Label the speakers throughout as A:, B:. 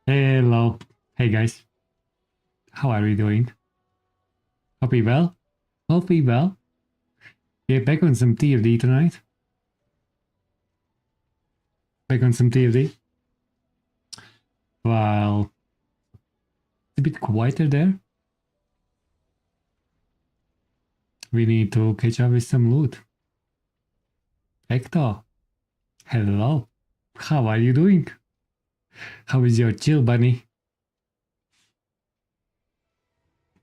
A: Hello. Hey guys. How are we doing? Hope you well? Hope you well? Yeah, back on some TFD tonight. Back on some TFD. Well, it's a bit quieter there. We need to catch up with some loot. Hector. Hello. How are you doing? How is your chill, bunny?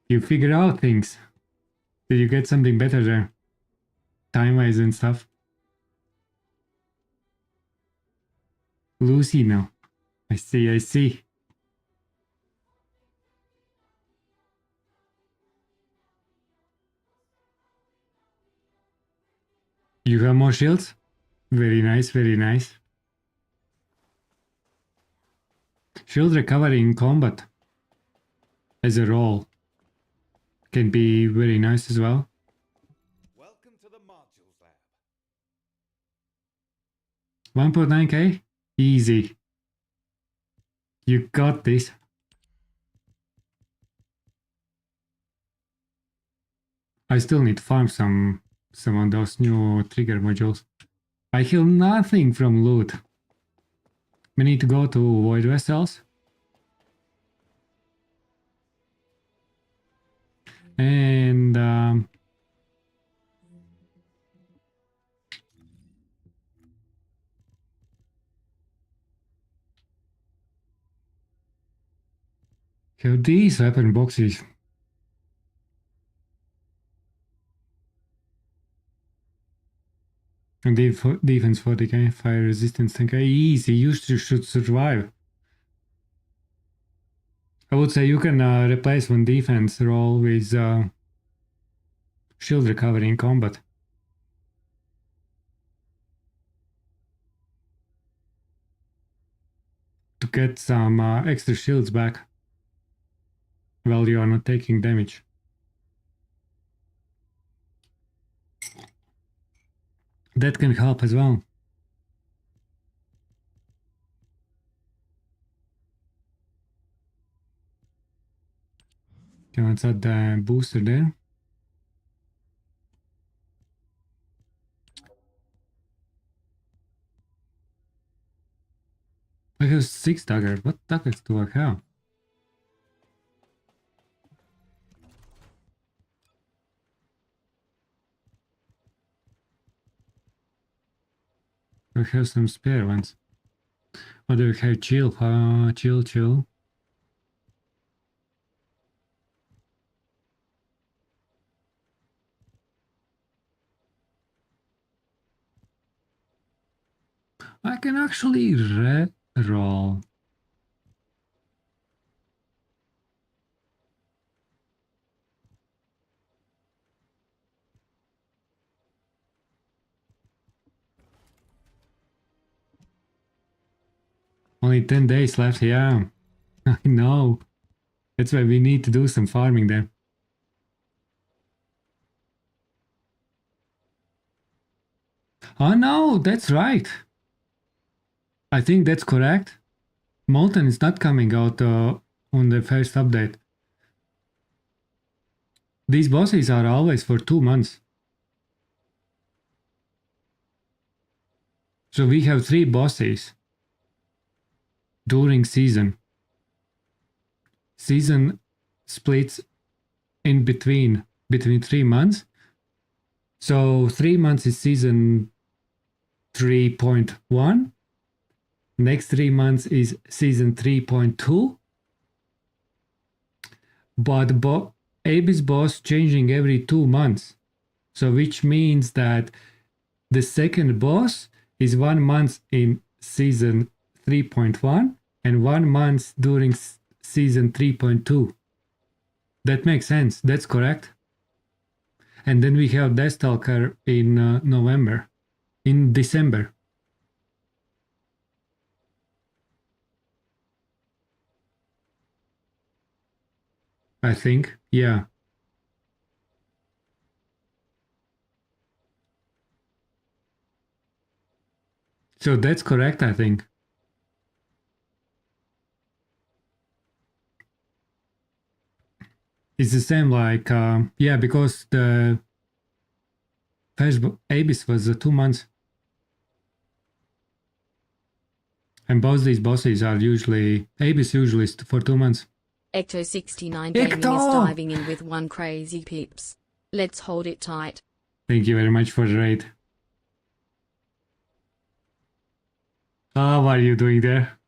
A: You figure out things. Did you get something better there? Time-wise and stuff? Lucy now. I see, I see. You have more shields? Very nice, very nice. Shield recovery in combat as a role can be very nice as well.
B: Welcome to the Modules Lab.
A: 1.9k? Easy. You got this. I still need to farm some of those new trigger modules. I heal nothing from loot. We need to go to Void Vessels. And have these weapon boxes. And defense 40k, fire resistance 10k. Easy, you should survive. I would say you can replace one defense role with shield recovery in combat. To get some extra shields back while you are not taking damage. That can help as well. Okay, let's add the booster there. I have 6 daggers. What daggers do I have? I have some spare ones. What do we have? Chill, chill. I can actually re-roll. Only 10 days left, yeah. I know. That's why we need to do some farming there. Oh no, that's right. I think that's correct. Molten is not coming out on the first update. These bosses are always for 2 months. So we have 3 bosses during season. Season splits in between 3 months. So 3 months is season 3.1. Next 3 months is season 3.2. But Abyss boss changing every 2 months. So which means that the second boss is 1 month in season 3.1 and 1 month during season 3.2. That makes sense. That's correct. And then we have Deathstalker in November. In December. I think. Yeah. So that's correct, I think. It's the same like, yeah, because the first Abyss was 2 months. And both these bosses are usually, Abyss usually is for 2 months.
C: Ecto69 Gaming is diving in with one crazy pips. Let's hold it tight.
A: Thank you very much for the raid. How are you doing there?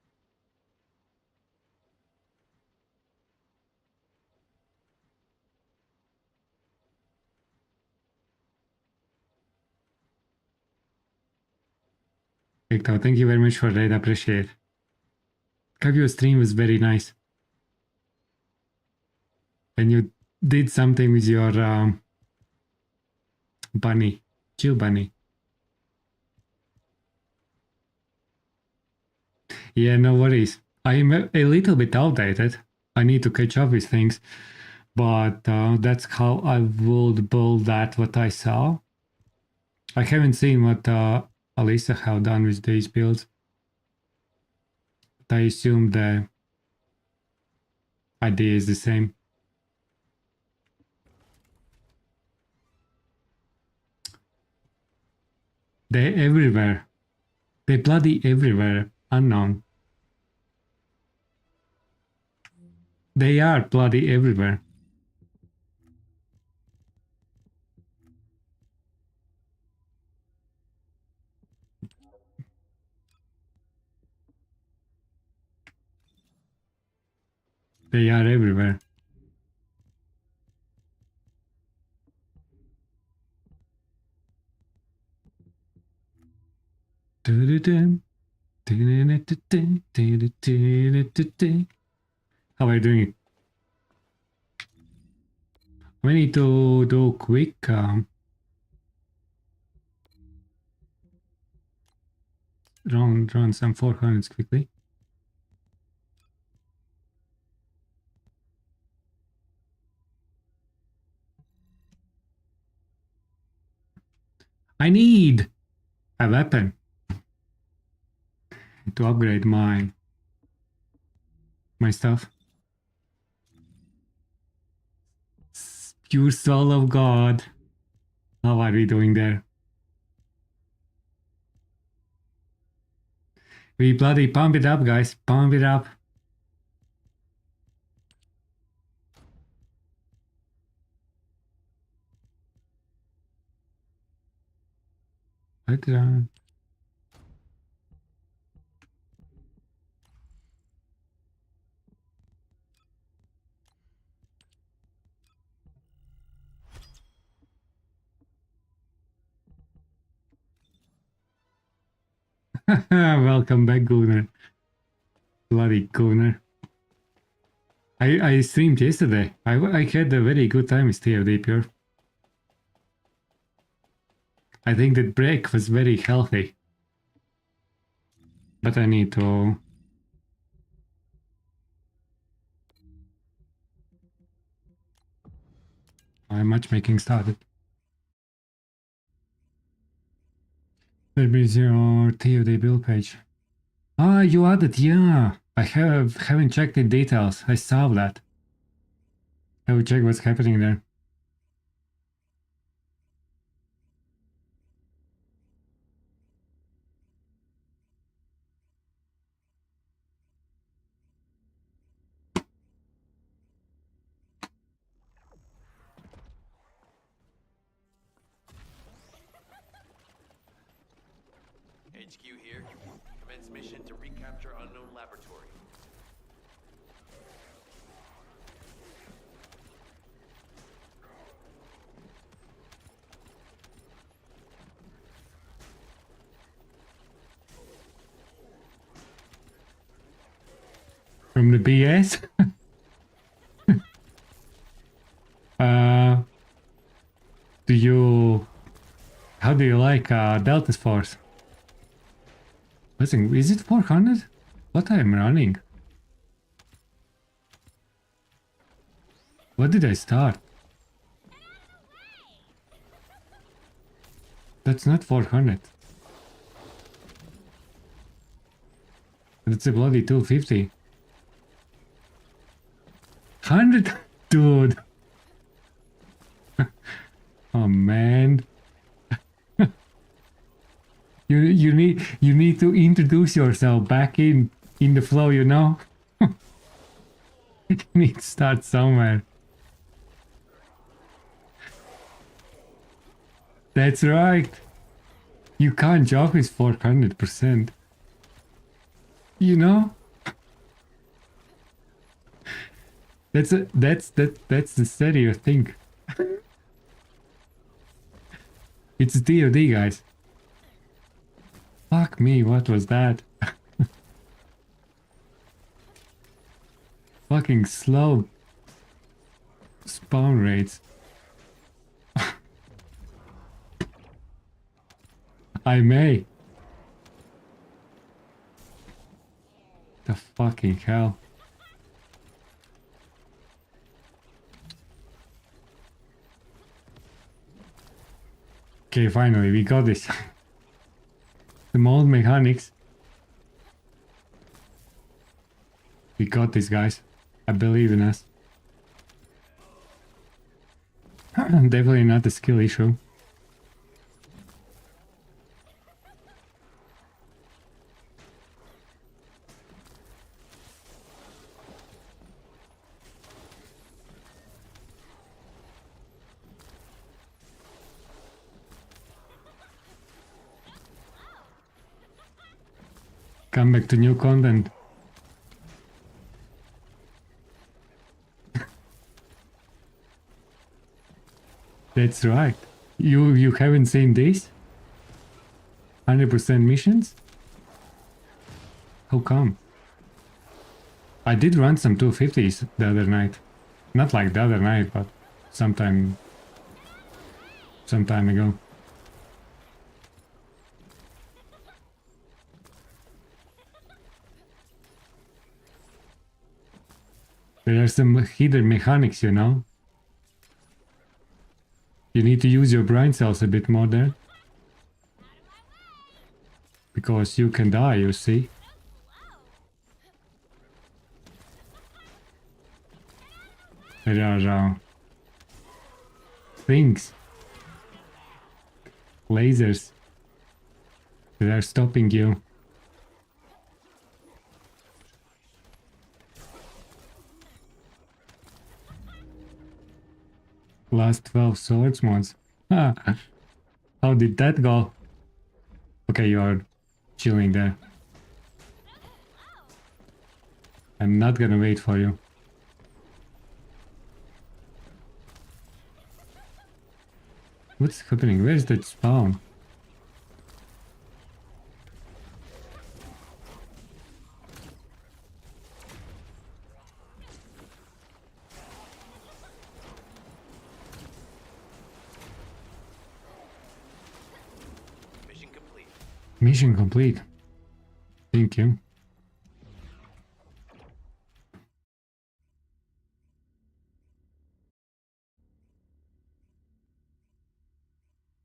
A: Victor, thank you very much for that. I appreciate it. Your stream was very nice. And you did something with your bunny, chill bunny. Yeah, no worries. I'm a little bit outdated. I need to catch up with things. But that's how I would build that what I saw. I haven't seen what Alisa have done with these builds. But I assume the idea is the same. They're everywhere. They're bloody everywhere. Unknown. They are bloody everywhere. They are everywhere. How are you doing? We need to do quick run some 400s quickly. I need a weapon to upgrade my stuff. Pure soul of God. How are we doing there? We bloody pump it up, guys. Pump it up. What did I... Welcome back, Gunnar. Bloody Gunnar. I streamed yesterday. I had a very good time with TFD Pure. I think that break was very healthy. But I need to... My matchmaking started. There is your TFD build page. Ah, you added, yeah. I haven't checked the details. I saw that. I will check what's happening there.
D: HQ here. Commence mission to recapture unknown laboratory.
A: From the BS? Do you... How do you like Delta's Force? Listen, is it 400? What I'm running? What did I start? That's not 400. That's a bloody 250. 100? Dude, man. You need to introduce yourself back in the flow, you know? You need to start somewhere. That's right. You can't joke with 400%. You know? That's the stereo thing. It's TFD, guys. Fuck me, what was that? Fucking slow spawn rates. I may. The fucking hell. Okay, finally, we got this. The mold mechanics. We got this, guys. I believe in us. Definitely not a skill issue. Come back to new content. That's right. You haven't seen this? 100% missions? How come? I did run some 250s the other night. Not like the other night, but some time ago. There are some hidden mechanics, you know? You need to use your brain cells a bit more there. Because you can die, you see? There are things. Lasers. That are stopping you. Last 12 swords mods. How did that go? Okay, you are chilling there. I'm not gonna wait for you. What's happening? Where's that spawn?
D: Mission complete.
A: Mission complete. Thank you.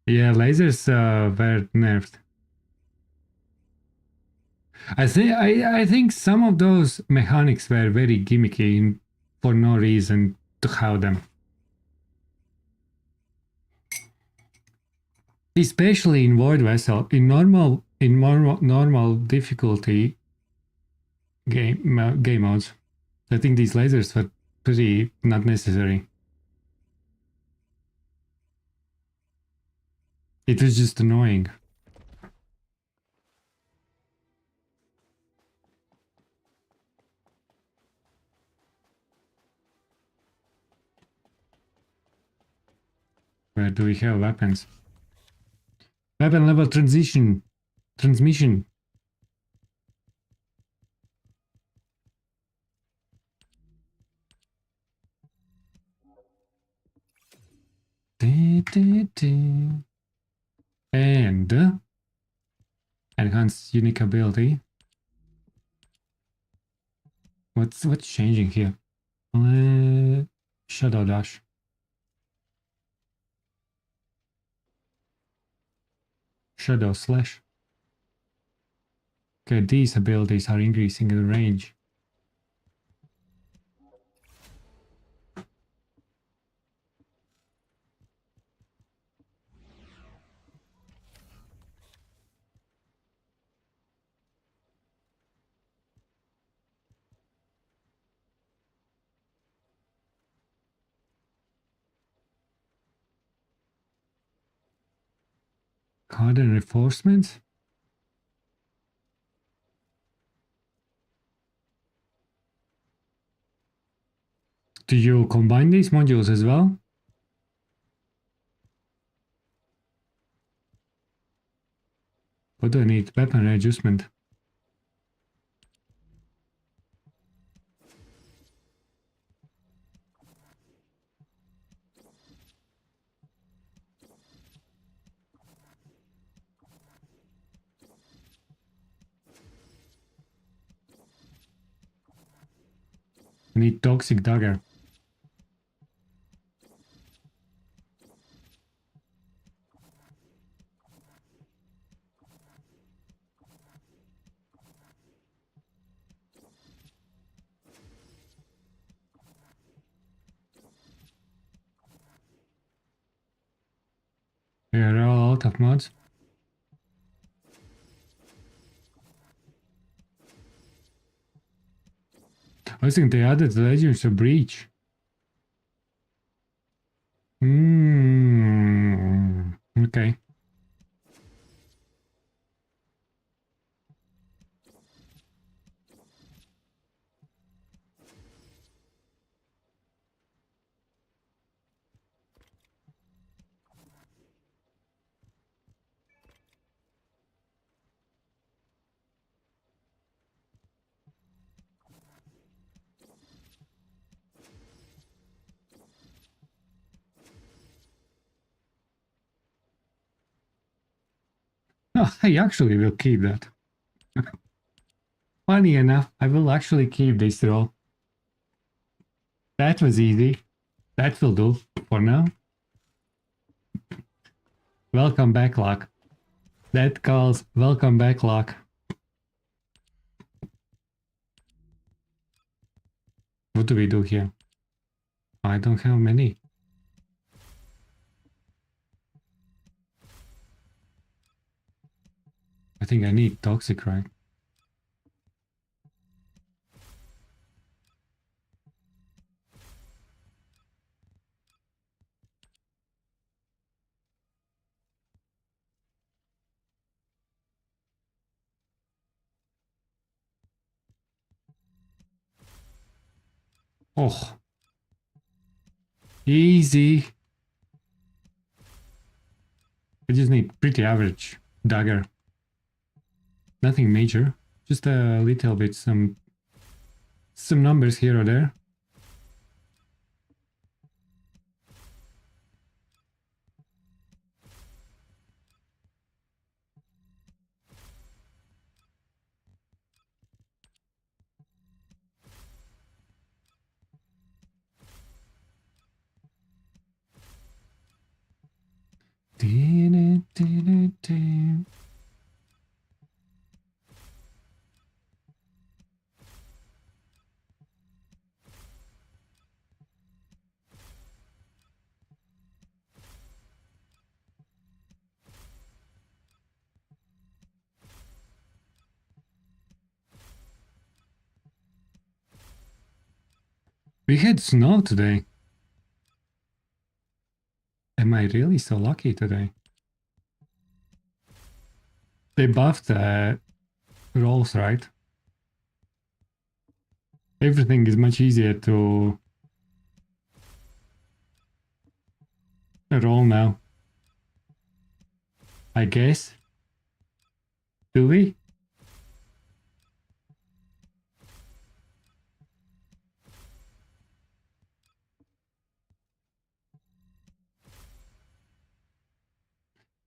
A: Yeah, lasers were nerfed. I think some of those mechanics were very gimmicky for no reason to have them. Especially in Void Vessel, in normal difficulty game modes. I think these lasers were pretty not necessary. It was just annoying. Where do we have weapons? Weapon level transmission. And enhanced unique ability. What's changing here? Shadow dash. Shadow slash. Okay, these abilities are increasing the range. Garden reinforcements? Do you combine these modules as well? What do I need? Weapon adjustment. I need toxic dagger. We are all out of mods. I think they added the Legends of Breach. Okay. Oh, I actually will keep that. Funny enough, I will actually keep this roll. That was easy. That will do for now. Welcome back, luck. That calls welcome back, luck. What do we do here? I don't have many. I think I need toxic, right? Oh. Easy. I just need pretty average dagger. Nothing major. Just a little bit, some numbers here or there. We had snow today. Am I really so lucky today? They buffed rolls, right? Everything is much easier to roll now. I guess. Do we?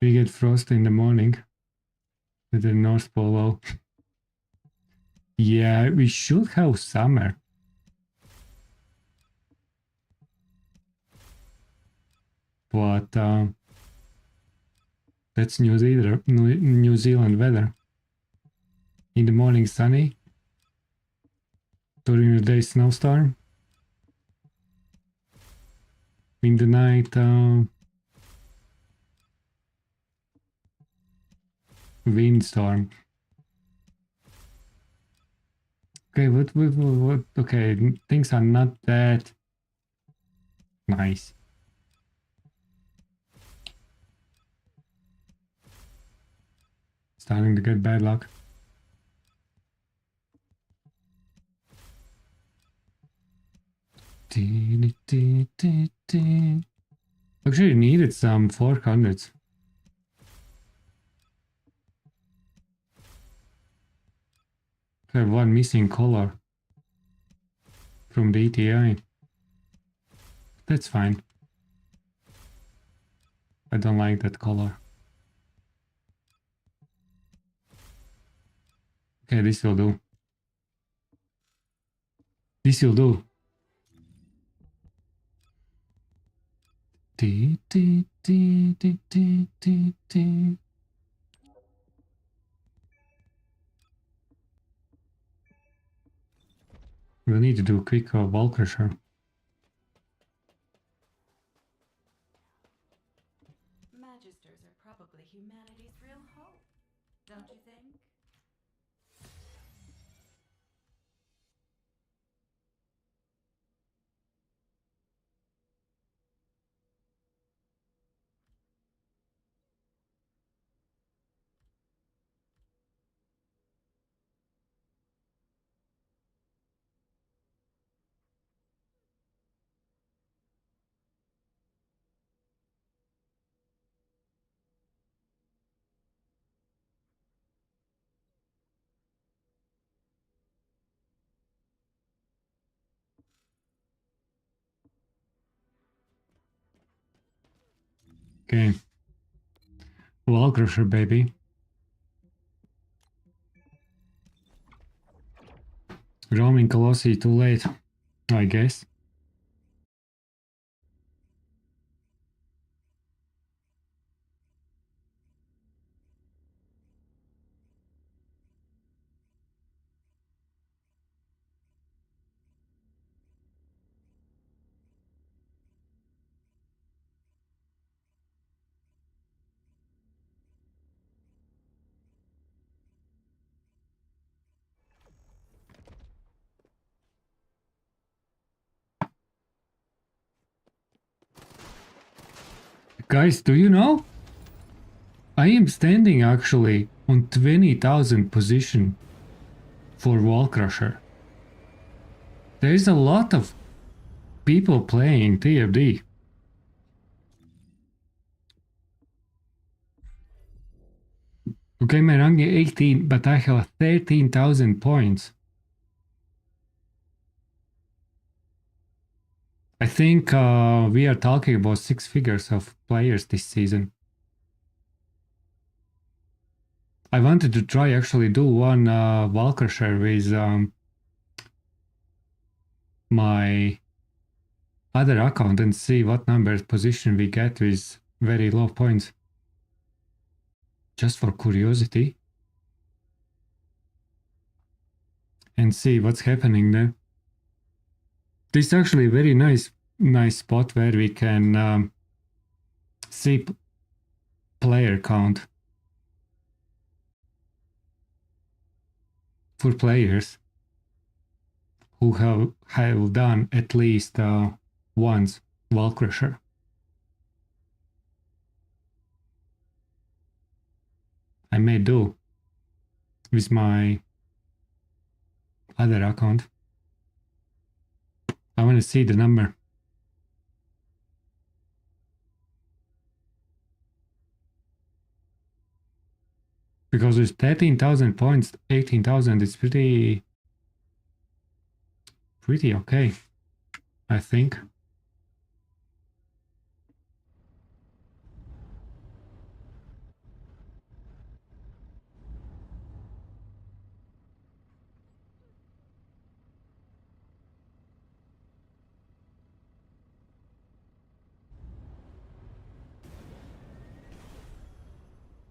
A: We get frost in the morning with the North Pole. Yeah, we should have summer. But that's New Zealand weather. In the morning sunny. During the day snowstorm. In the night windstorm. Okay, what? Okay, things are not that nice. Starting to get bad luck. Actually needed some 400s. I have one missing color from the ETI. That's fine. I don't like that color. Okay, this will do. This will do. We'll need to do a quick wall crusher.
E: Magisters are probably humanity's real hope, don't you think?
A: Okay. Wall crusher, baby. Roaming Colossi too late, I guess. Guys, do you know? I am standing actually on 20,000 position for Wall Crusher. There is a lot of people playing TFD. Okay, my rank is 18, but I have 13,000 points. I think we are talking about 6 figures of players this season. I wanted to try actually do one Wall Crusher with my other account and see what number position we get with very low points. Just for curiosity. And see what's happening there. This is actually a very nice spot where we can see player count for players who have done at least once Wall Crusher. I may do with my other account. I want to see the number. Because with 13,000 points, 18,000 is pretty okay, I think.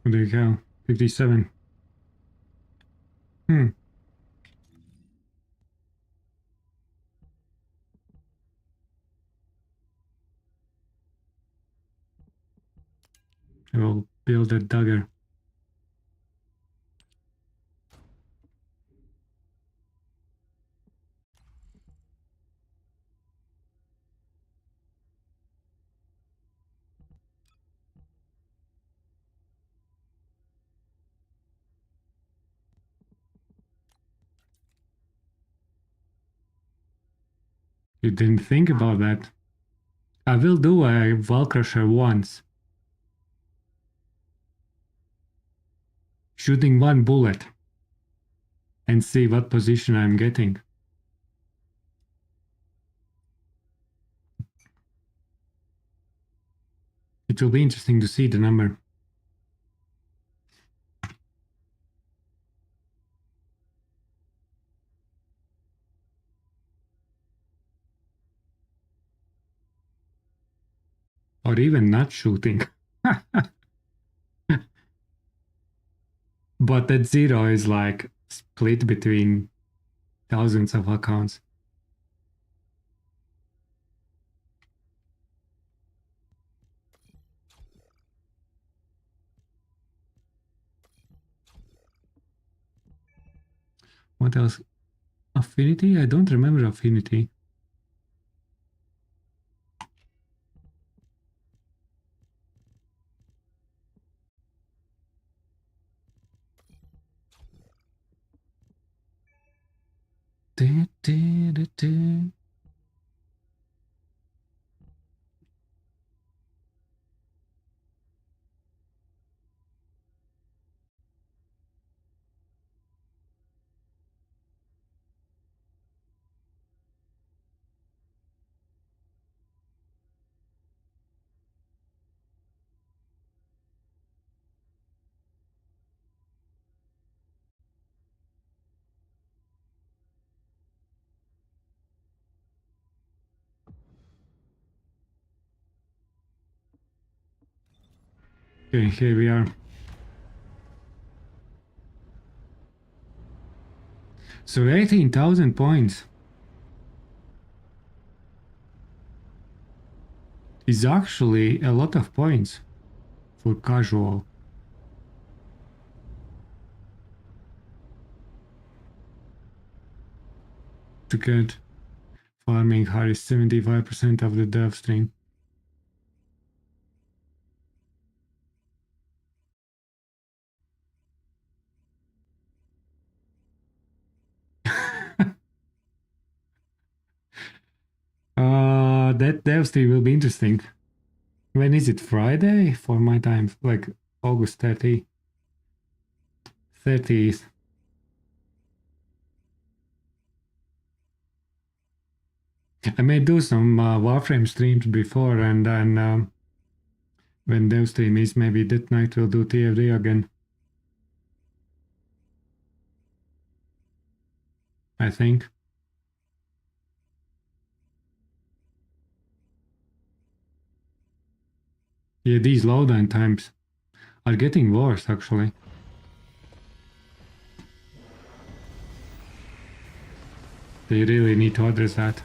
A: There you go, 57. I will build a dagger. You didn't think about that. I will do a wall crusher once. Shooting one bullet. And see what position I'm getting. It will be interesting to see the number. Or even not shooting. But that zero is like split between thousands of accounts. What else? Affinity? I don't remember affinity. Okay, here we are. So 18,000 points is actually a lot of points for casual. To get farming hard is 75% of the dev stream. That dev stream will be interesting. When is it? Friday? For my time, like August 30th. I may do some Warframe streams before, and then when dev stream is, maybe that night we'll do TFD again. I think. Yeah, these loadout times are getting worse, actually. They really need to address that.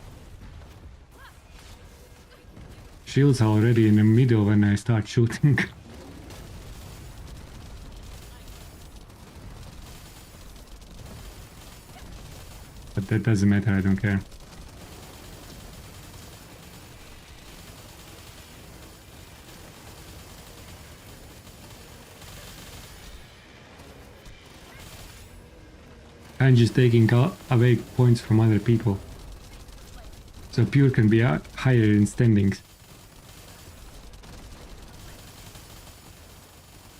A: Shields are already in the middle when I start shooting. But that doesn't matter, I don't care. I'm just taking away points from other people. So pure can be higher in standings.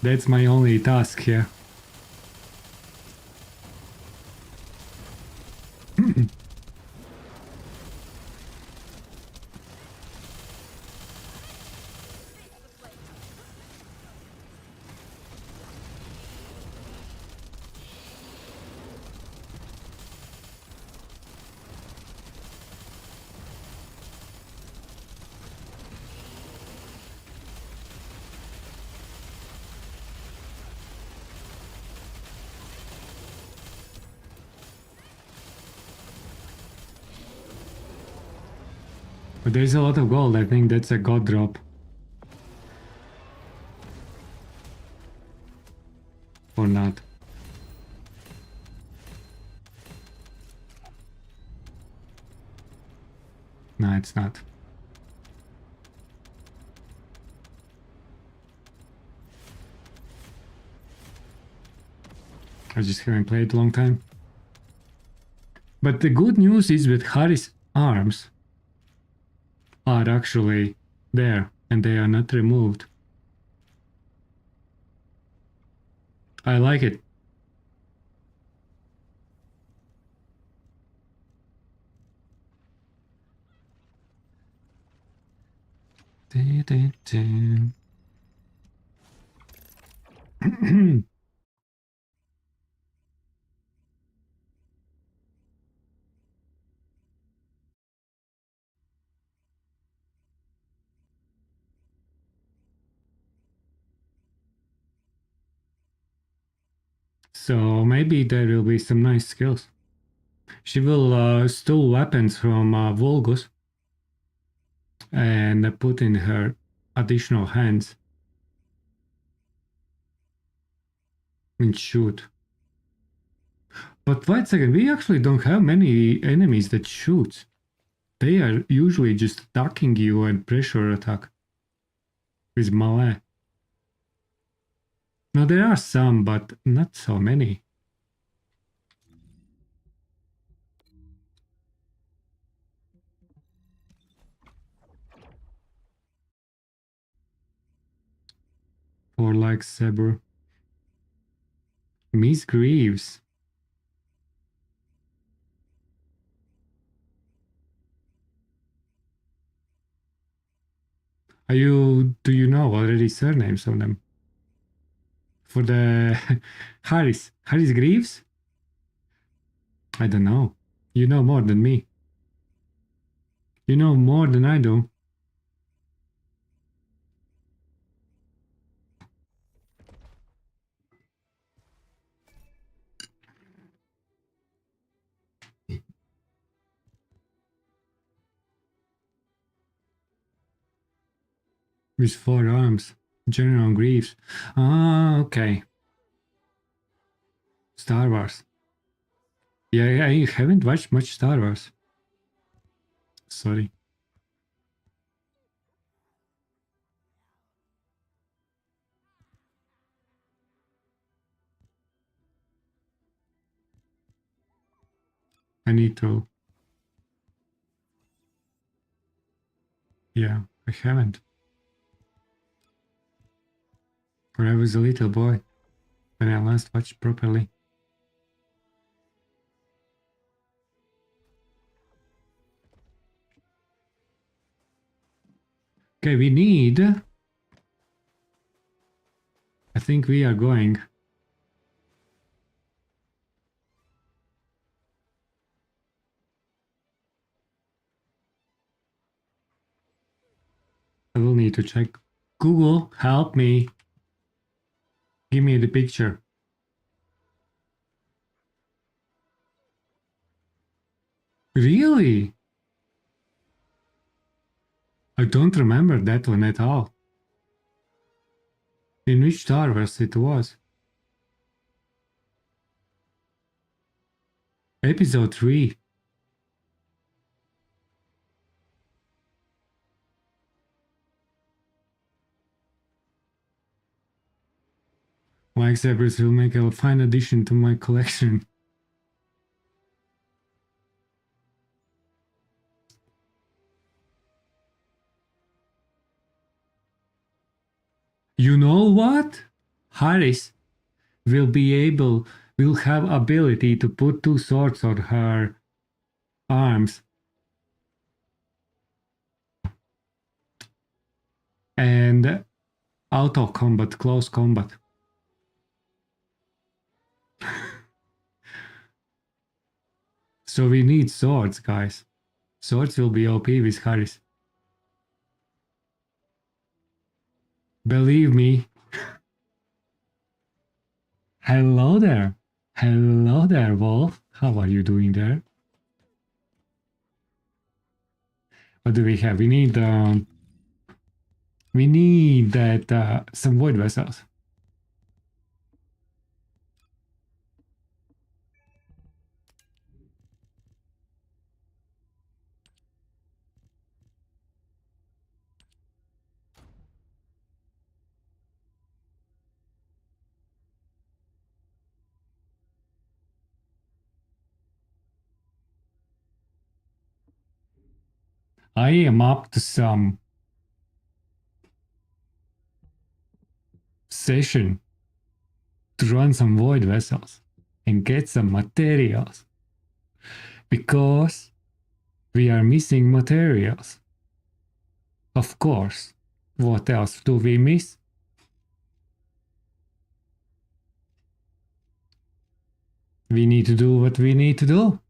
A: That's my only task here. But there's a lot of gold. I think that's a god drop. Or not. No, it's not. I just haven't played a long time. But the good news is with Harris Arms, are actually there and they are not removed. I like it. Dun, dun, dun. So maybe there will be some nice skills. She will steal weapons from Volgus and put in her additional hands and shoot. But wait a second, we actually don't have many enemies that shoot. They are usually just attacking you and pressure attack with melee. Now there are some, but not so many. For like Saber. Miss Greaves. Do you know already surnames of them? For the Harris Greaves? I don't know. You know more than me. You know more than I do. With 4 arms. General Greaves. Ah, okay. Star Wars. Yeah, I haven't watched much Star Wars. Sorry. I need to. Yeah, I haven't. When I was a little boy. When I last watched properly. Okay, we need. I think we are going. I will need to check. Google, help me. Give me the picture. Really? I don't remember that one at all. In which Star Wars it was? Episode 3. Lightsabers will make a fine addition to my collection. You know what? Harris will have ability to put 2 swords on her arms. And auto combat, close combat. So we need swords, guys. Swords will be OP with Harris. Believe me. Hello there. Hello there, Wolf. How are you doing there? What do we have? We need that some void vessels. I am up to some session to run some void vessels and get some materials because we are missing materials. Of course. What else do we miss? We need to do what we need to do.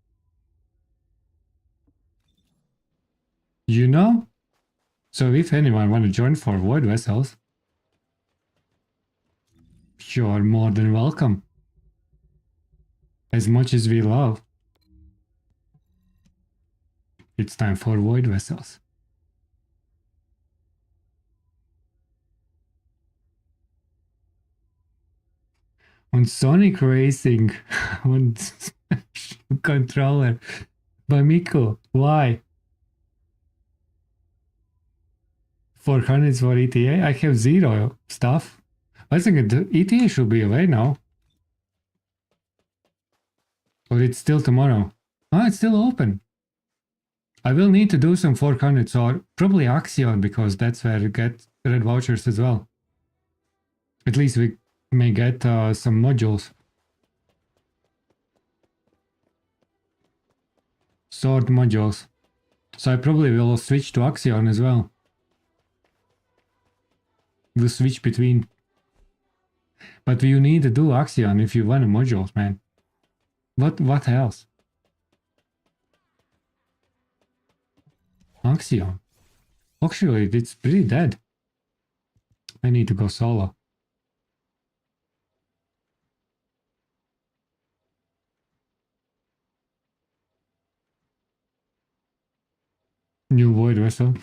A: You know? So if anyone want to join for void vessels, you're more than welcome. As much as we love, it's time for void vessels. On Sonic Racing, on controller, Bamiko, why? 400 for ETA? I have 0 stuff. I think the ETA should be away now. Or it's still tomorrow. Oh, it's still open. I will need to do some 400s or probably Axion because that's where you get red vouchers as well. At least we may get some modules. Sword modules. So I probably will switch to Axion as well. We'll switch between. But you need to do Axion if you want modules, man. What else? Axion. Actually, it's pretty dead. I need to go solo. New void vessel.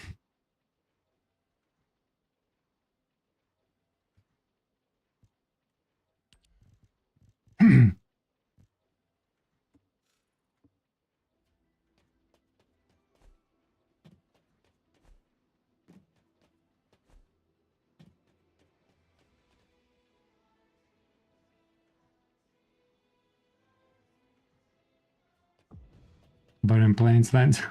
A: Barren Plains lands.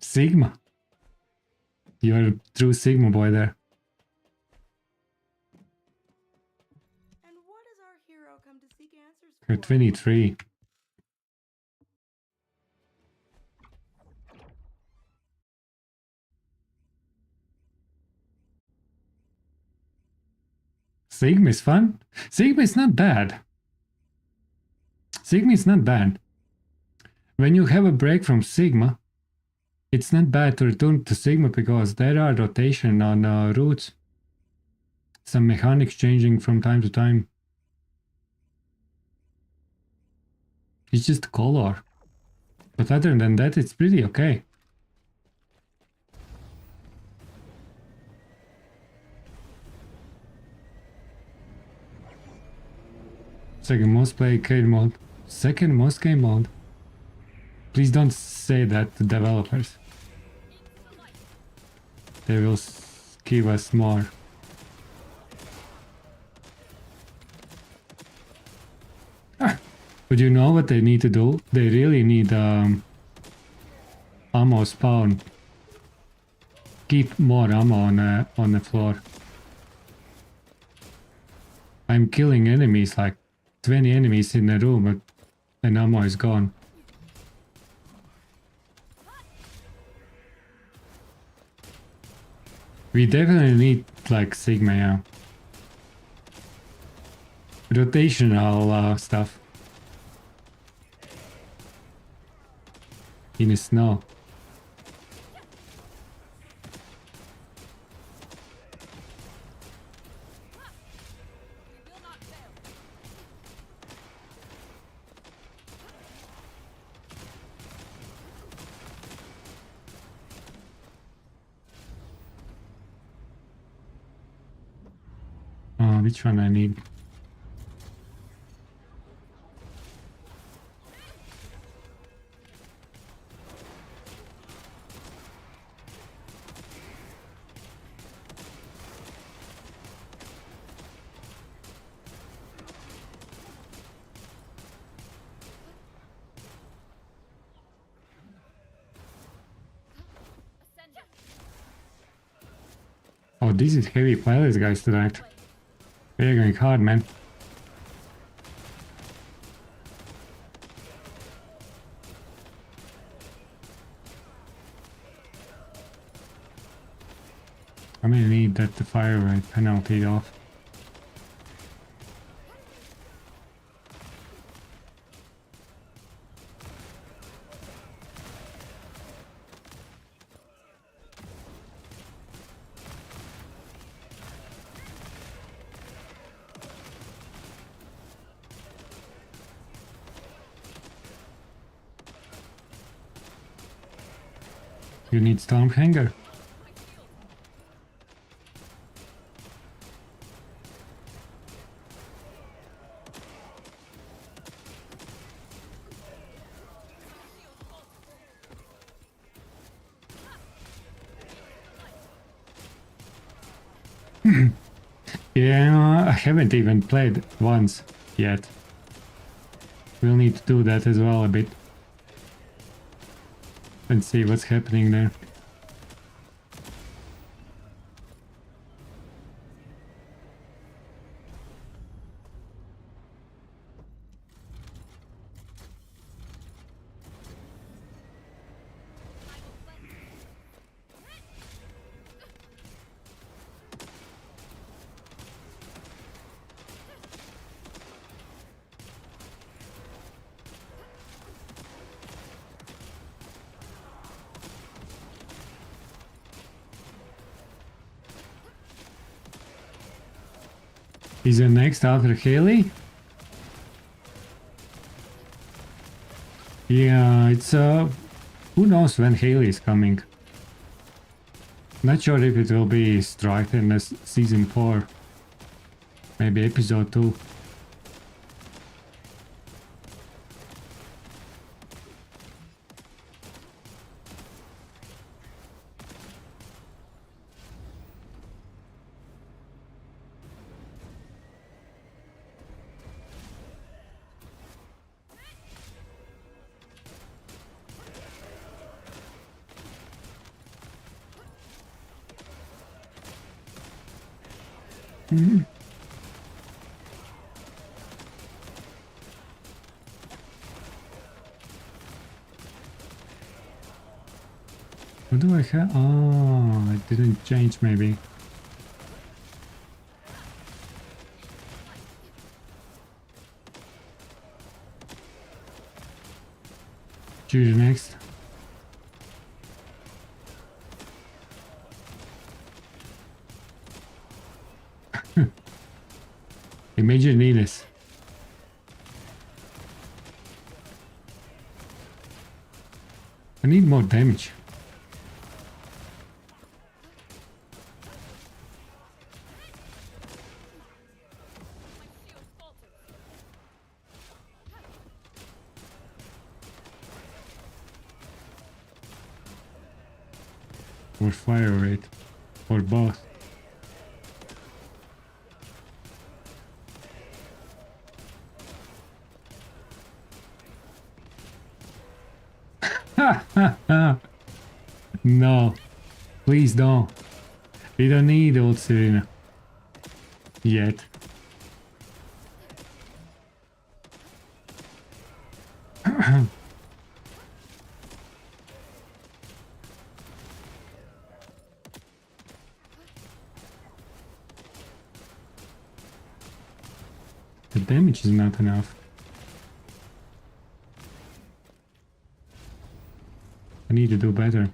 A: Sigma. You're a true Sigma boy there.
E: And what does our hero come to seek answers for?
A: You're 23. Sigma is fun. Sigma is not bad. Sigma is not bad. When you have a break from Sigma, it's not bad to return to Sigma because there are rotation on routes. Some mechanics changing from time to time. It's just color. But other than that, it's pretty okay. Second most played game mode. Second most game mode. Please don't say that to developers. They will give us more. But you know what they need to do? They really need ammo spawn. Keep more ammo on the floor. I'm killing enemies, like 20 enemies in a room, but and ammo is gone. We definitely need like Sigma, yeah. Rotational stuff. In the snow. Which one I need? Oh, this is heavy pilots, guys, tonight. They're going hard, man. I'm gonna need that the fire rate penalty off. You need storm hanger. Yeah, I haven't even played once yet. We'll need to do that as well a bit. And see what's happening there. Is it next after Haley? Yeah, it's who knows when Haley is coming. Not sure if it will be Strike in this season 4. Maybe episode 2. What do I have? Oh, it didn't change maybe. Choose next. Imagine this. I need more damage. Or fire rate. Or both. No. Please don't. We don't need old Serena. Yet. The damage is not enough. I need to do better.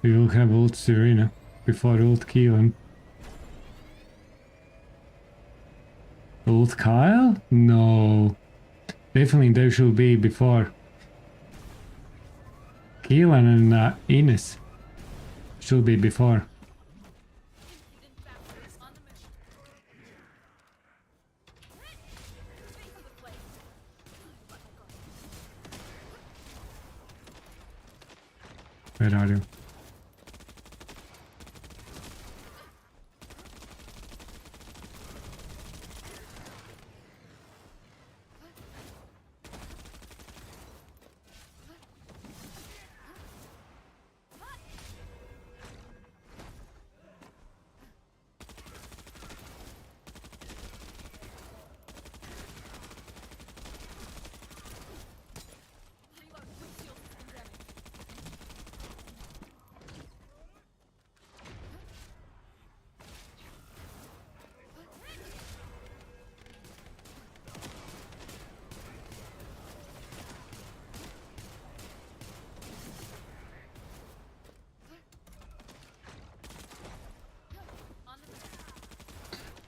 A: We will have old Serena before old Keelan. Old Kyle? No. Definitely there should be before. Keelan and Ines should be before. Where are you?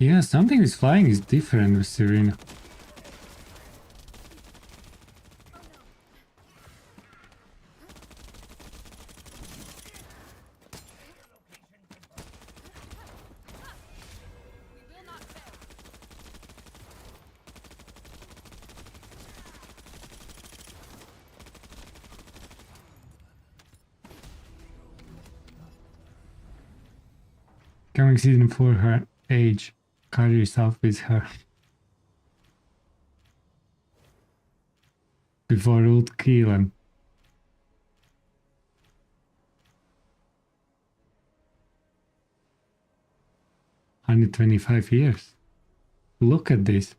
A: Yeah, something is flying is different with Serena. Coming season for her age. Carry yourself with her. Before old Keelan. $125. Look at this.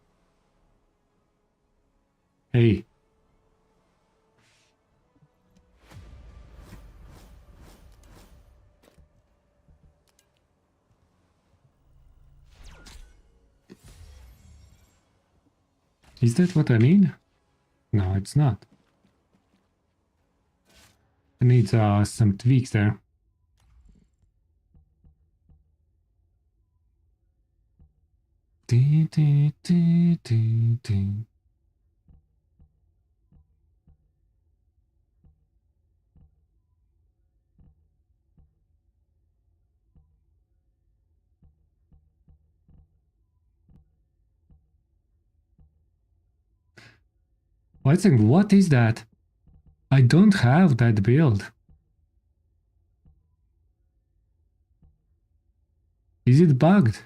A: Hey. Is that what I need? No, it's not. I need some tweaks there. Dee, dee, dee, dee, dee. I think, what is that? I don't have that build. Is it bugged?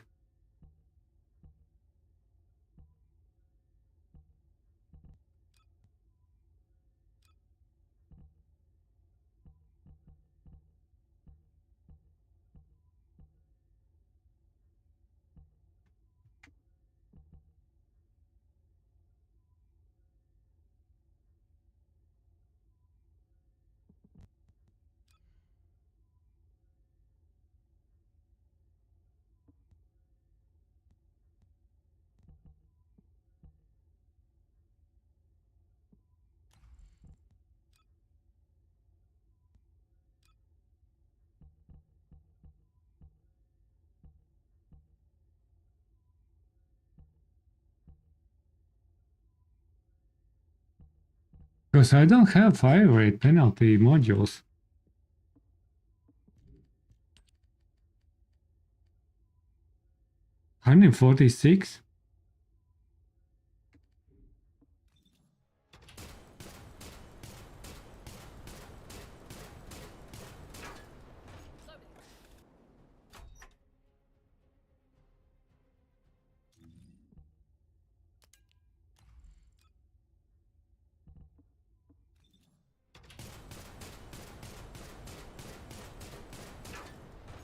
A: Because I don't have fire rate penalty modules. $146?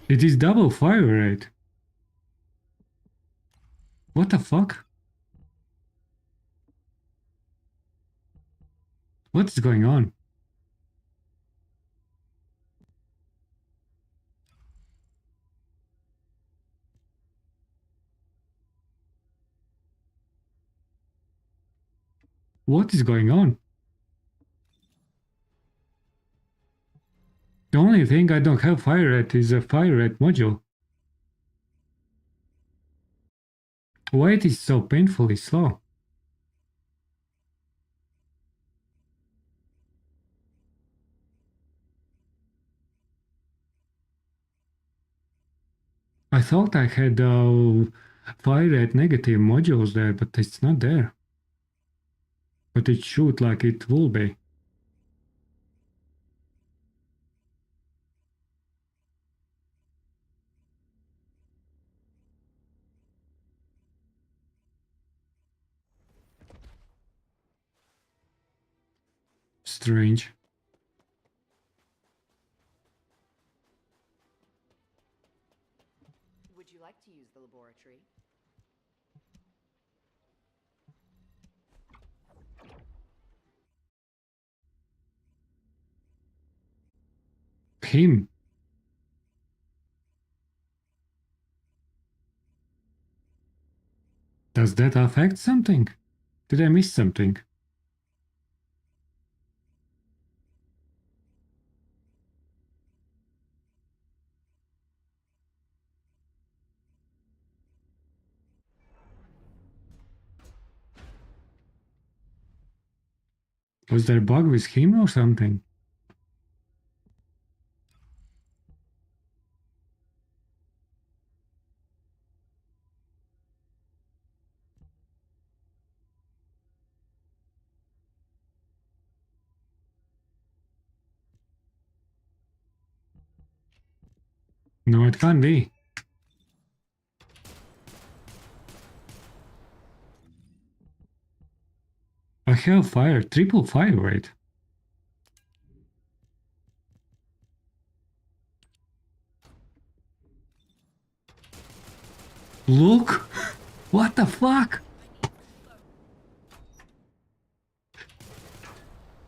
A: It is double fire rate. What the fuck? What is going on? What is going on? The only thing I don't have fire rate is a fire rate module. Why it is so painfully slow? I thought I had fire rate negative modules there, but it's not there. But it should like it will be. strange.
F: Would you like to use the laboratory?
A: Him. Does that affect something? Did I miss something? Was there a bug with him or something? No, it can't be. I have fire, triple fire rate. Look! What the fuck?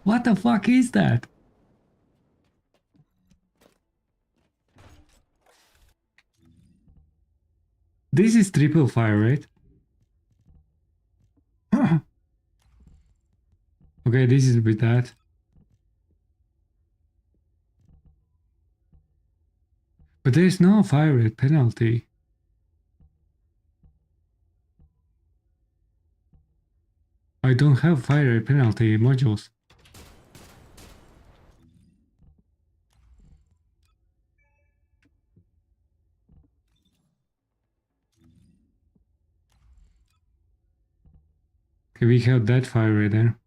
A: What the fuck is that? This is triple fire rate. Okay, this is with that. But there is no fire rate penalty. I don't have fire rate penalty modules. Okay, we have that fire rate there.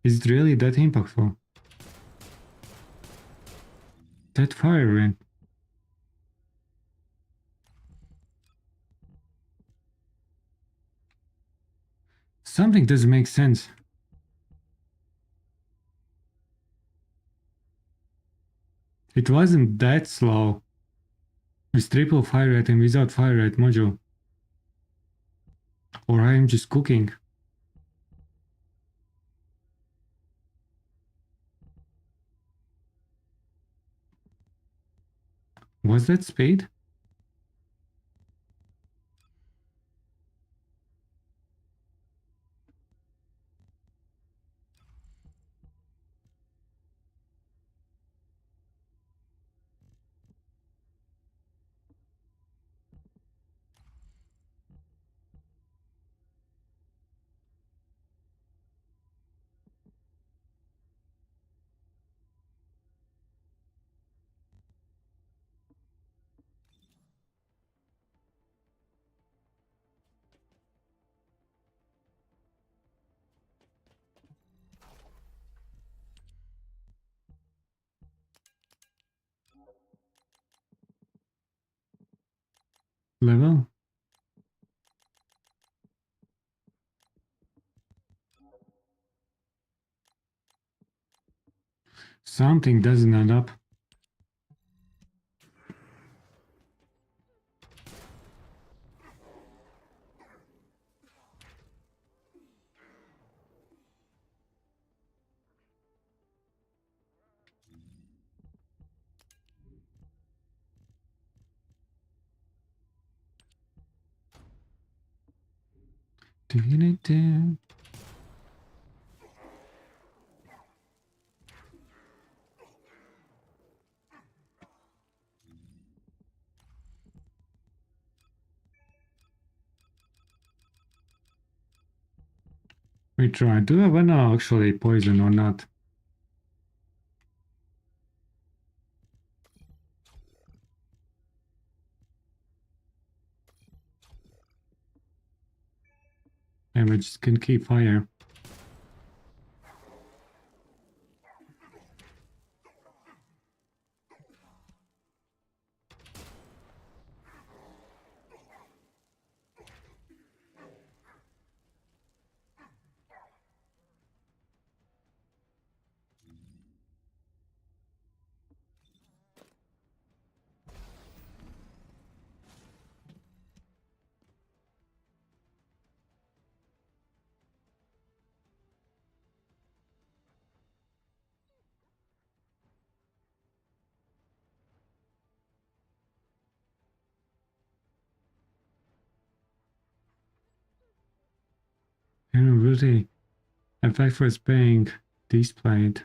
A: Is it really that impactful? That fire rate. Something doesn't make sense. It wasn't that slow. With triple fire rate and without fire rate module. Or I am just cooking. Was that spade? Level? Something doesn't add up. Do. We try. Do I wanna actually poison or not? And we just can keep fire. Probability effect was being displayed.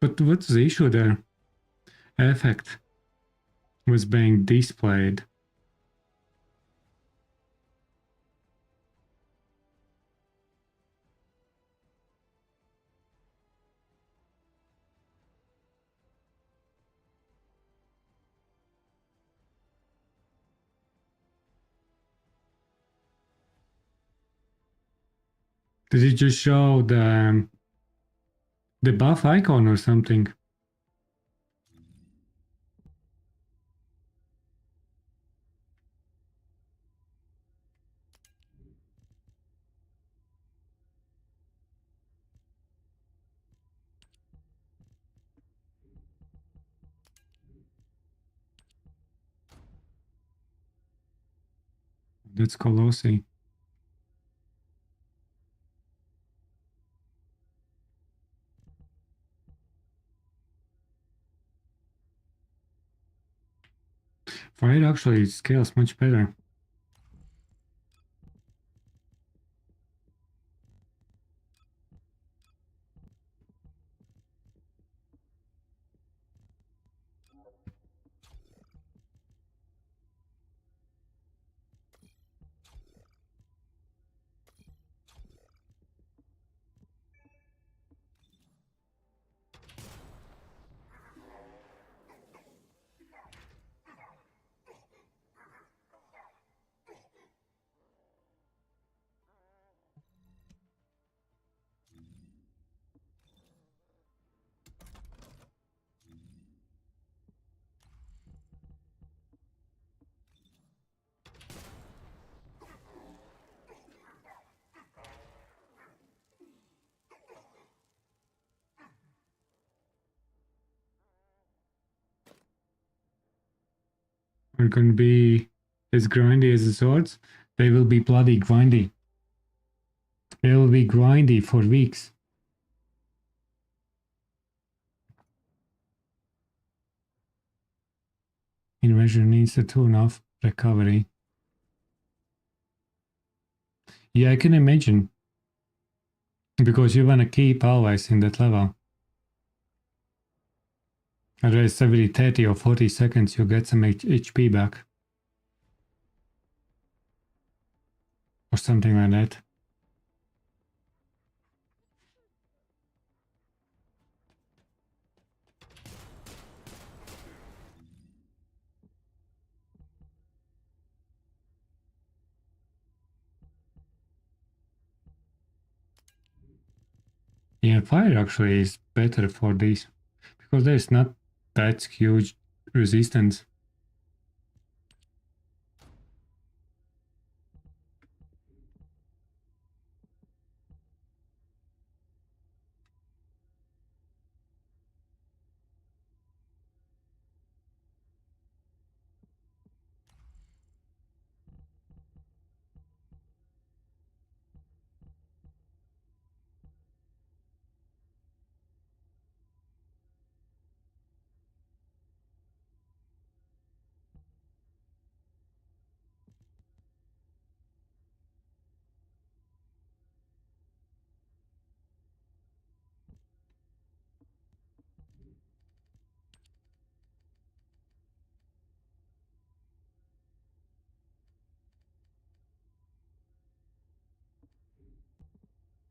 A: But what's the issue there? Effect was being displayed. Did it just show the buff icon or something? That's Colossi. Fire actually scales much better. Are going to be as grindy as the swords. They will be bloody grindy. They will be grindy for weeks. Invasion needs a turn off recovery. Yeah, I can imagine. Because you want to keep always in that level. Otherwise, every 30 or 40 seconds you get some HP back. Or something like that. Yeah, fire actually is better for this. Because there's not that huge resistance.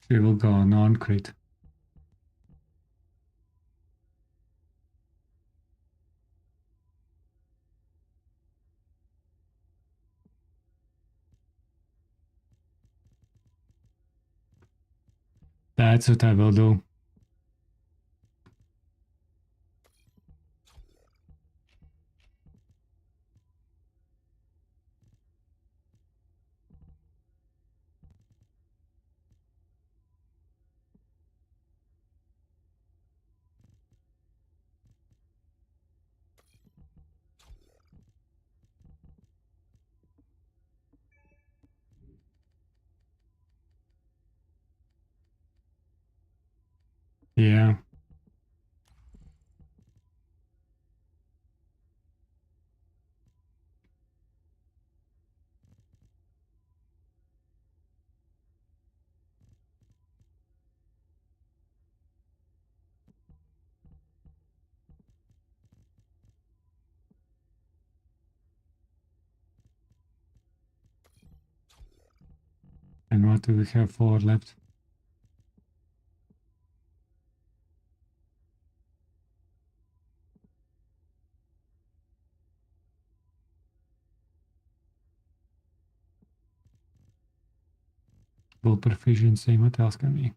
A: We will go non-crit. That's what I will do. And what do we have? 4 left. Bull proficiency, what else can we?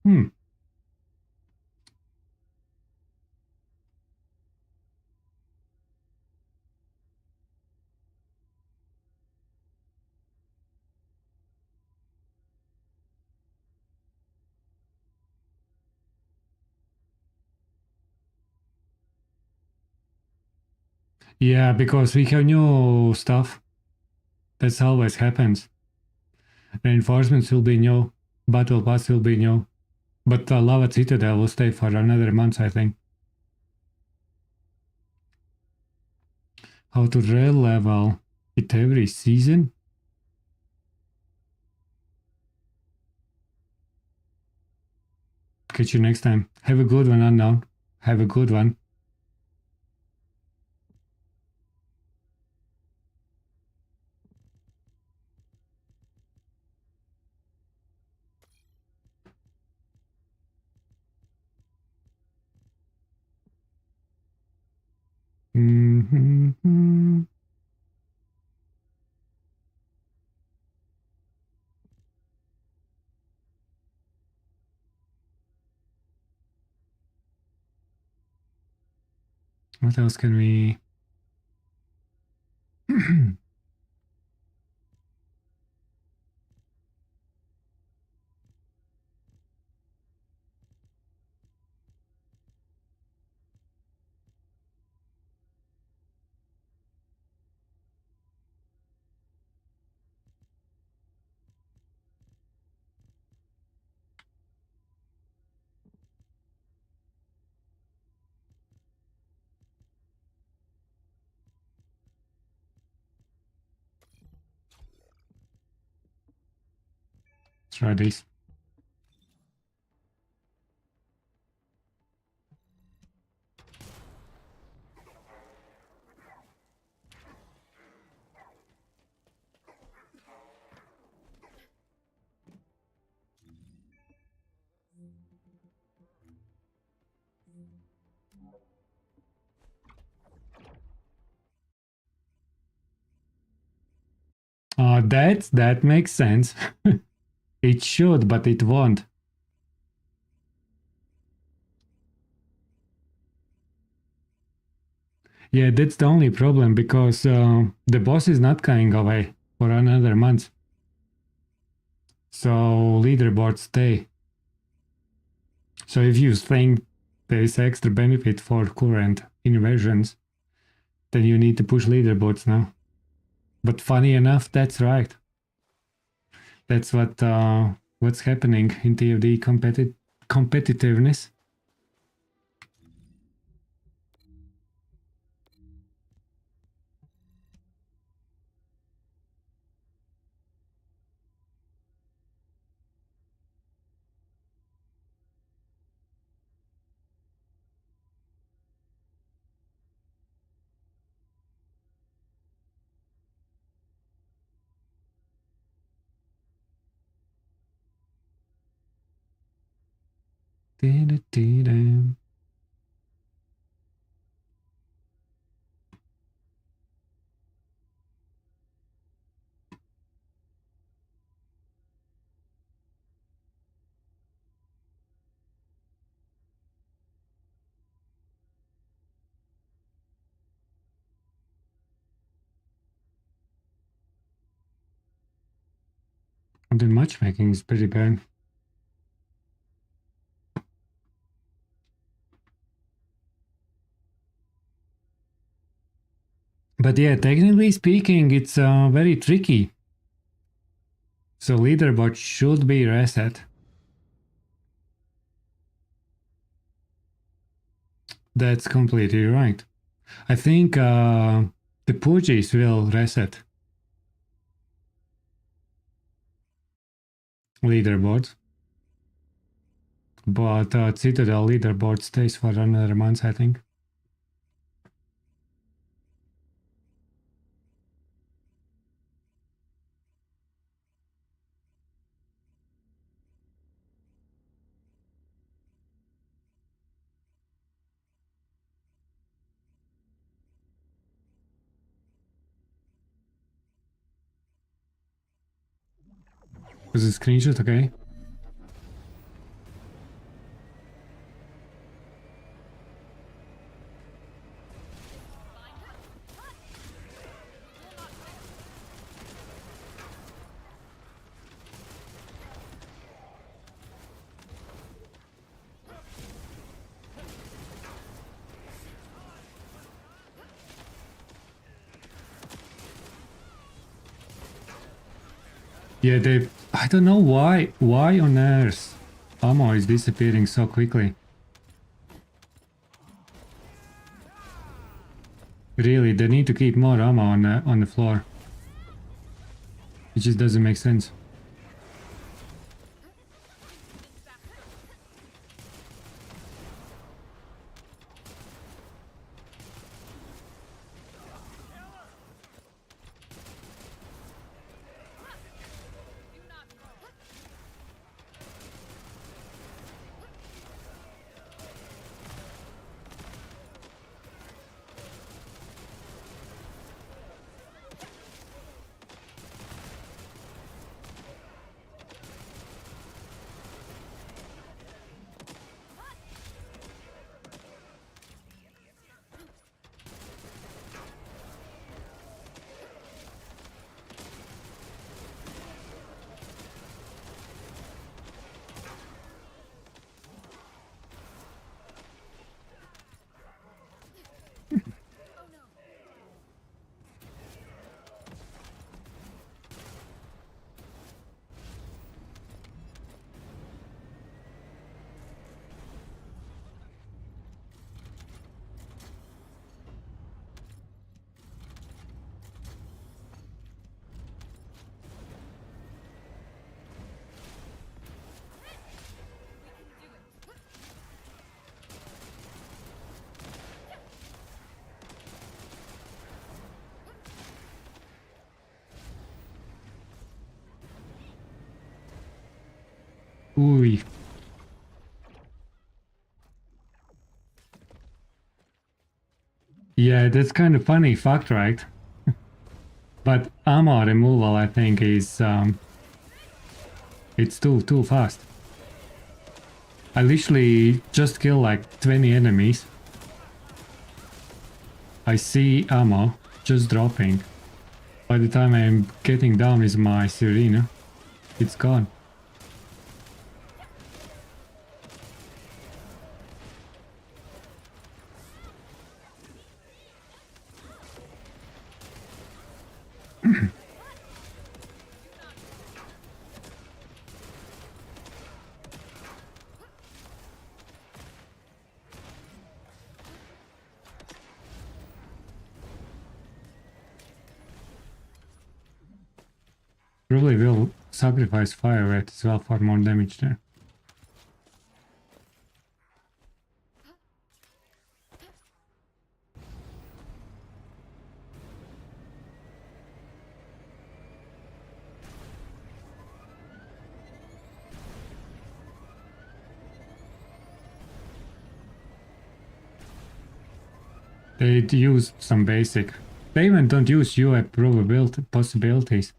A: Hmm. Yeah, because we have new stuff. That's always happens. Reinforcements will be new. Battle Pass will be new. But Lava Citadel will stay for another month, I think. How to rail level it every season? Catch you next time. Have a good one, Unknown. Have a good one. Mm-hmm. What else can we... Try this. That makes sense. It should, but it won't. Yeah, that's the only problem because the boss is not going away for another month. So leaderboards stay. So if you think there is extra benefit for current invasions, then you need to push leaderboards now. But funny enough, that's right. That's what's happening in TFD competitiveness. I'm The matchmaking is pretty bad. But yeah, technically speaking, it's very tricky. So leaderboard should be reset. That's completely right. I think the Poojies will reset leaderboard. But Citadel leaderboard stays for another month, I think. Was it screenshot? Okay. Yeah, they. I don't know why. Why on earth ammo is disappearing so quickly? Really, they need to keep more ammo on the floor. It just doesn't make sense. Ooh. Yeah, that's kind of funny fact, right? But ammo removal, I think, is it's too fast. I literally just killed like 20 enemies. I see ammo just dropping. By the time I'm getting down with my Serena, it's gone. Probably will sacrifice fire rate as well for more damage there. They use some basic. They even don't use UA probability possibilities.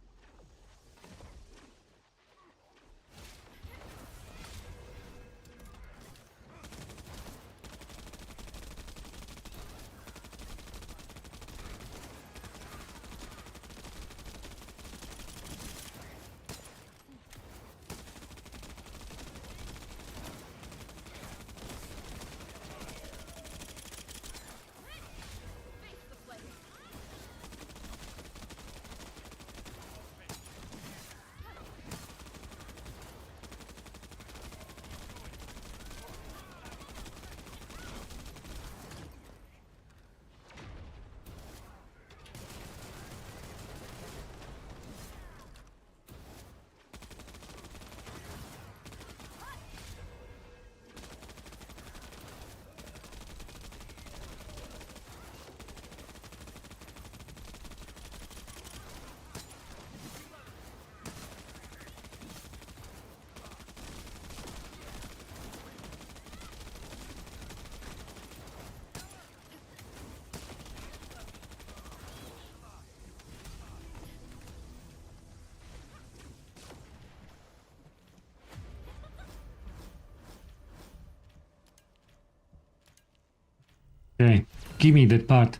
A: Okay, give me that part.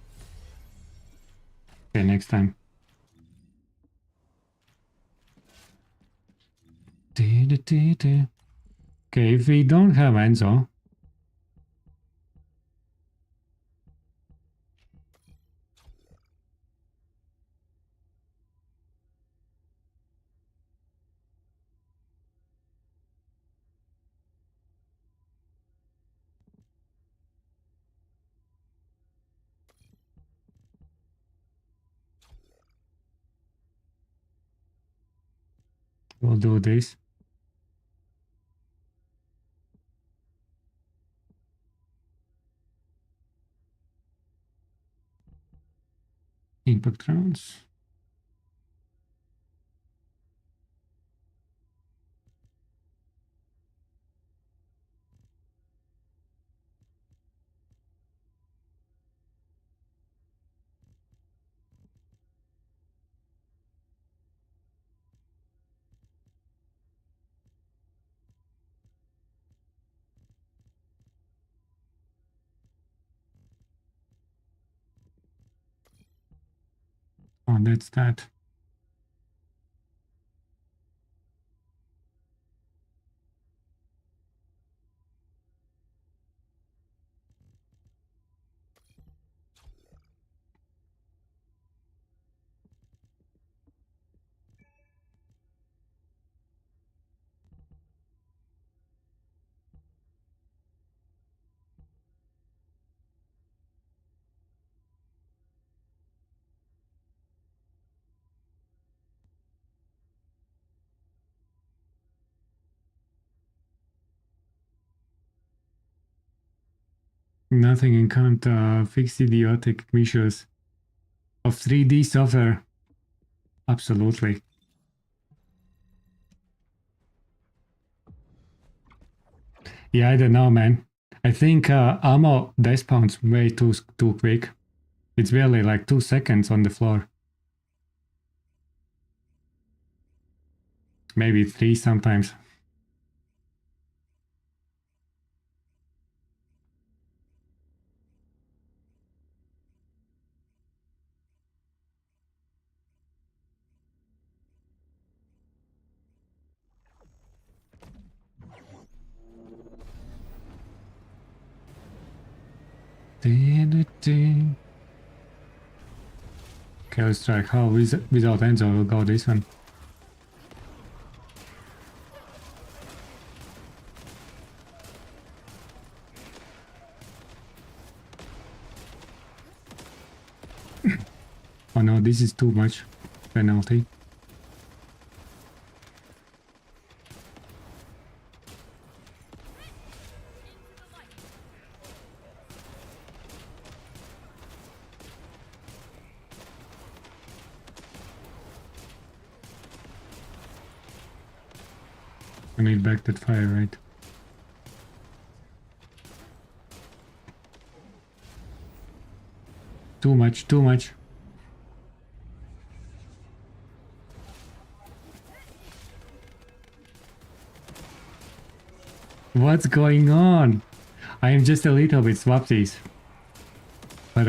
A: Okay, next time. Okay, if we don't have Enzo, we'll do this. Impact rounds. Oh, that's that. Nothing in can't fix idiotic visuals of 3D software. Absolutely. Yeah, I don't know, man. I think ammo despawns way too quick. It's barely like 2 seconds on the floor. Maybe 3 sometimes. Okay, let's try how without Enzo we'll go this one. Oh no, this is too much penalty. I need back that fire, right? Too much, too much. What's going on? I am just a little bit swapsies. But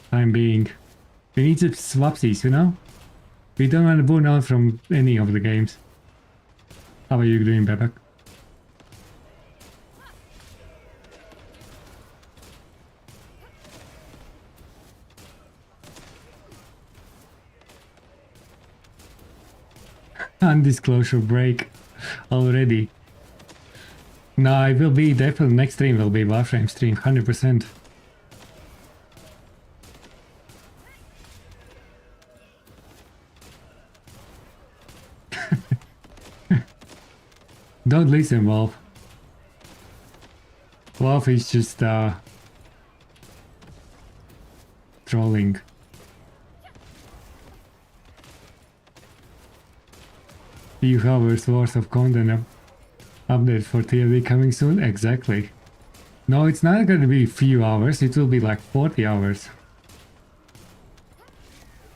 A: time being. We need some swapsies, you know? We don't want to burn out from any of the games. How are you doing, Bebek? Undisclosure break already. No, it will be definitely next stream will be Warframe stream, 100%. Don't listen, Wolf. Wolf is just trolling. Few hours worth of content update for TFD coming soon? Exactly. No, it's not gonna be few hours, it will be like 40 hours.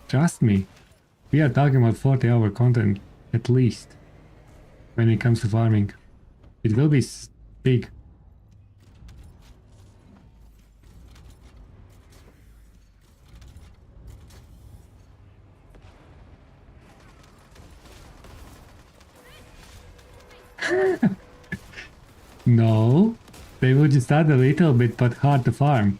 A: Trust me. We are talking about 40-hour content, at least. When it comes to farming. It will be big. No, they would just add a little bit, but hard to farm.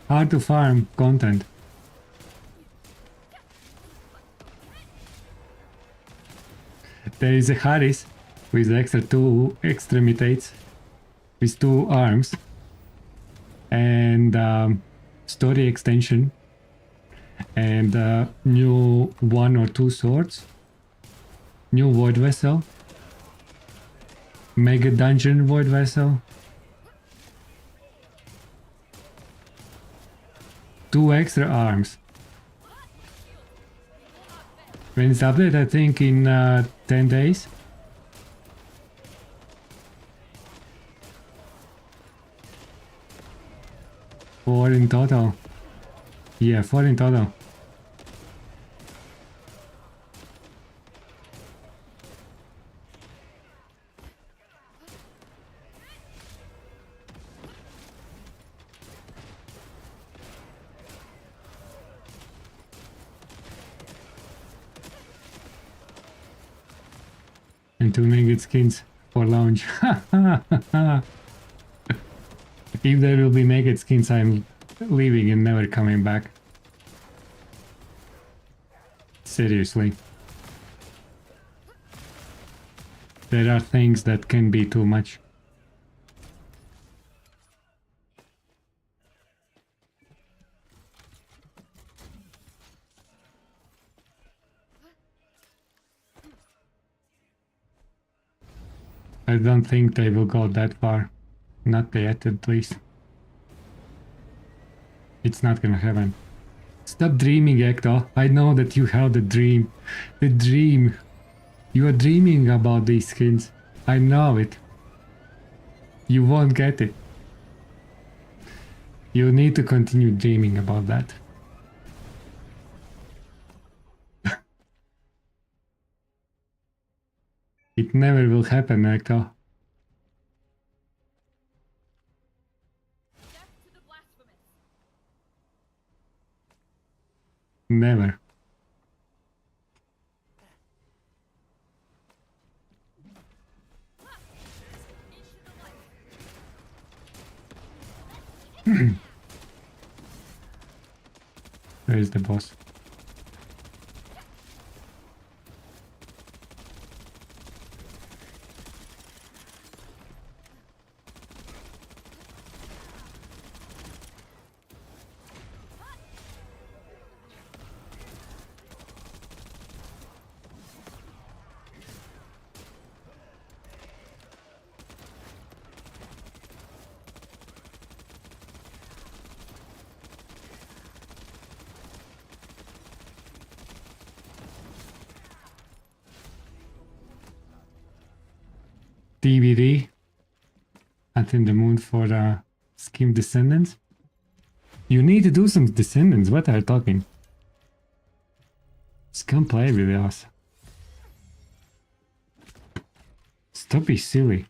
A: Hard to farm content. There is a Harris with extra 2 extremities, with 2 arms, and story extension, and new 1 or 2 swords, new void vessel, mega dungeon void vessel, 2 extra arms. When it's updated, I think in 10 days. Four in total. Yeah, 4 in total. And 2 naked skins for launch. If there will be naked skins, I'm leaving and never coming back. Seriously. There are things that can be too much. I don't think they will go that far. Not yet, at least. It's not gonna happen. Stop dreaming, Ecto. I know that you have the dream. The dream. You are dreaming about these skins. I know it. You won't get it. You need to continue dreaming about that. It never will happen, Ecto. Never. Where is the boss? TFD. And in the mood for Scheme Descendants. You need to do some Descendants. What are you talking? Just come play with us. Stop being silly.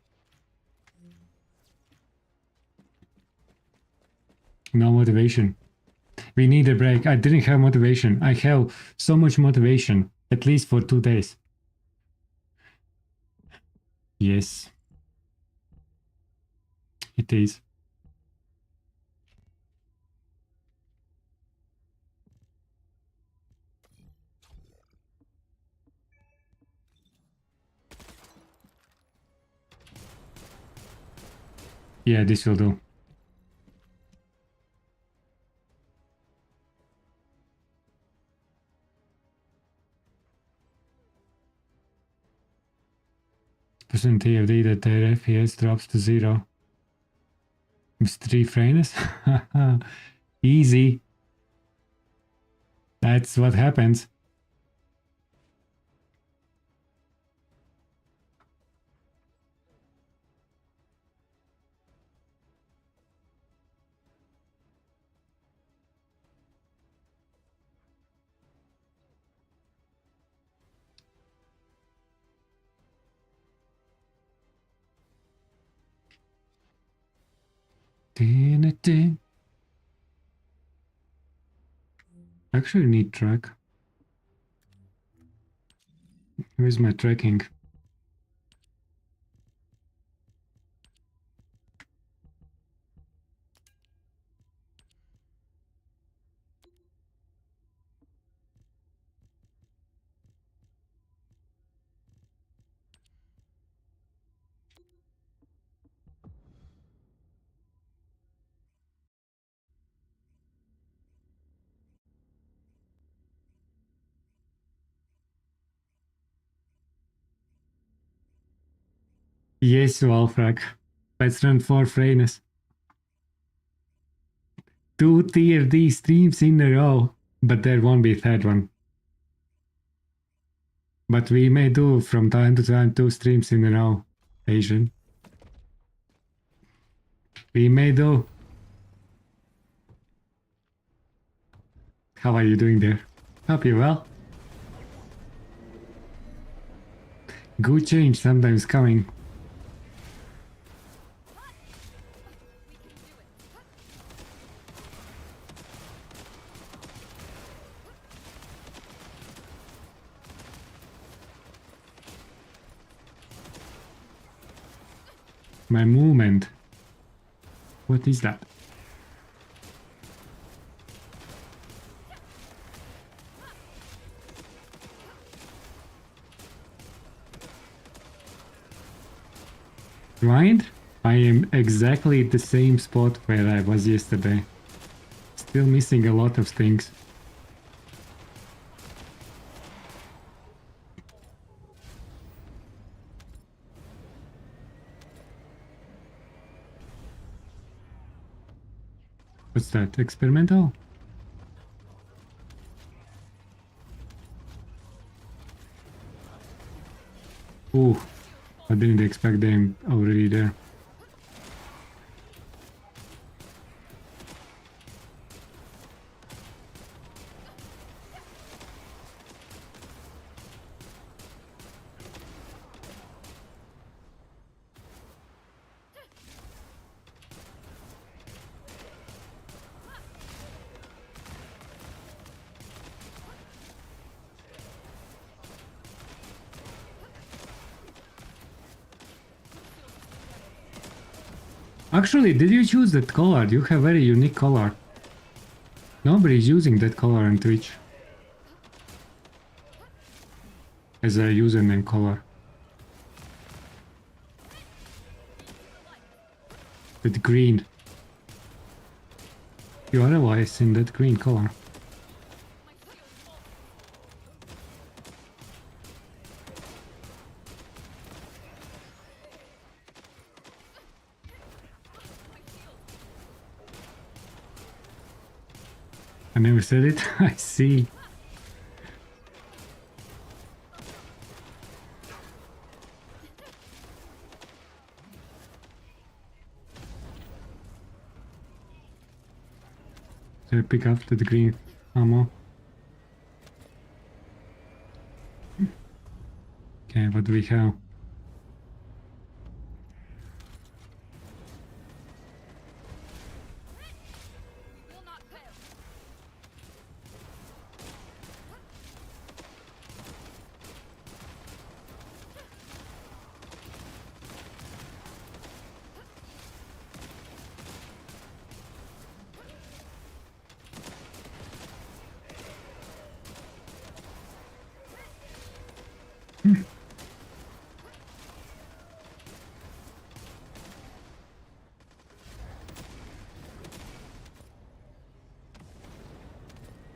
A: No motivation. We need a break. I didn't have motivation. I have so much motivation. At least for 2 days. Yes. It is. Yeah, this will do. Percent TFD that their FPS drops to 0. With 3 frames? Easy. That's what happens. Dun-dun-dun. Actually need track. Where's my tracking? Yes, Wolfrag. Let's run 4 frames. 2 TFD streams in a row, but there won't be a third one. But we may do from time to time 2 streams in a row, Asian. We may do. How are you doing there? Hope you're well. Good change sometimes coming. My movement. What is that? Right? I am exactly at the same spot where I was yesterday. Still missing a lot of things. What's that? Experimental? Ooh, I didn't expect them already there. Actually, did you choose that color? You have very unique color. Nobody's using that color on Twitch. As a username color. That green. You are always in that green color. I never said it. I see. So I pick up the green ammo. Okay, what do we have?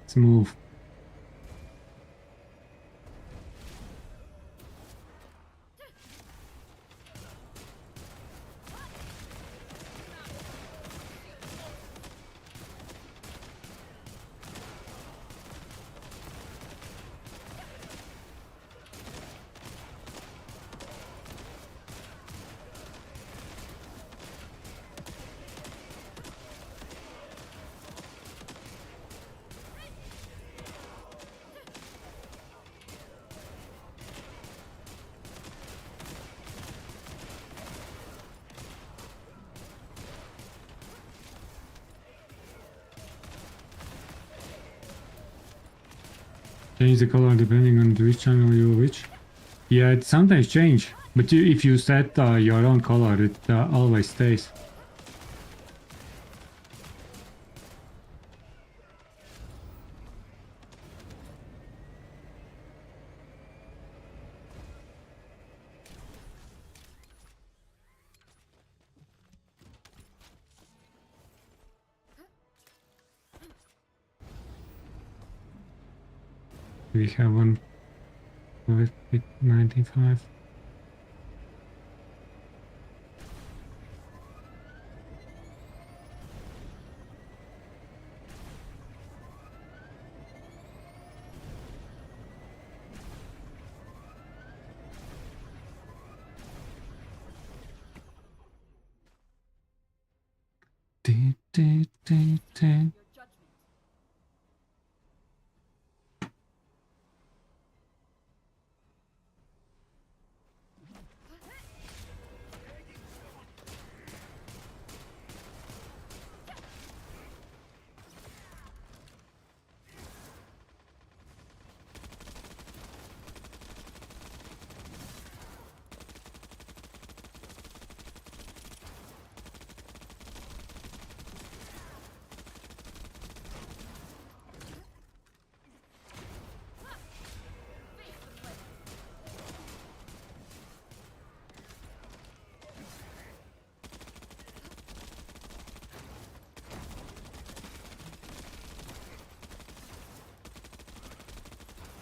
A: Let's move. Change the color depending on which channel you which. Yeah, it sometimes change, but if you set your own color, it always stays. We have one with 95. Dee, dee, dee, dee.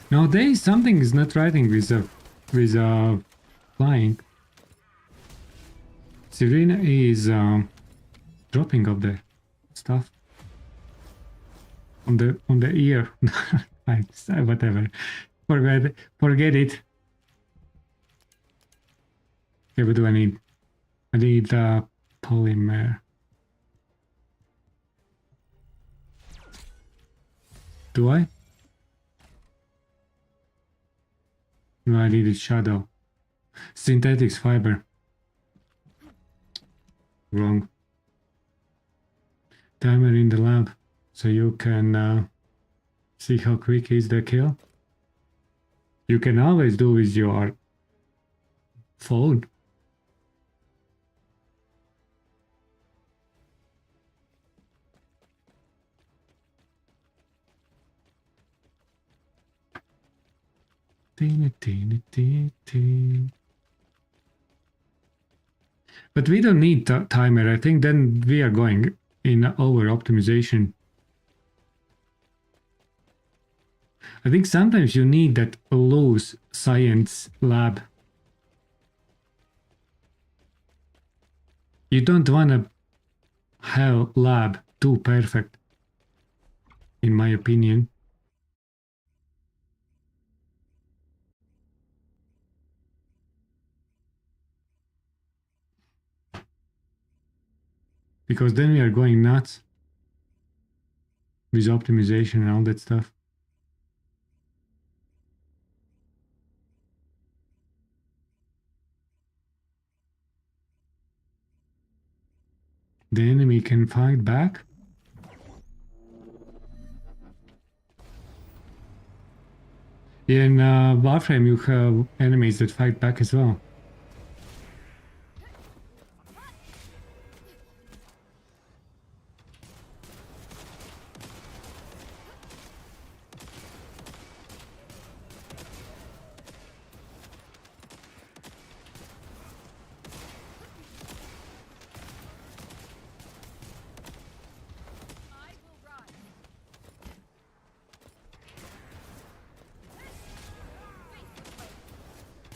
A: Nowadays, something is not writing with flying. Serena is dropping of the stuff on the ear. Whatever. Forget it. Okay, what do I need? I need polymer. Do I? No, I needed shadow. Synthetics fiber. Wrong. Timer in the lab, so you can see how quick is the kill. You can always do with your phone. But we don't need timer. I think then we are going in over optimization. I think sometimes you need that loose science lab. You don't want to have lab too perfect, in my opinion. Because then we are going nuts with optimization and all that stuff. The enemy can fight back. In Warframe you have enemies that fight back as well.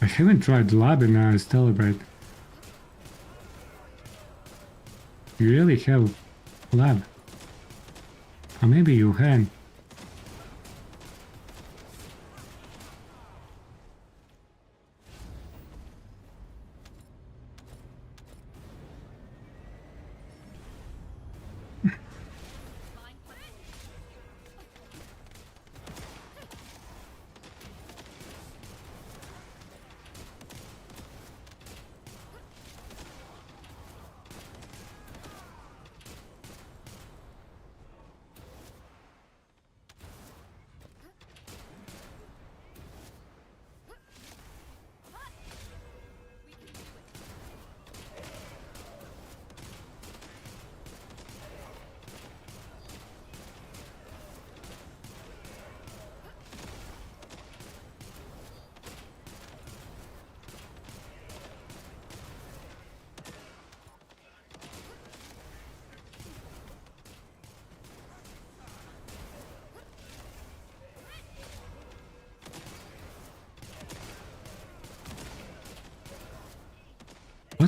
A: I haven't tried lab in Celebrate. You really have lab? Or maybe you can.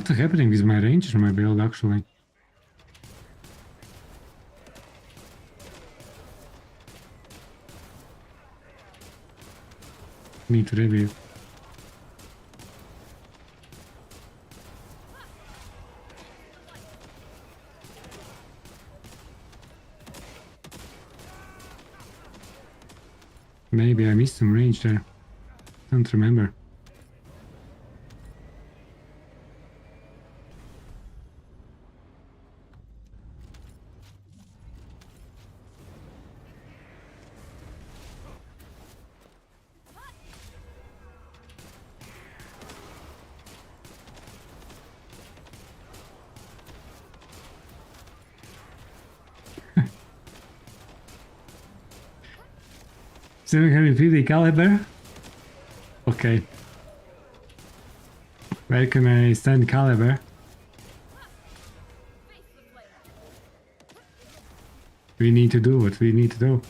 A: What's happening with my range in my build actually? Need to review. Maybe I missed some range there. Don't remember. $750 caliber? Okay. Where can I stand caliber? We need to do what we need to do.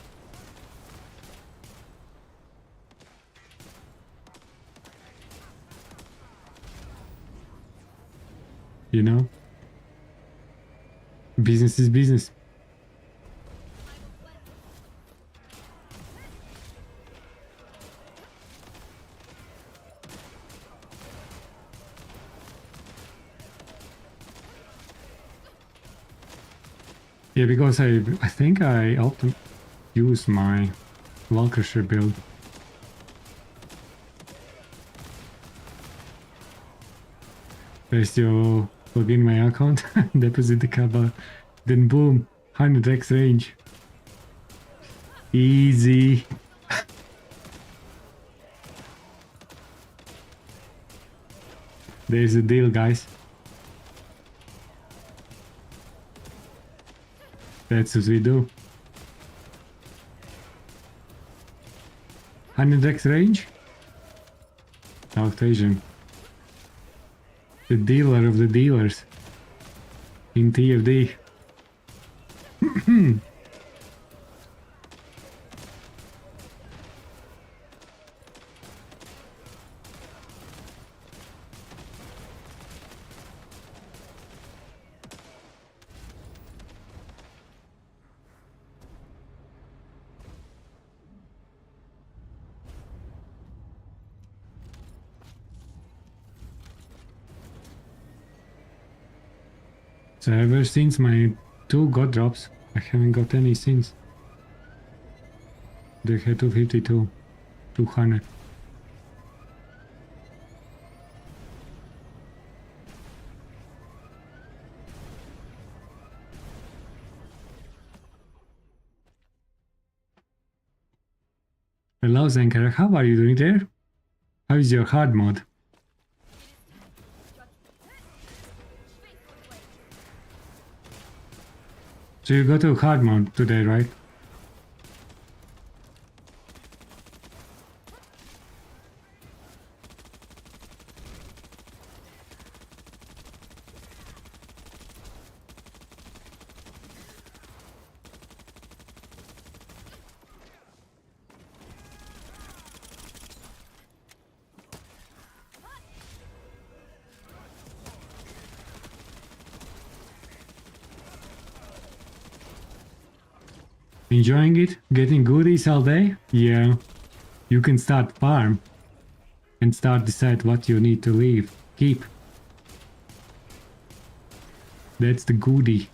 A: You know? Business is business. Yeah, because I think I often use my Valkrusher build. First you log in my account, deposit the cover, then boom, 100x range. Easy. There's a deal, guys. That's what we do. 100x range? South Asian. The dealer of the dealers. In TFD. So ever since my 2 god drops, I haven't got any since. They had 252, 200. Hello Zankara, how are you doing there? How is your hard mode? So you go to hard mode today, right? Enjoying it? Getting goodies all day? Yeah. You can start farm and start decide what you need to leave. Keep. That's the goodie.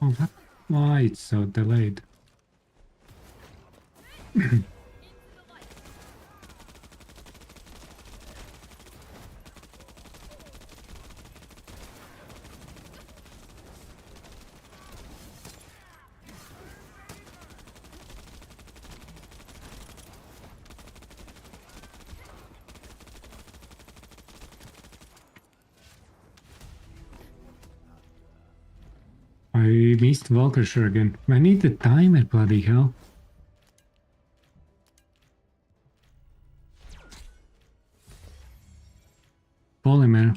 A: Oh, what? Why it's so delayed? I missed Valkrusher again. I need the timer, bloody hell. Polymer.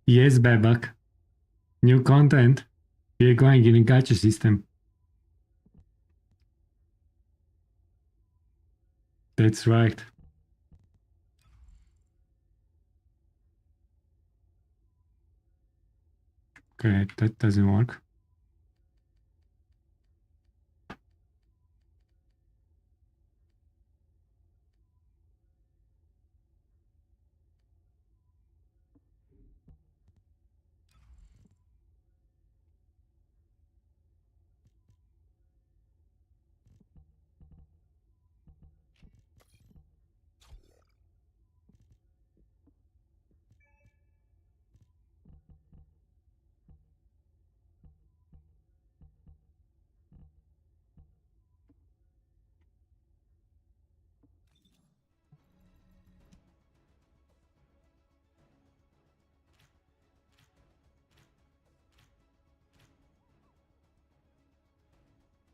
A: Yes, Babak. New content. We're going in a gacha system. That's right. Okay, that doesn't work.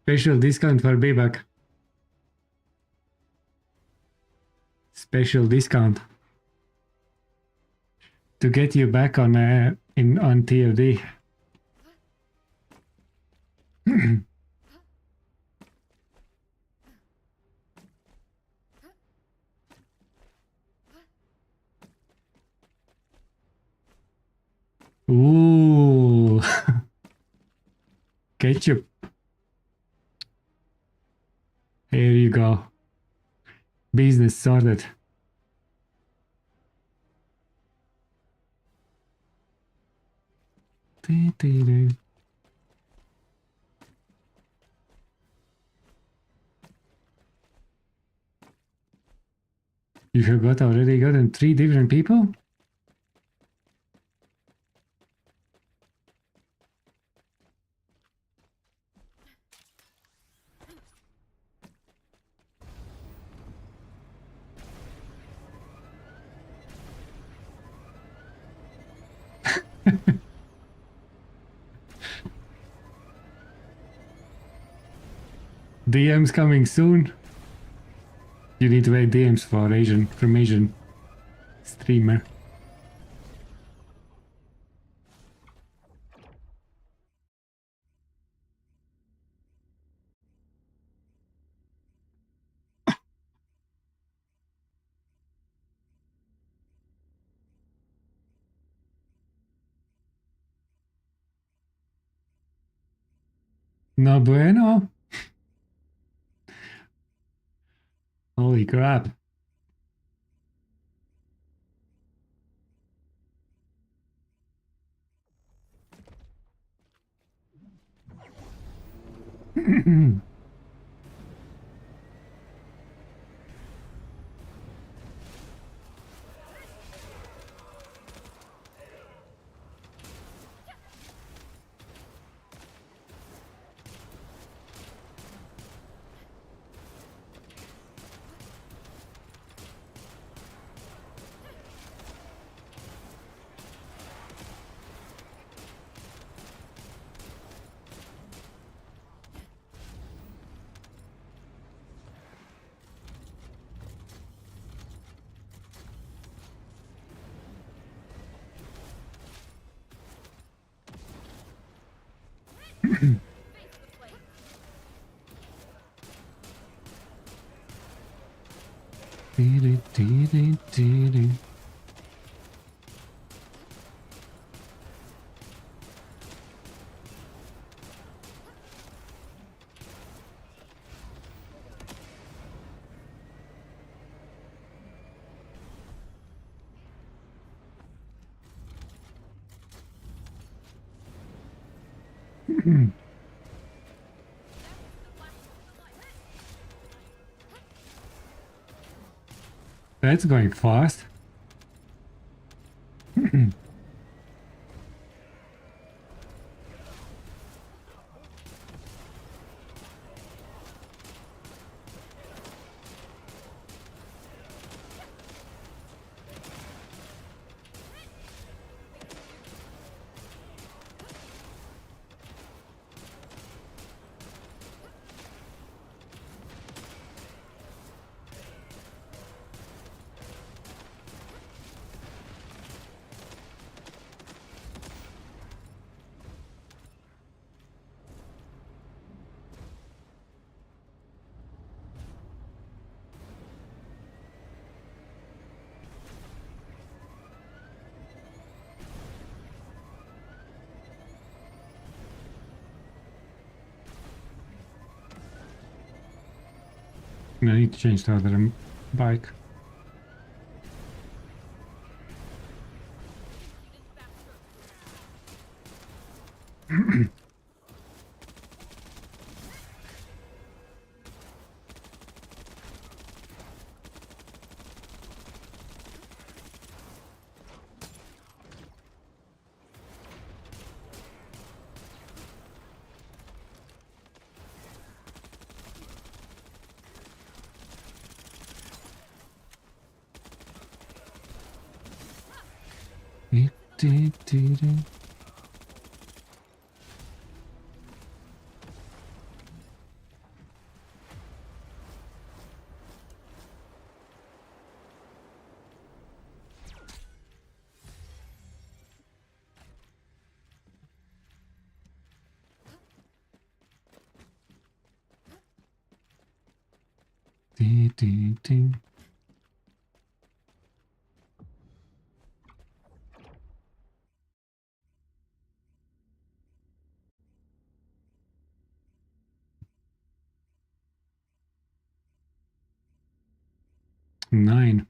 A: Special discount for Babak. Special discount to get you back on on TFD. Ooh, ketchup. Here you go. Business sorted. You have already gotten 3 different people? DMs coming soon. You need to wait DMs for from Asian streamer. No bueno. Holy crap. That's going fast. I need to change the other bike. Nine.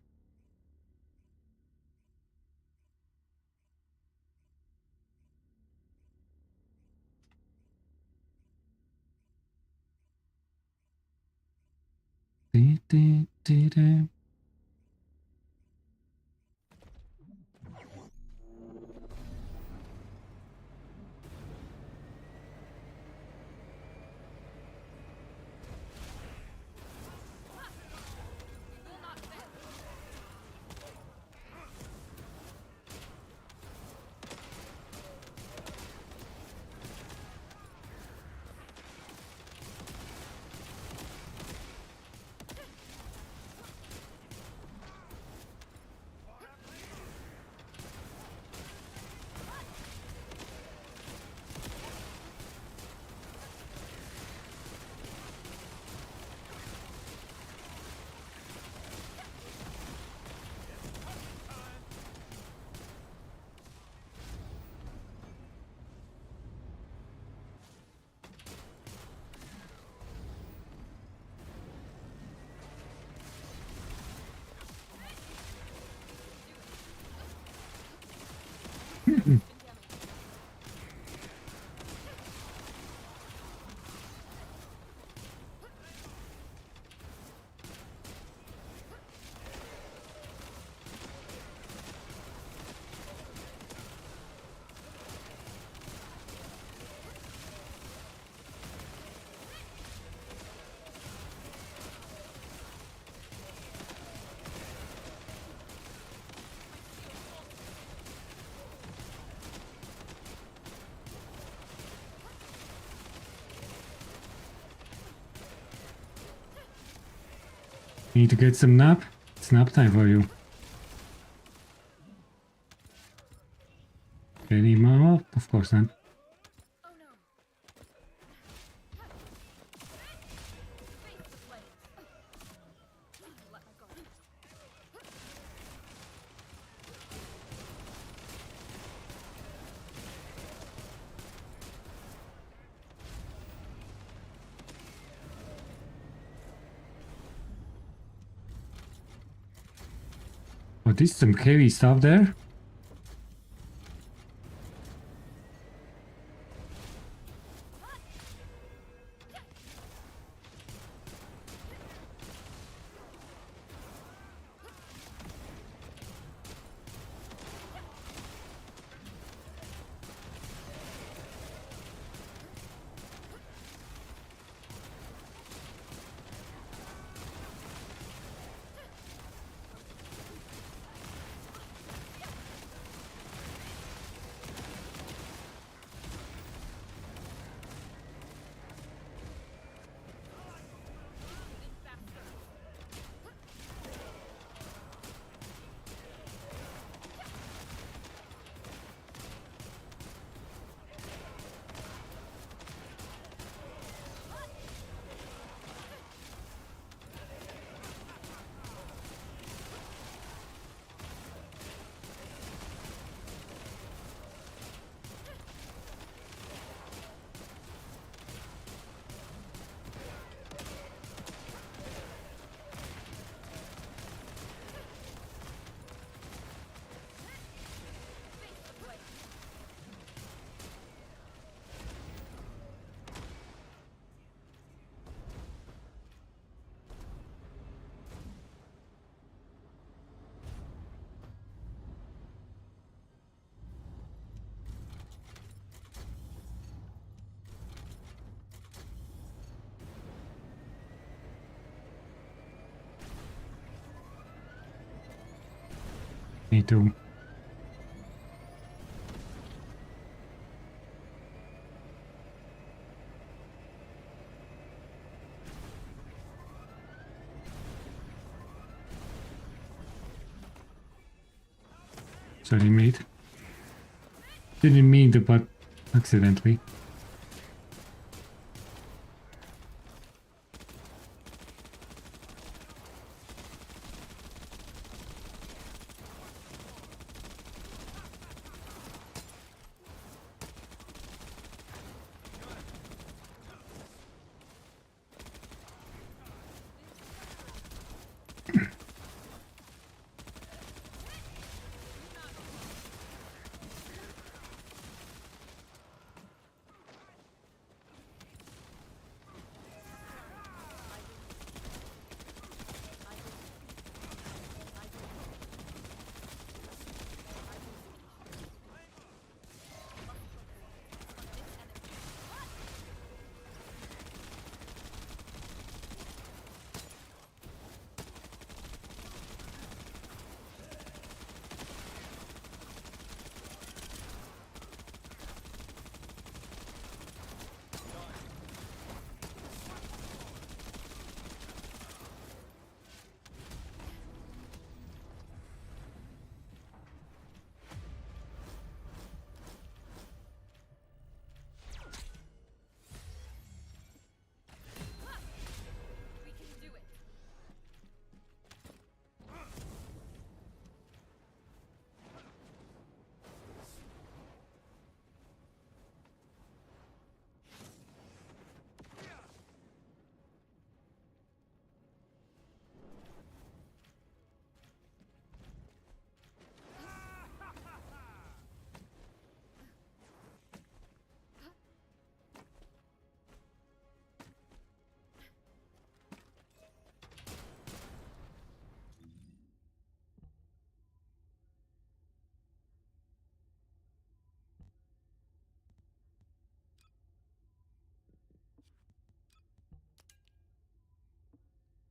A: Need to get some nap? It's nap time for you. Any more? Of course not. Oh, this is some heavy stuff there. Me too. Sorry, mate. Didn't mean to, but accidentally.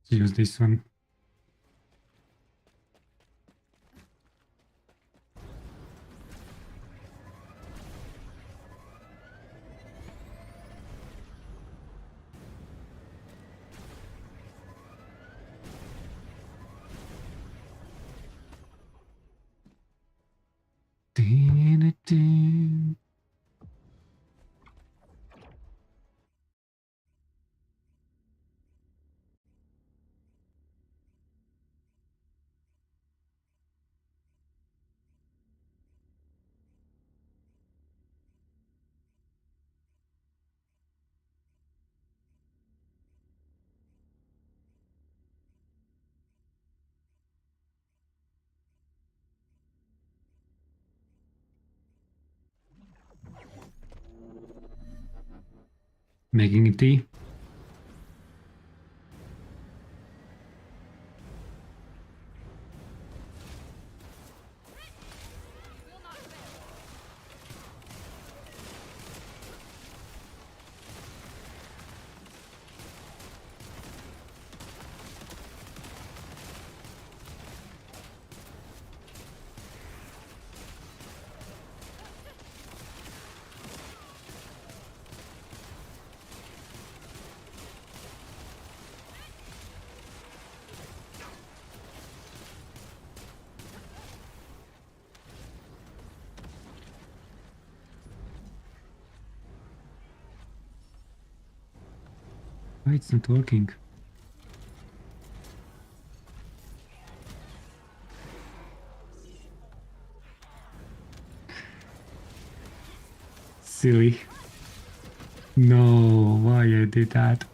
A: Use this one. Dun-dun-dun. Making a tea. Why it's not working? Silly. No, why I did that?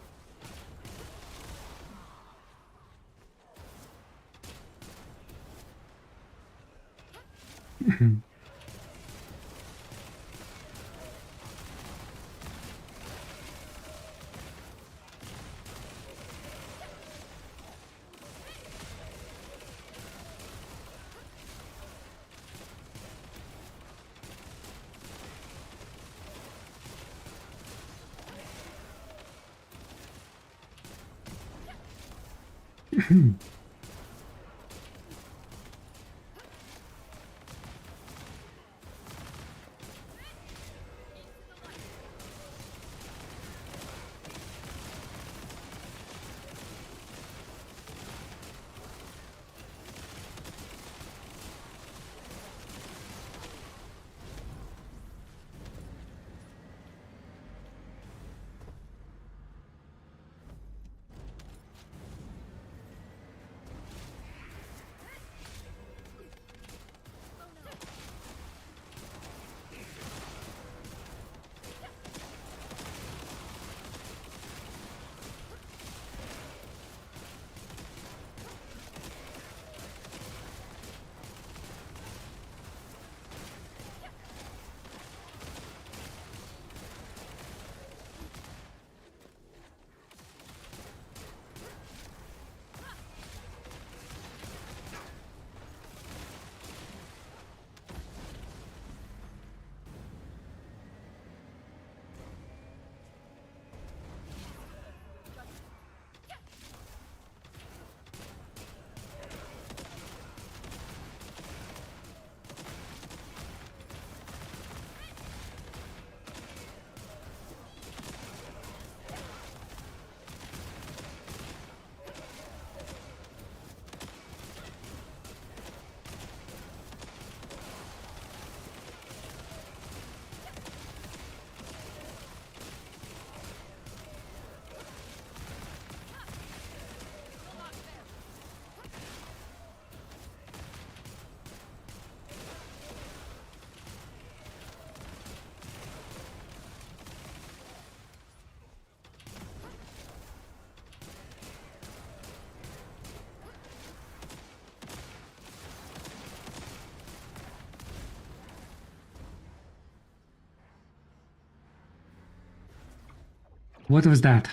A: What was that?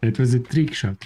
A: It was a trick shot.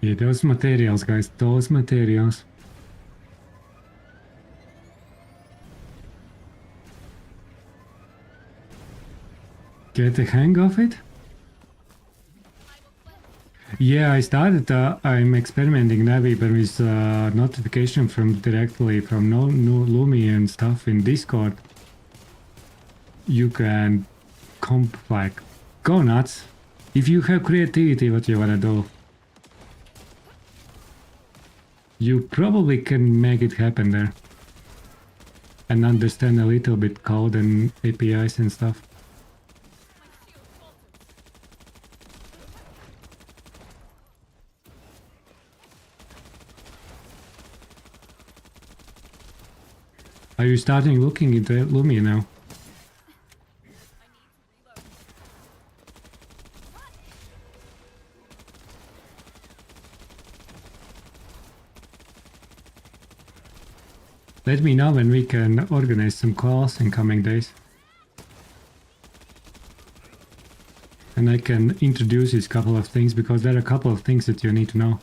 A: Yeah, those materials, guys, those materials. Get the hang of it? Yeah, I started, I'm experimenting Navi, but with notification from directly from no Lumi and stuff in Discord. You can like, go nuts. If you have creativity, what you wanna do, you probably can make it happen there. And understand a little bit code and APIs and stuff. Are you starting looking into Lumi now? Let me know when we can organize some calls in coming days. And I can introduce these couple of things because there are a couple of things that you need to know.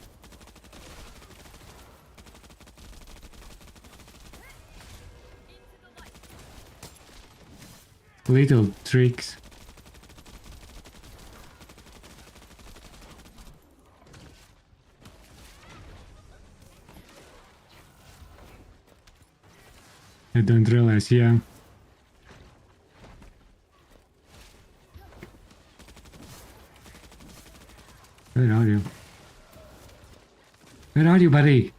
A: Little tricks. I don't realize, yeah. Where are you? Where are you, buddy?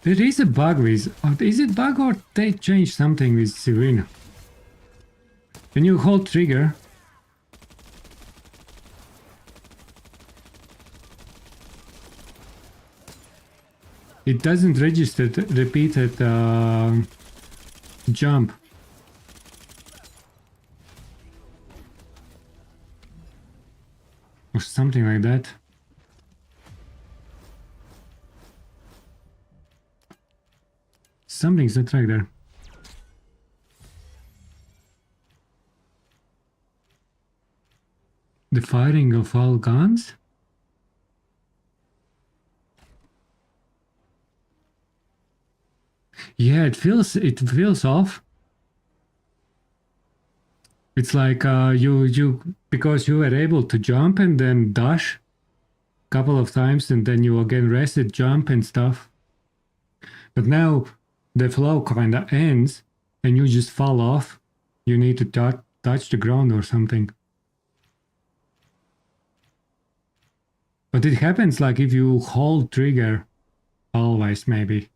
A: There is a bug with... is it bug or they changed something with Serena? When you hold trigger... it doesn't register repeated jump. Or something like that. Something's not right there. The firing of all guns? Yeah, it feels off. It's like you because you were able to jump and then dash a couple of times and then you again rested, jump and stuff. But now the flow kinda ends and you just fall off. You need to touch the ground or something. But it happens like if you hold trigger always, maybe.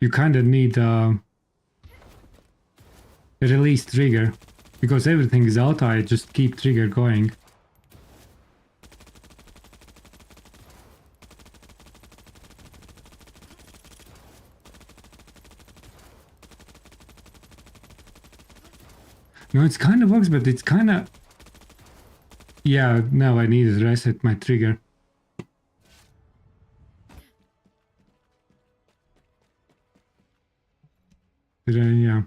A: You kinda need a release trigger because everything is out. I just keep trigger going. No, it's kind of works, but it's kind of... yeah, now I need to reset my trigger. Yeah.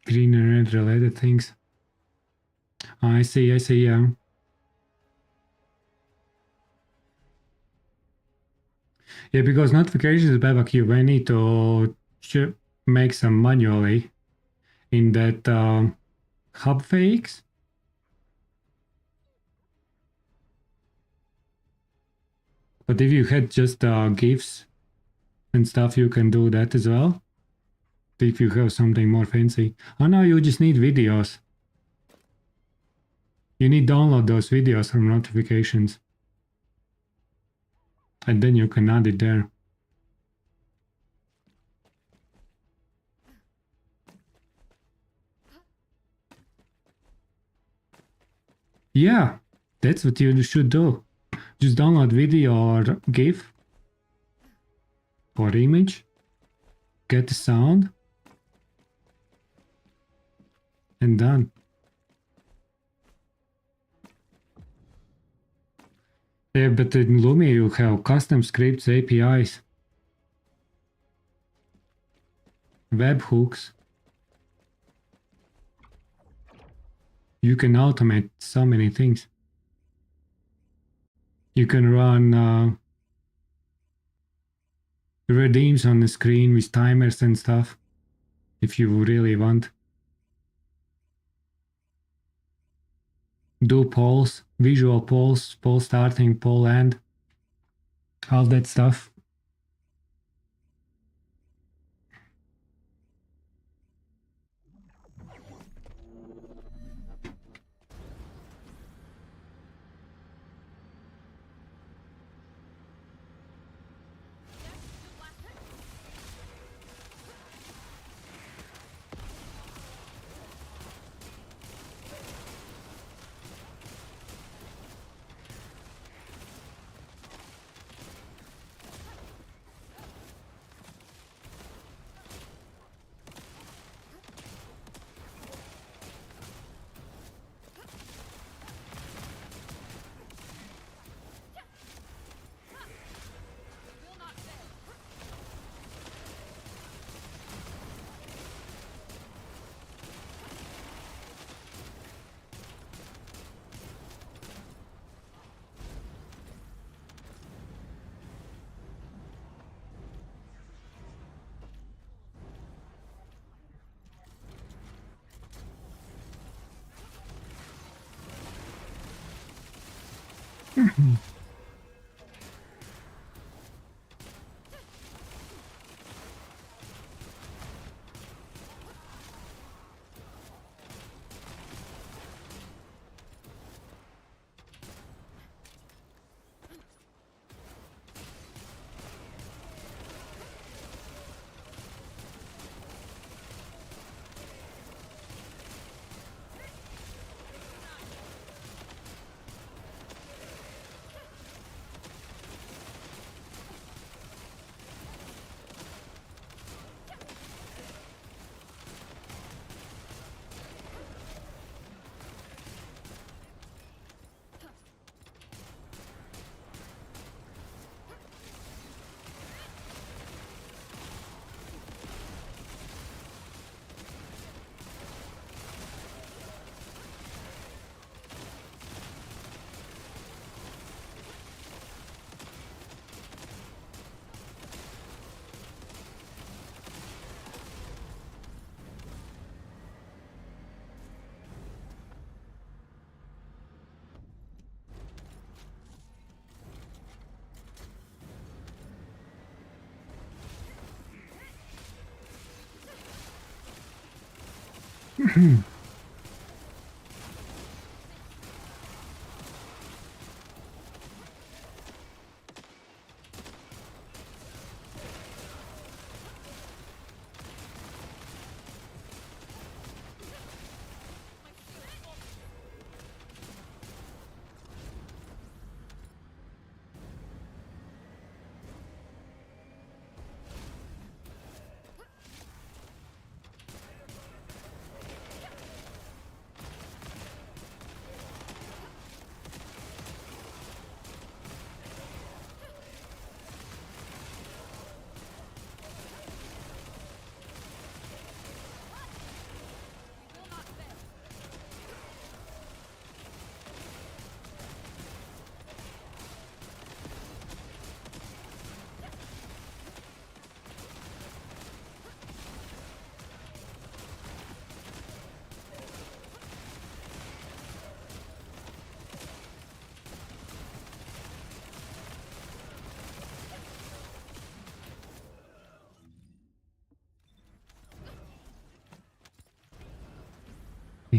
A: Green and red and related things. I see, yeah. Yeah, because notifications barbecue, I need to make some manually in that hub fakes. But if you had just GIFs and stuff, you can do that as well. If you have something more fancy. Oh no, you just need videos. You need to download those videos from notifications. And then you can add it there. Yeah, that's what you should do. Just download video or GIF or image, get the sound, and done. Yeah, but in Lumia you have custom scripts, APIs, webhooks. You can automate so many things. You can run redeems on the screen with timers and stuff if you really want. Do polls, visual polls, poll starting, poll end, all that stuff.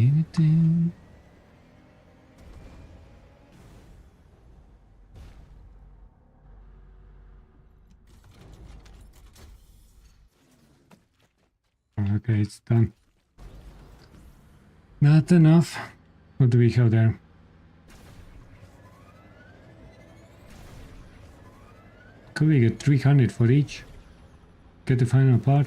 A: Okay, it's done. Not enough. What do we have there? Could we get 300 for each? Get the final part?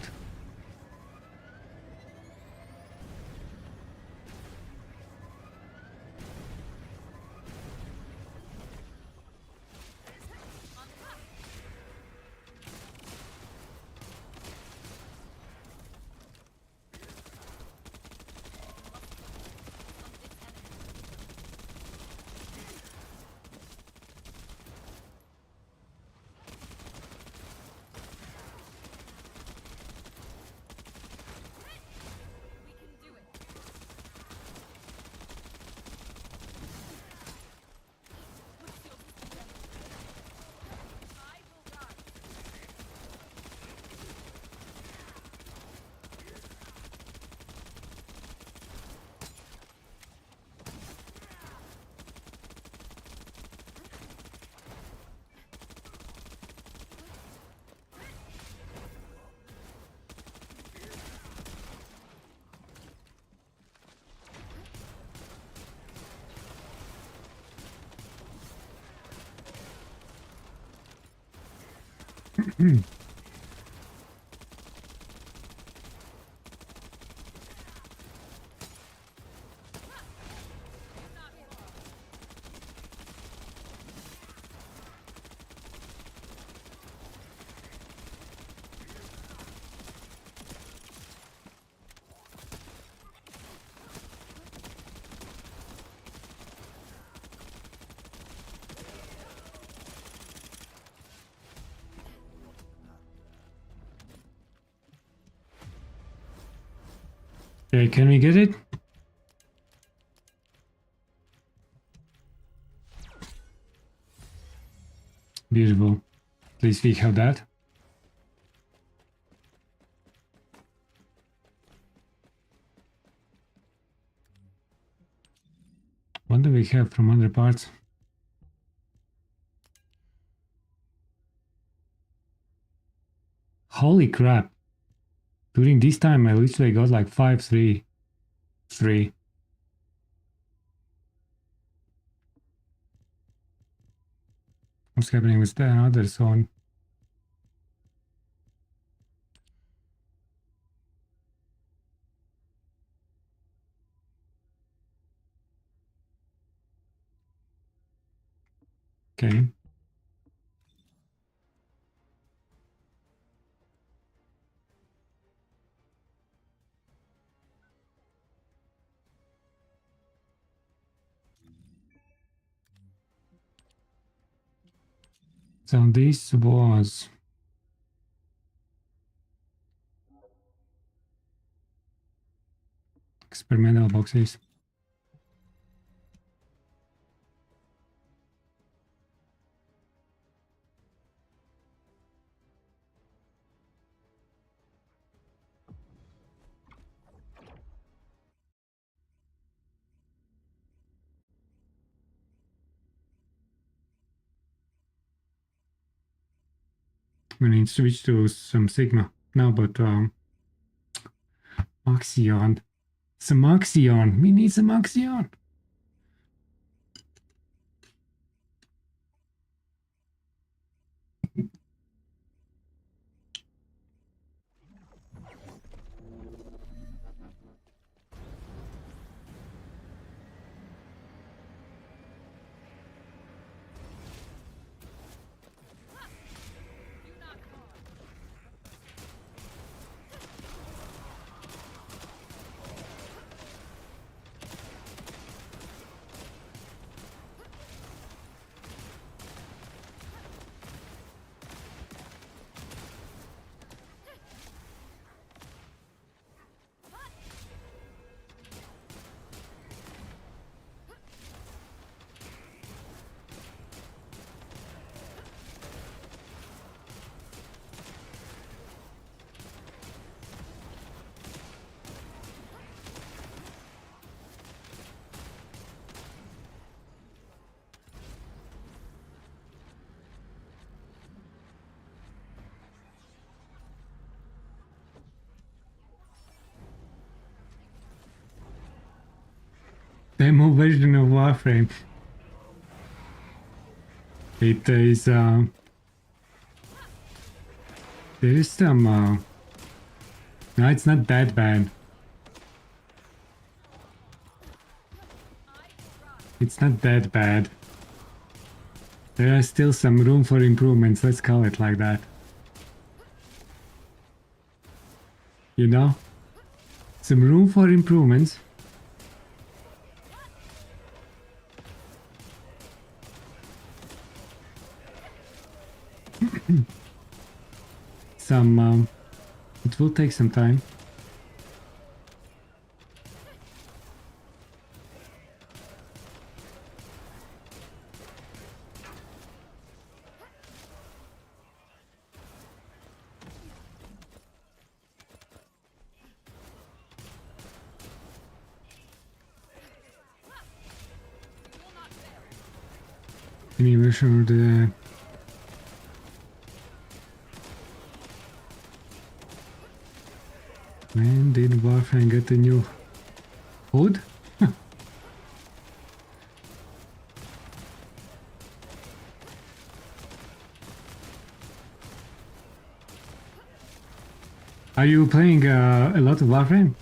A: Okay, can we get it? Beautiful. At least we have that. What do we have from other parts? Holy crap. During this time I literally got like 5, 3, 3. What's happening with the other zone? Okay. So this was experimental boxes. We need to switch to some Sigma now, but Axion. Some Axion. We need some Axion. demo version of Warframe. It is there is some no, it's not that bad. It's not that bad. There are still some room for improvements, let's call it like that. You know? Some room for improvements. Some it will take some time. Any version of the when did Warframe get a new hood? Are you playing a lot of Warframe?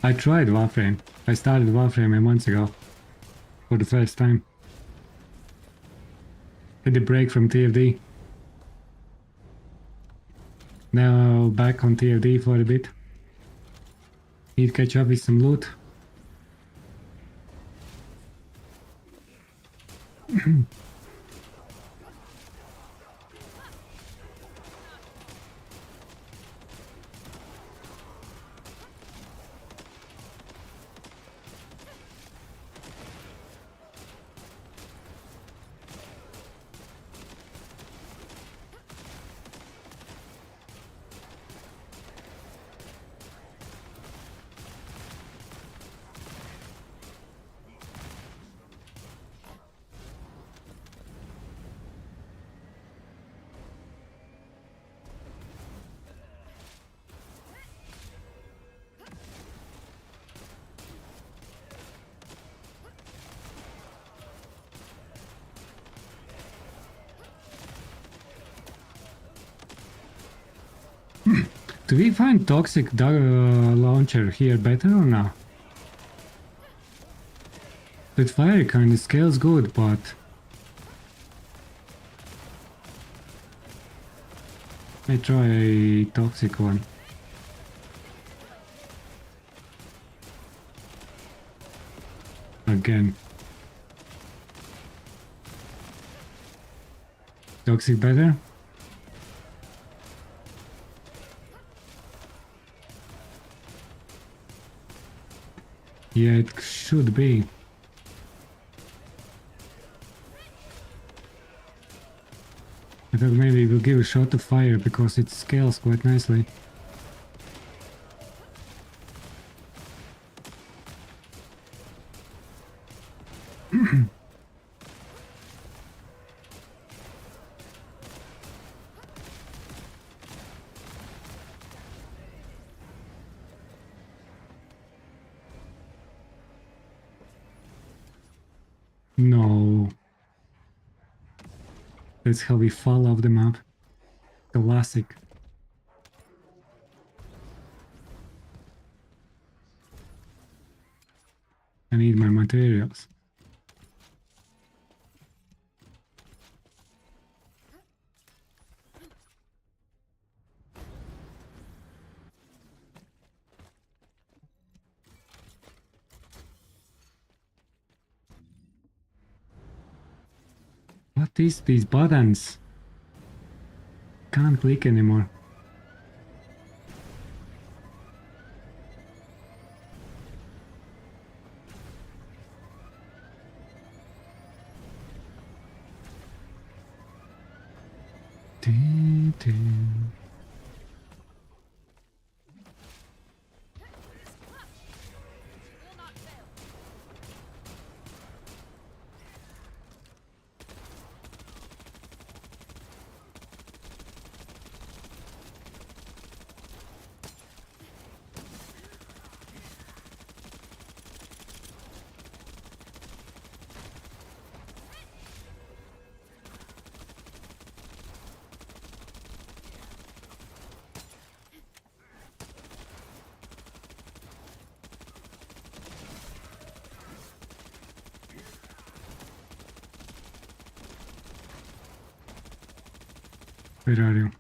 A: I tried Warframe. I started Warframe months ago for the first time. Had a break from TFD. Now back on TFD for a bit. Need to catch up with some loot. Do we find toxic launcher here better or not? That fire kind of scales good, but I try a toxic one. Again. Toxic better? Yeah, it should be. I thought maybe we'll give a shot to fire because it scales quite nicely. No. That's how we fall off the map. Classic. I need my materials. What is these buttons? Can't click anymore. Dun, dun. Where are you?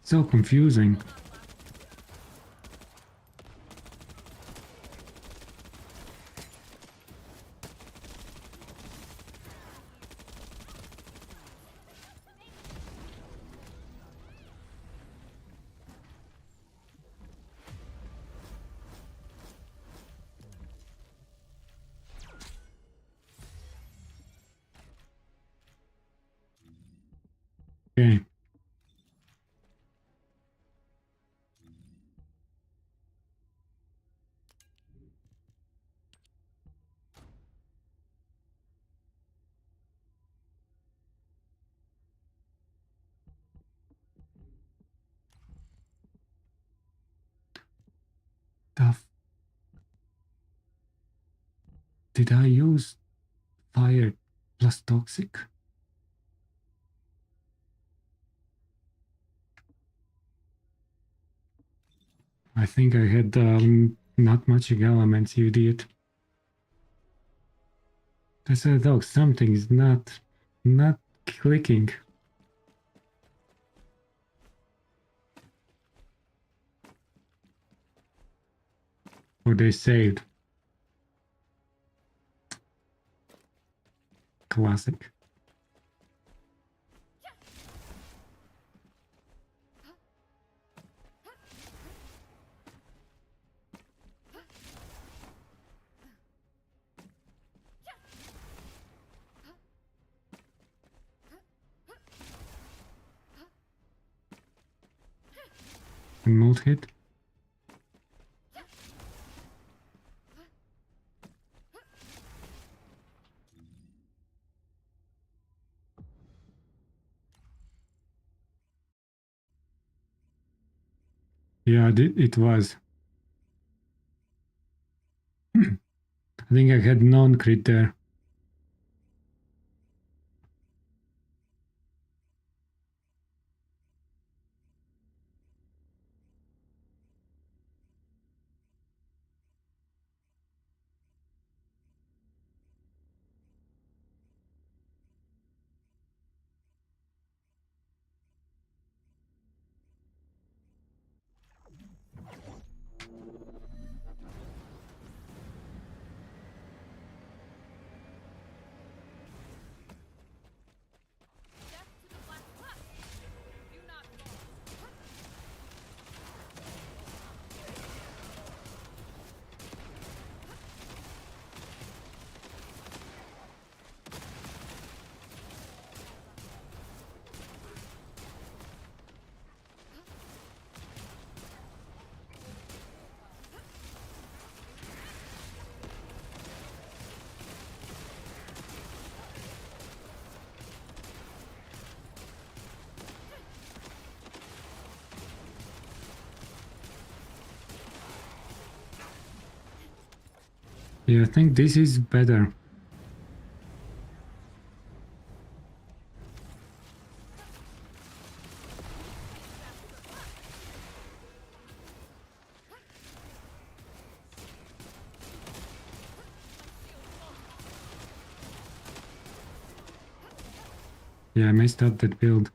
A: So confusing. Okay. Tough. Did I use fire plus toxic? I think I had not much elements, you did. I said, oh, something is not clicking. Or they saved. Classic. Remote hit. Yeah, it was. I think I had non-crit there. Yeah, I think this is better. Yeah, I messed up that build.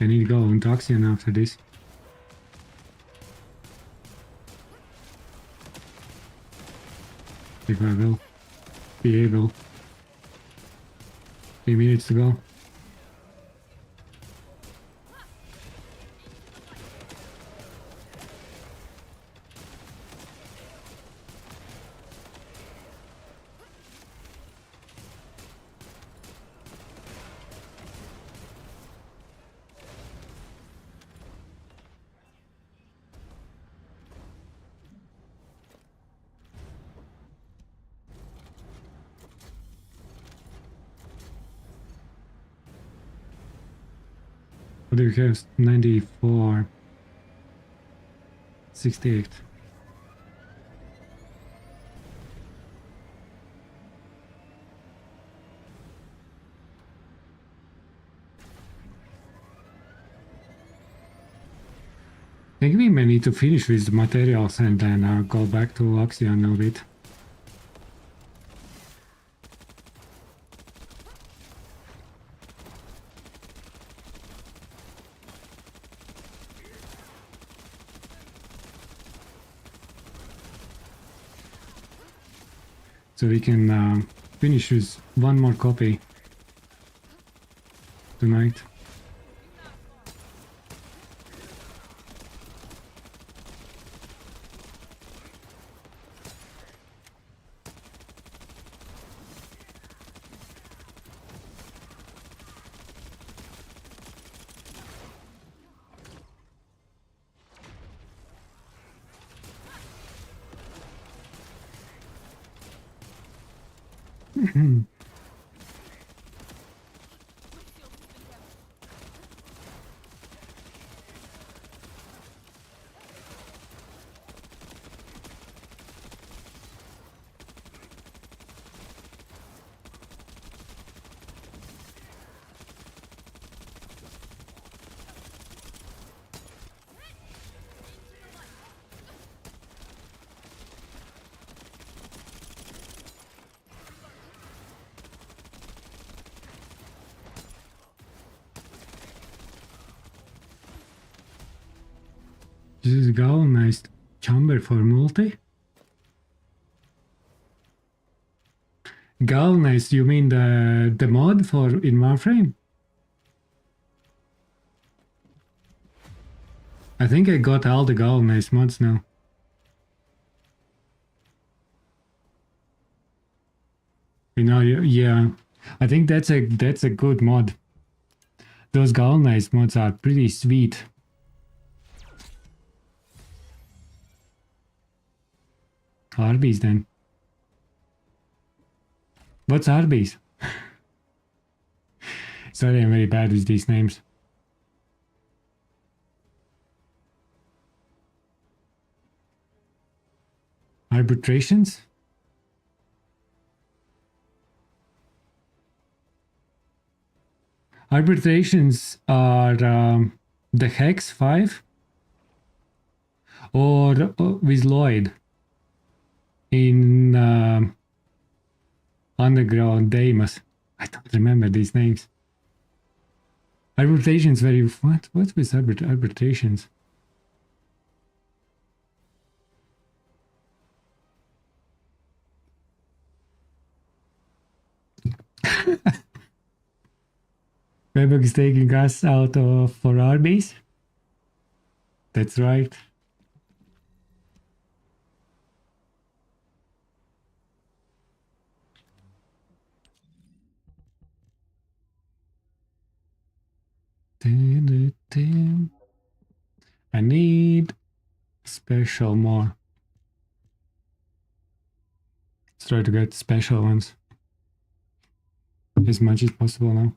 A: I need to go on Toxian after this. If I will be able. 3 minutes to go. What do you have? 94. 68. I think we may need to finish with the materials and then go back to Axion a bit. So we can finish with one more copy tonight. This is galvanized chamber for multi? Galvanized, you mean the mod for in Warframe? I think I got all the galvanized mods now. You know, yeah. I think that's a good mod. Those galvanized mods are pretty sweet. Arby's then. What's Arby's? Sorry, I'm very bad with these names. Arbitrations? Arbitrations are the Hex 5 or with Lloyd in Underground Damas. I don't remember these names. Arbitrations very... What with arbitrations? Webbook is taking us out of for Arby's. That's right. I need special more. Let's try to get special ones as much as possible now.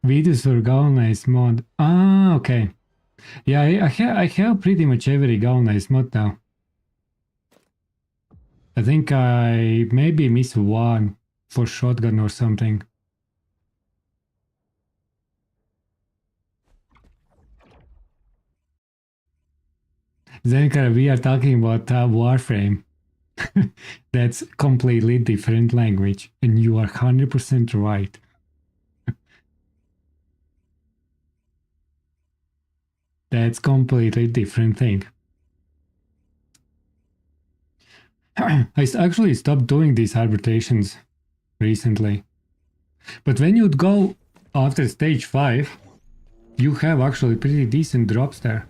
A: Videos for galvanized mod. Ah, okay. Yeah, I have pretty much every galvanized mod now. I think I maybe miss one for shotgun or something. Zenkar, we are talking about Warframe. That's completely different language, and you are 100% right. That's completely different thing. I actually stopped doing these arbitrations recently. But when you'd go after stage 5, you have actually pretty decent drops there.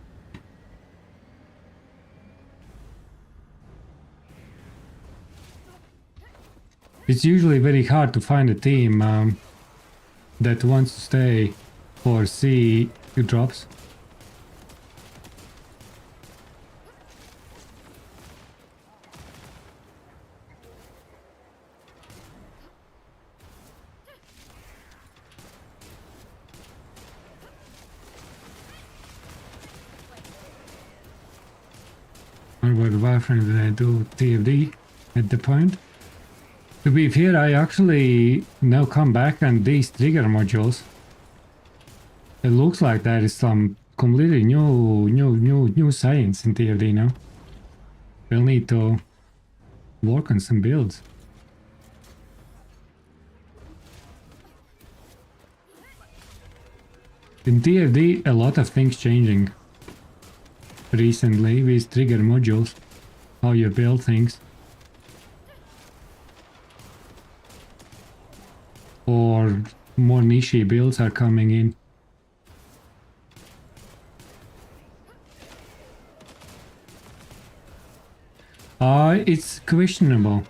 A: It's usually very hard to find a team that wants to stay for C drops. What about the wireframe that I do TFD at the point? To be fair, I actually now come back on these trigger modules. It looks like there is some completely new science in TFD now. We'll need to work on some builds. In TFD, a lot of things changing recently with trigger modules, how you build things. Or more niche builds are coming in. It's questionable.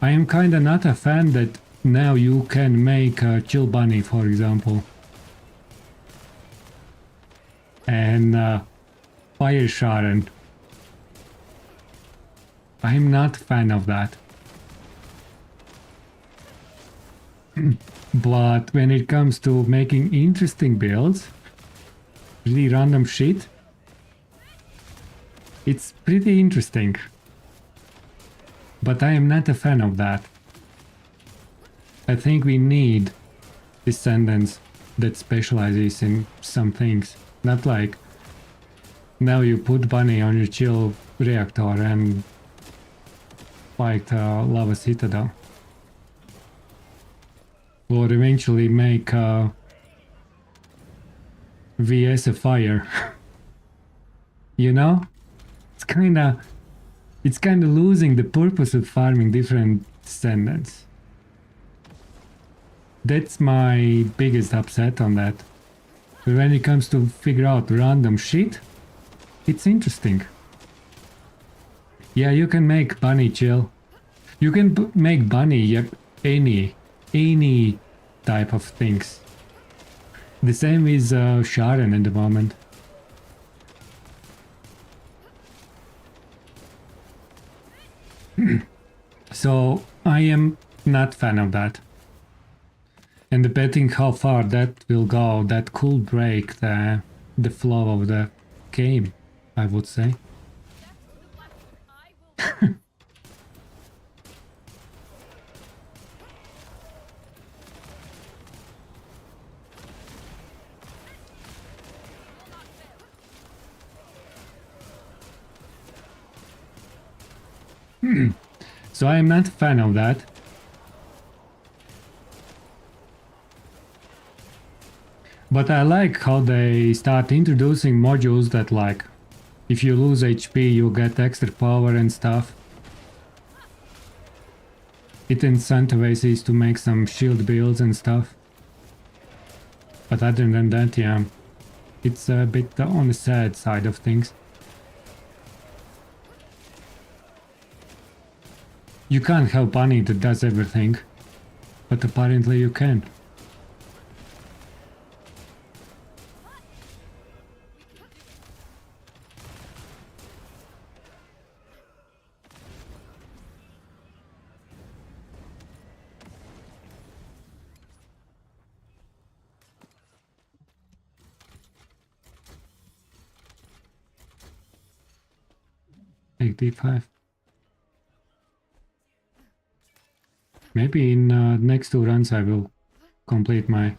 A: I am kinda not a fan that now you can make a Chill Bunny, for example. And Fire Sharon. I'm not a fan of that. But when it comes to making interesting builds, really random shit, it's pretty interesting. But I am not a fan of that. I think we need descendants that specializes in some things. Not like now you put bunny on your chill reactor and fight lava citadel. Or eventually make VS a fire. You know? It's kinda losing the purpose of farming different descendants. That's my biggest upset on that. But when it comes to figure out random shit, it's interesting. Yeah, you can make bunny chill. You can make bunny, yep, any type of things. The same with Sharon at the moment. So I am not fan of that. And debating how far that will go, that could break the flow of the game, I would say. So I am not a fan of that. But I like how they start introducing modules that, like, if you lose HP you get extra power and stuff. It incentivizes to make some shield builds and stuff. But other than that, yeah, it's a bit on the sad side of things. You can't have bunny that does everything, but apparently you can. Take D5. Maybe in next 2 runs I will complete my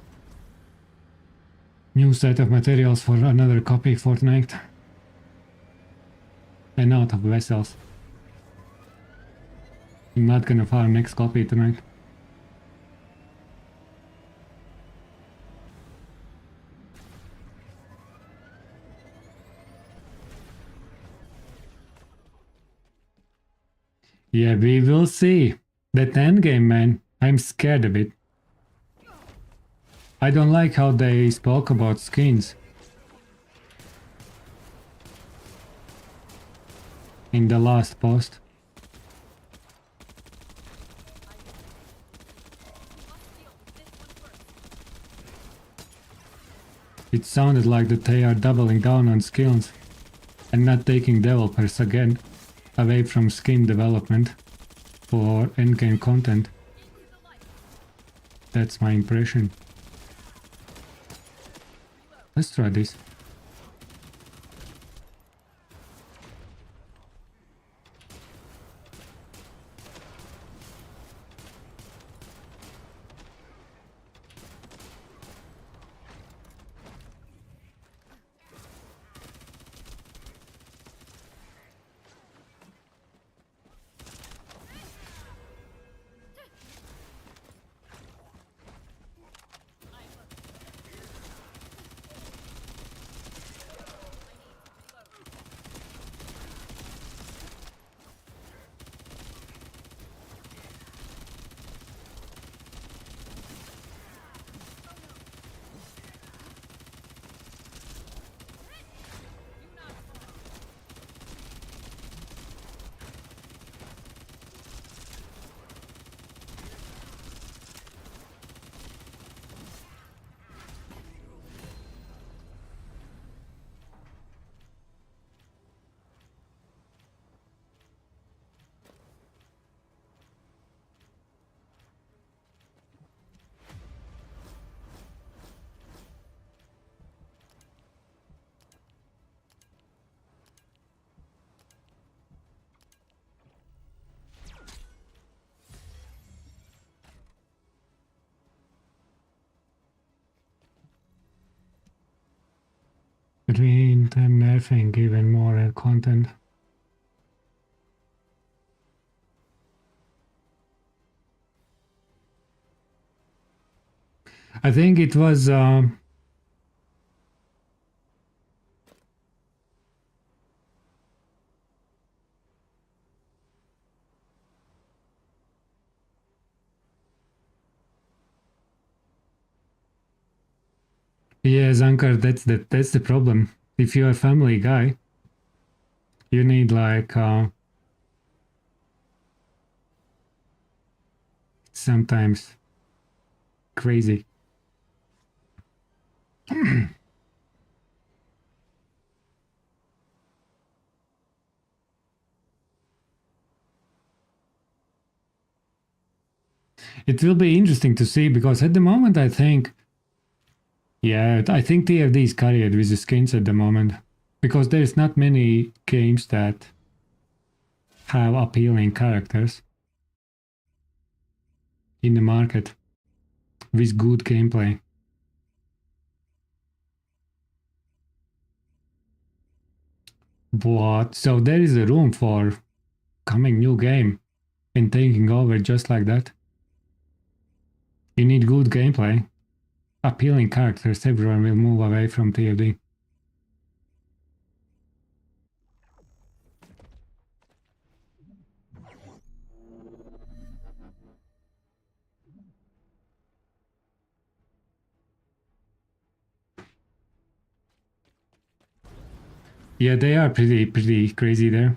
A: new set of materials for another copy for tonight. And out of vessels. I'm not gonna farm next copy tonight. Yeah, we will see. That endgame, man, I'm scared of it. I don't like how they spoke about skins in the last post. It sounded like that they are doubling down on skills and not taking developers again away from skin development for endgame content. That's my impression. Let's try this. between them nerfing even more content. I think it was yeah, Zankar, that's the problem. If you're a family guy, you need like sometimes crazy. It will be interesting to see because at the moment I think, yeah, I think TFD is carried with the skins at the moment because there's not many games that have appealing characters in the market with good gameplay. But so there is a room for coming new game and taking over just like that. You need good gameplay, appealing characters, everyone will move away from TFD. Yeah, they are pretty crazy there.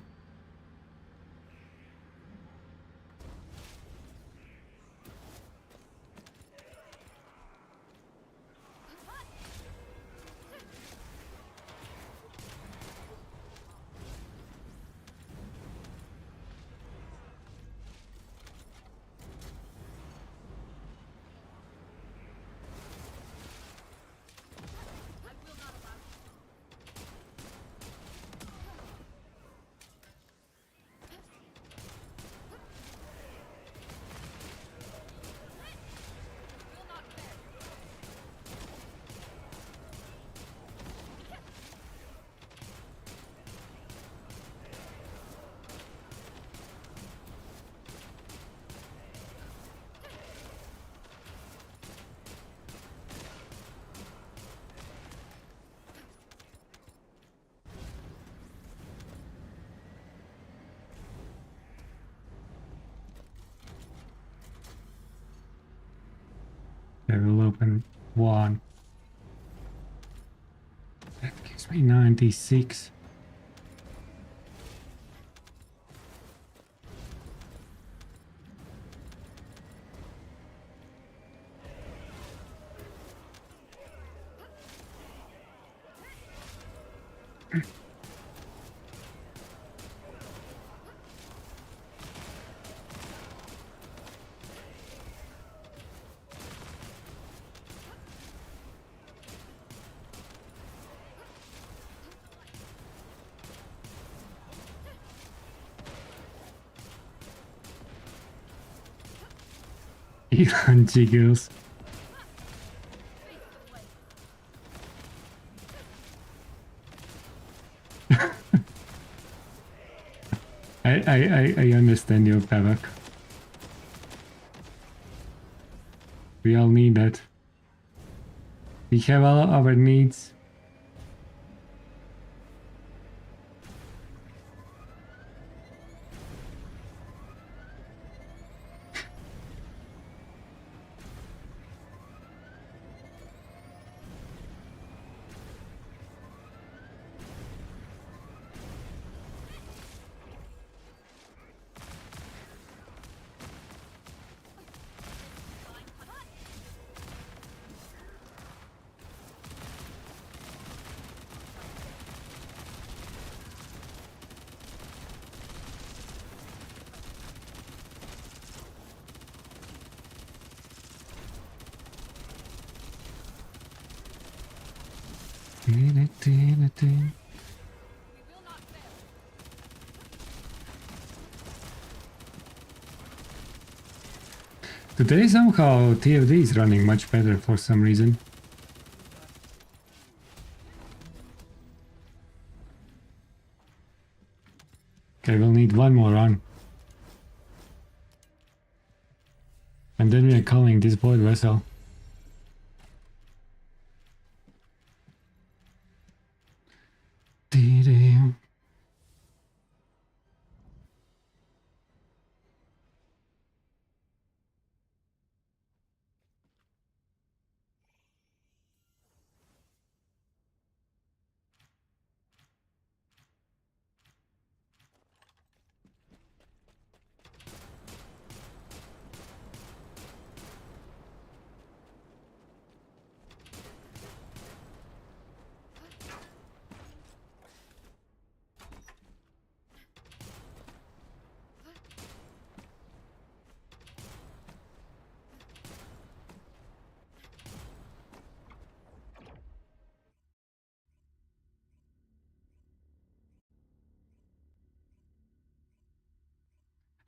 A: I will open one. That gives me 96. Elon jiggles. I understand your Pavak. We all need that. We have all our needs. Today somehow TFD is running much better for some reason. Okay, we'll need one more run. And then we are calling this void vessel. Dee-dee.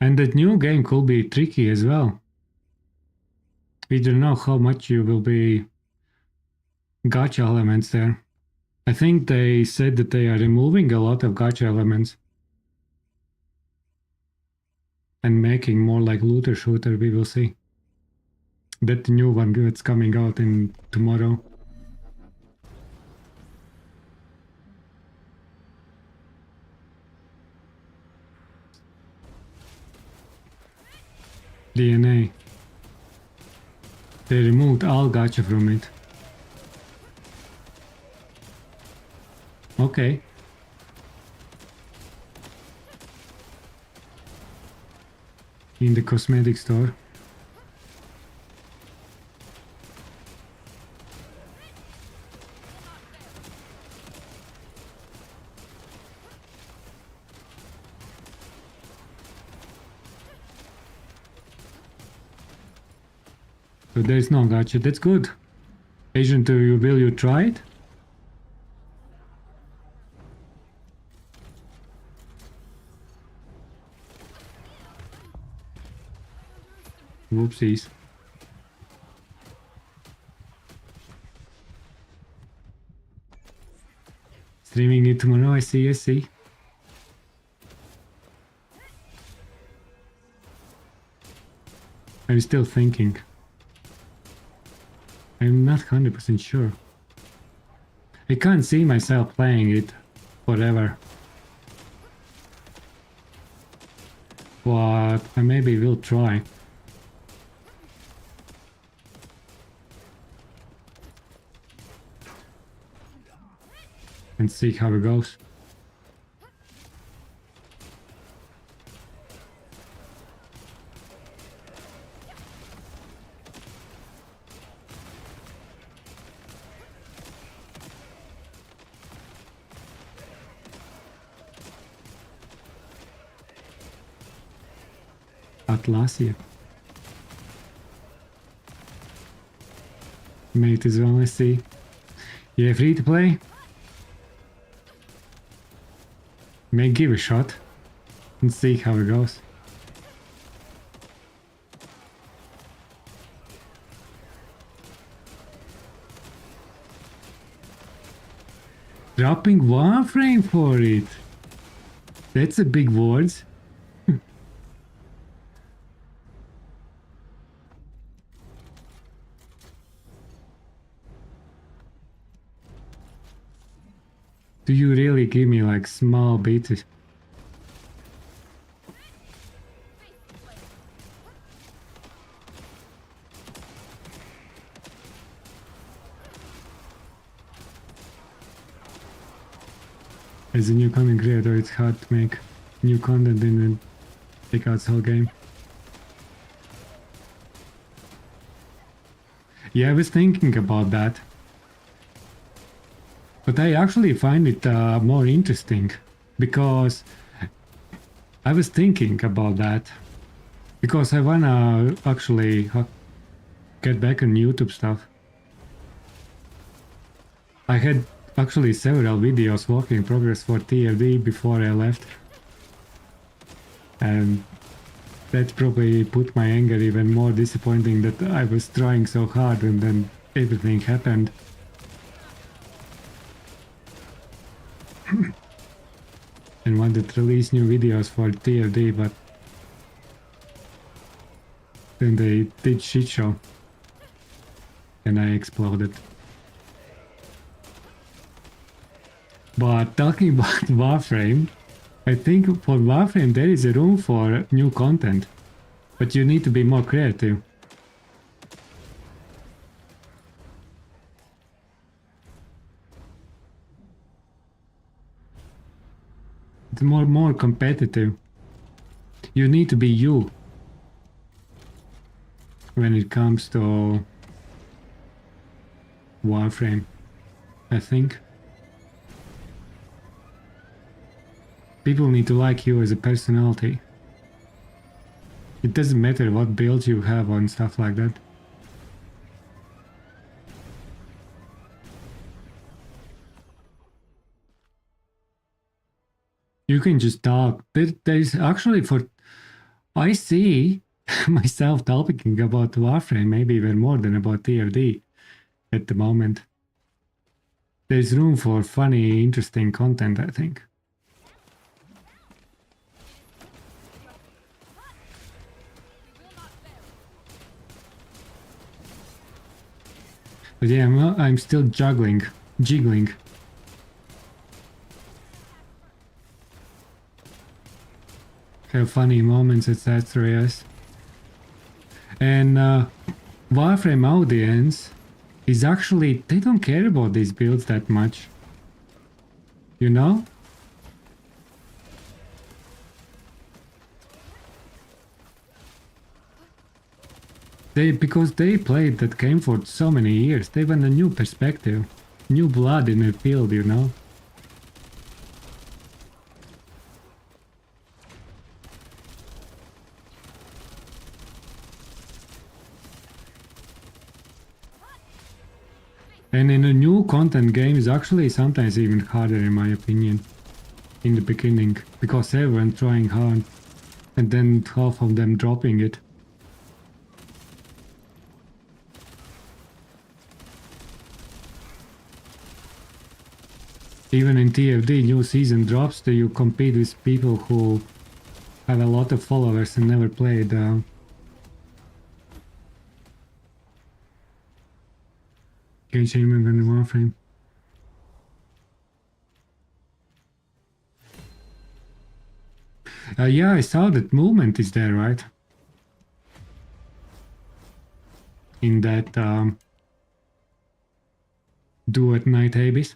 A: And that new game could be tricky as well. We don't know how much you will be gacha elements there. I think they said that they are removing a lot of gacha elements and making more like looter shooter. We will see. That new one that's coming out in tomorrow. DNA. They removed all gacha from it. Okay. In the cosmetic store. So there's no gacha. That's good. Agent, will you try it? Whoopsies. Streaming it tomorrow, I see. I'm still thinking. I'm not 100% sure. I can't see myself playing it forever. But I maybe will try. And see how it goes. Atlasia. Mate as well, I see. Yeah, free to play. May give a shot and see how it goes. Dropping one frame for it. That's a big words. Do you really give me like small bits? As a new content creator, it's hard to make new content and then take out the whole game. Yeah, I was thinking about that. But I actually find it more interesting because I was thinking about that because I wanna actually get back on YouTube stuff. I had actually several videos work in progress for TFD before I left, and that probably put my anger even more disappointing that I was trying so hard and then everything happened. And what wanted to release new videos for TFD, but then they did shit show. And I exploded. But talking about Warframe, I think for Warframe there is a room for new content. But you need to be more creative. It's more competitive. You need to be you when it comes to Warframe, I think. People need to like you as a personality. It doesn't matter what builds you have and stuff like that. You can just talk. There's actually I see myself talking about Warframe maybe even more than about TFD at the moment. There's room for funny, interesting content, I think. But yeah, I'm still jiggling. Have funny moments, etc. Yes. And Warframe audience is actually, they don't care about these builds that much. You know? Because they played that game for so many years, they want a new perspective, new blood in the field, you know? And in a new content game is actually sometimes even harder in my opinion, in the beginning, because everyone trying hard and then half of them dropping it. Even in TFD, new season drops, do you compete with people who have a lot of followers and never played game changing in Warframe. Yeah, I saw that movement is there, right? In that do at night Abyss.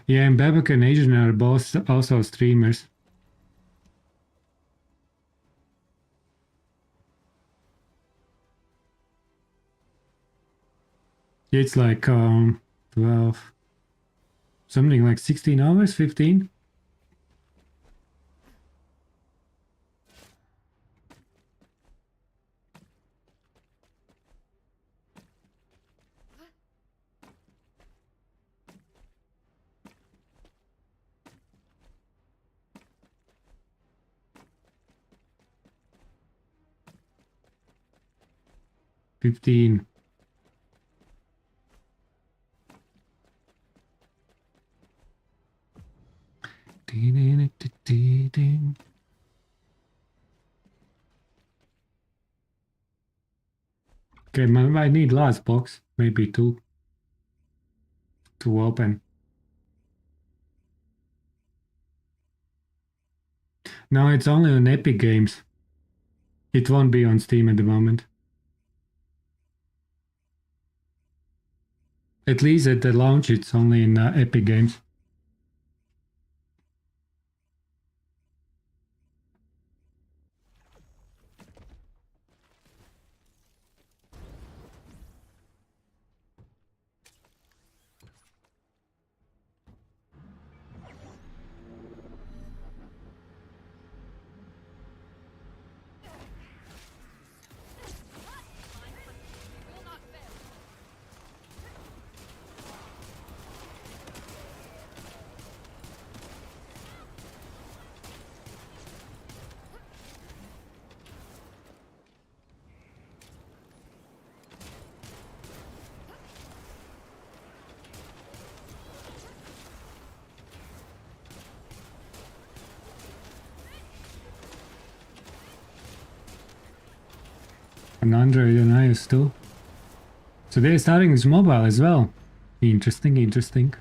A: Yeah, and Babak and Asian are both also streamers. It's like 12, something like 16 hours, 15. $15. Okay, I need last box, maybe two to open. No, it's only on Epic Games. It won't be on Steam at the moment. At least at the launch, it's only in Epic Games. on Android and iOS too. So they're starting with mobile as well. Interesting, interesting.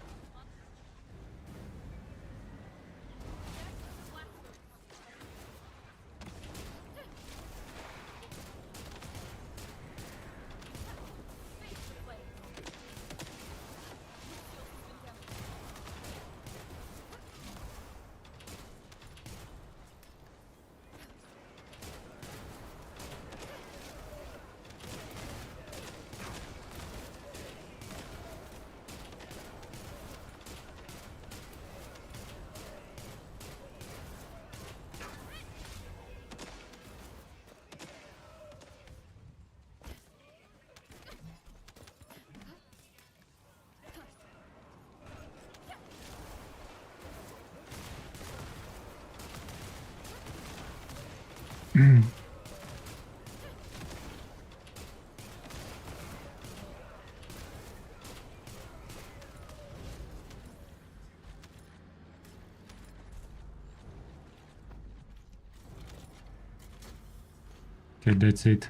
A: Okay, that's it.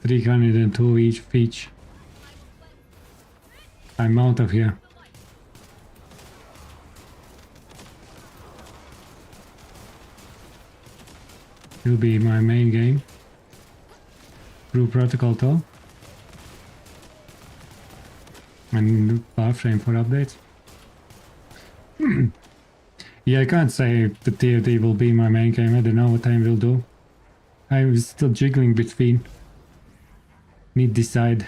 A: 302 each. I'm out of here. Will be my main game. Through protocol though. And Warframe for updates. Yeah, I can't say the TFD will be my main game. I don't know what I will do. I'm still jiggling between. Need to decide.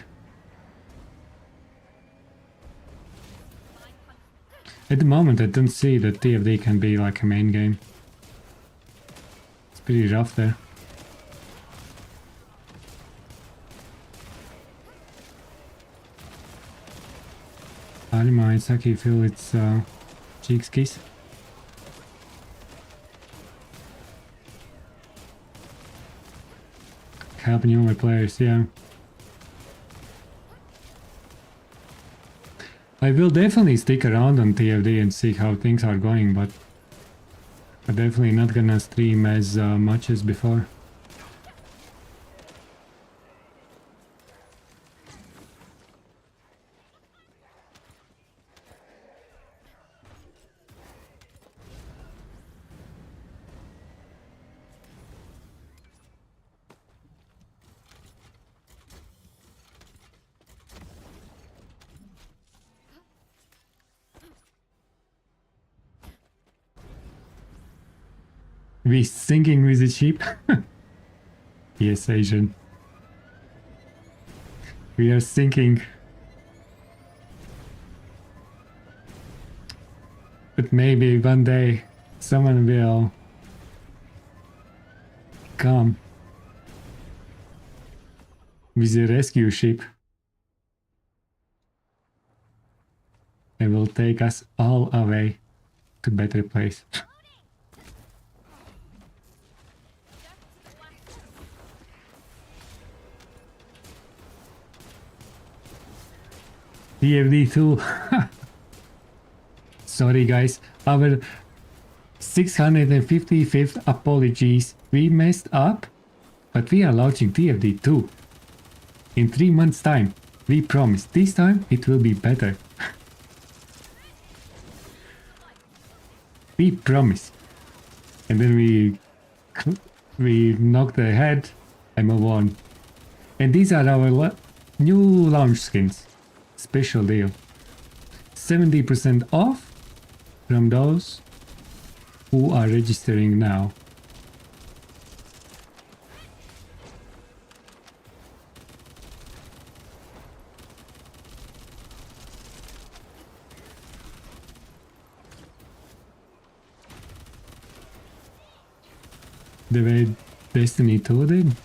A: At the moment I don't see that TFD can be like a main game. It's pretty rough there. Alima and Saki feel it's cheeks kiss. Help newer players, yeah. I will definitely stick around on TFD and see how things are going, but I'm definitely not gonna stream as much as before. We singing with the sheep? Yes, Asian. We are sinking. But maybe one day someone will come with a rescue ship and will take us all away to better place. TFD 2. Sorry guys, our 655th apologies. We messed up, but we are launching TFD 2 in 3 months time. We promise this time it will be better. We promise. And then we knock the head and move on. And these are our new launch skins. Special deal. 70% off from those who are registering now. The way Destiny 2 did.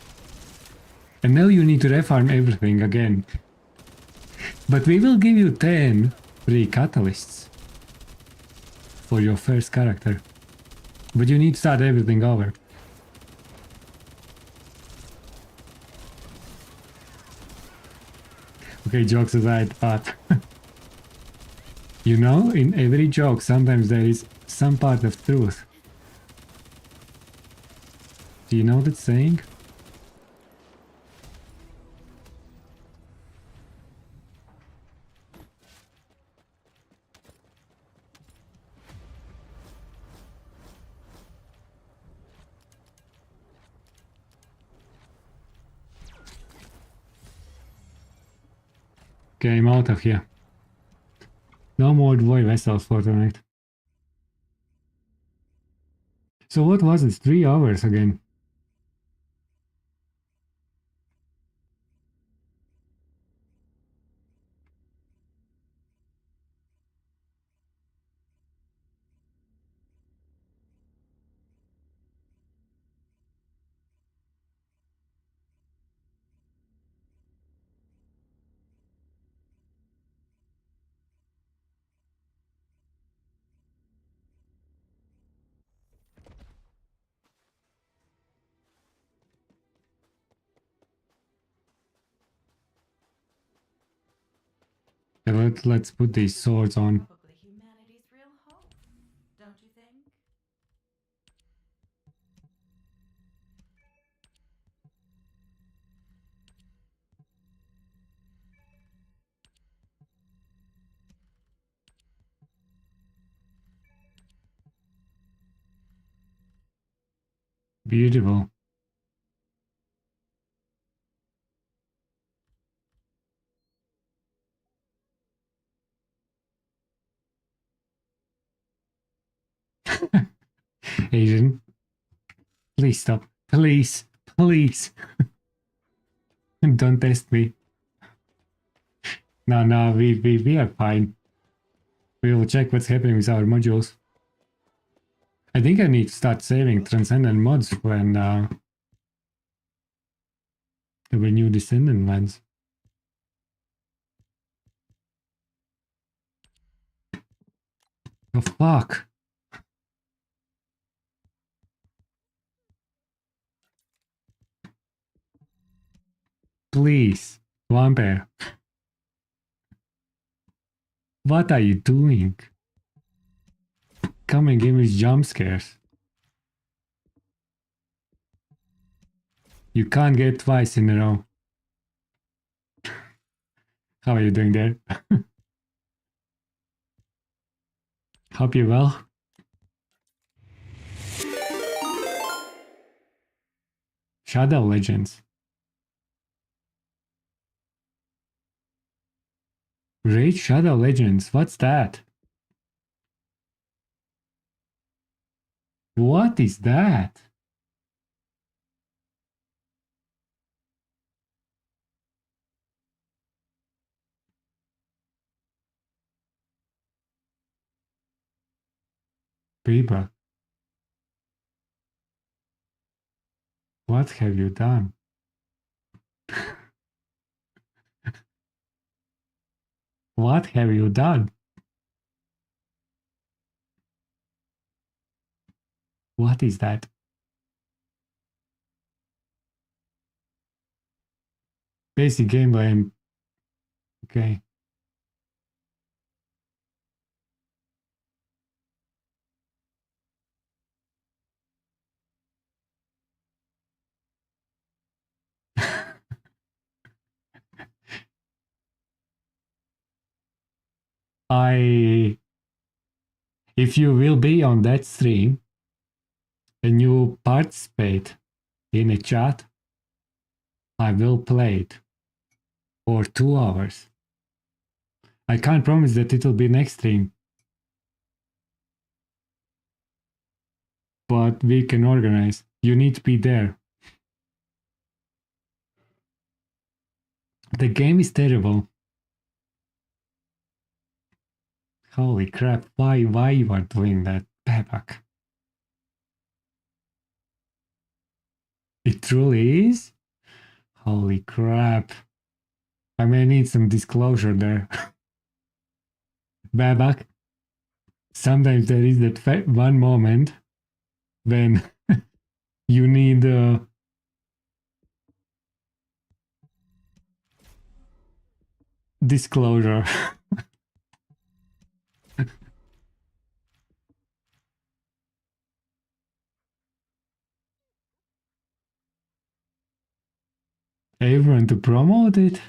A: And now you need to refarm everything again. But we will give you 10 free catalysts for your first character. But you need to start everything over. Okay, jokes aside, but you know, in every joke sometimes there is some part of truth. Do you know that saying? Okay, I'm out of here. No more void vessels for tonight. So what was it? 3 hours again? Let's put these swords on.
E: Probably humanity's real hope, don't you think?
A: Beautiful. Asian, please stop. Please, please. Don't test me. No, we are fine. We will check what's happening with our modules. I think I need to start saving Transcendent mods when there were new Descendant lands. Oh fuck. Please, Vampire. What are you doing? Come and give me jump scares. You can't get twice in a row. How are you doing there? Hope you're well. Shadow Legends. Raid Shadow Legends. What's that? What is that? Paper. What have you done? What have you done? What is that? Basic gameplay. Okay. If you will be on that stream and you participate in a chat, I will play it for 2 hours. I can't promise that it will be next stream, but we can organize. You need to be there. The game is terrible. Holy crap, why you are doing that, Babak? It truly is? Holy crap. I may need some disclosure there. Babak, sometimes there is that one moment when you need disclosure. Everyone to promote it?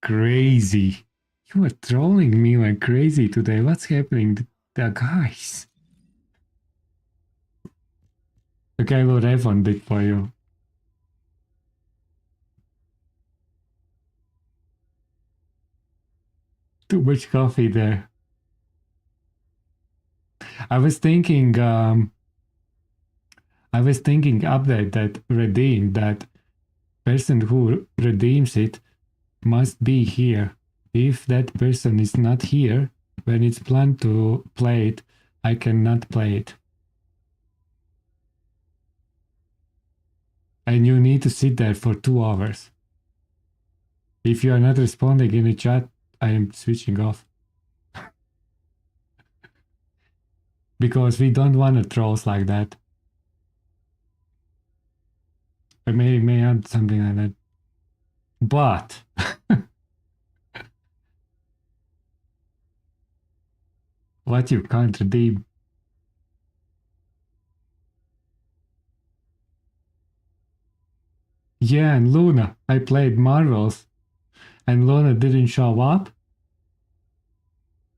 A: Crazy. You are trolling me like crazy today. What's happening? The guys. Okay, I will refund it for you. Too much coffee there. I was thinking update that redeem, that person who redeems it must be here. If that person is not here when it's planned to play it, I cannot play it. And you need to sit there for 2 hours. If you are not responding in the chat, I am switching off. Because we don't want trolls like that. I may add something like that. But what you can't redeem. Yeah, and Luna. I played Marvels and Luna didn't show up.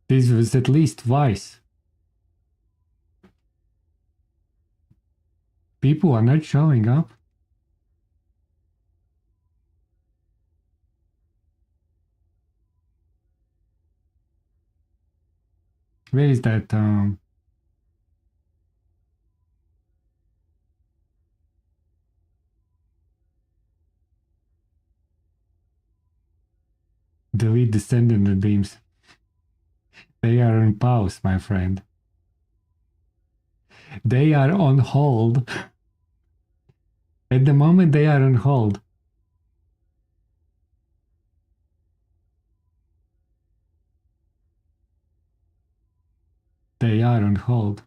A: This was at least twice. People are not showing up. Where is that? Delete Descendant redeems. They are on pause, my friend. They are on hold. At the moment, they are on hold. They are on hold.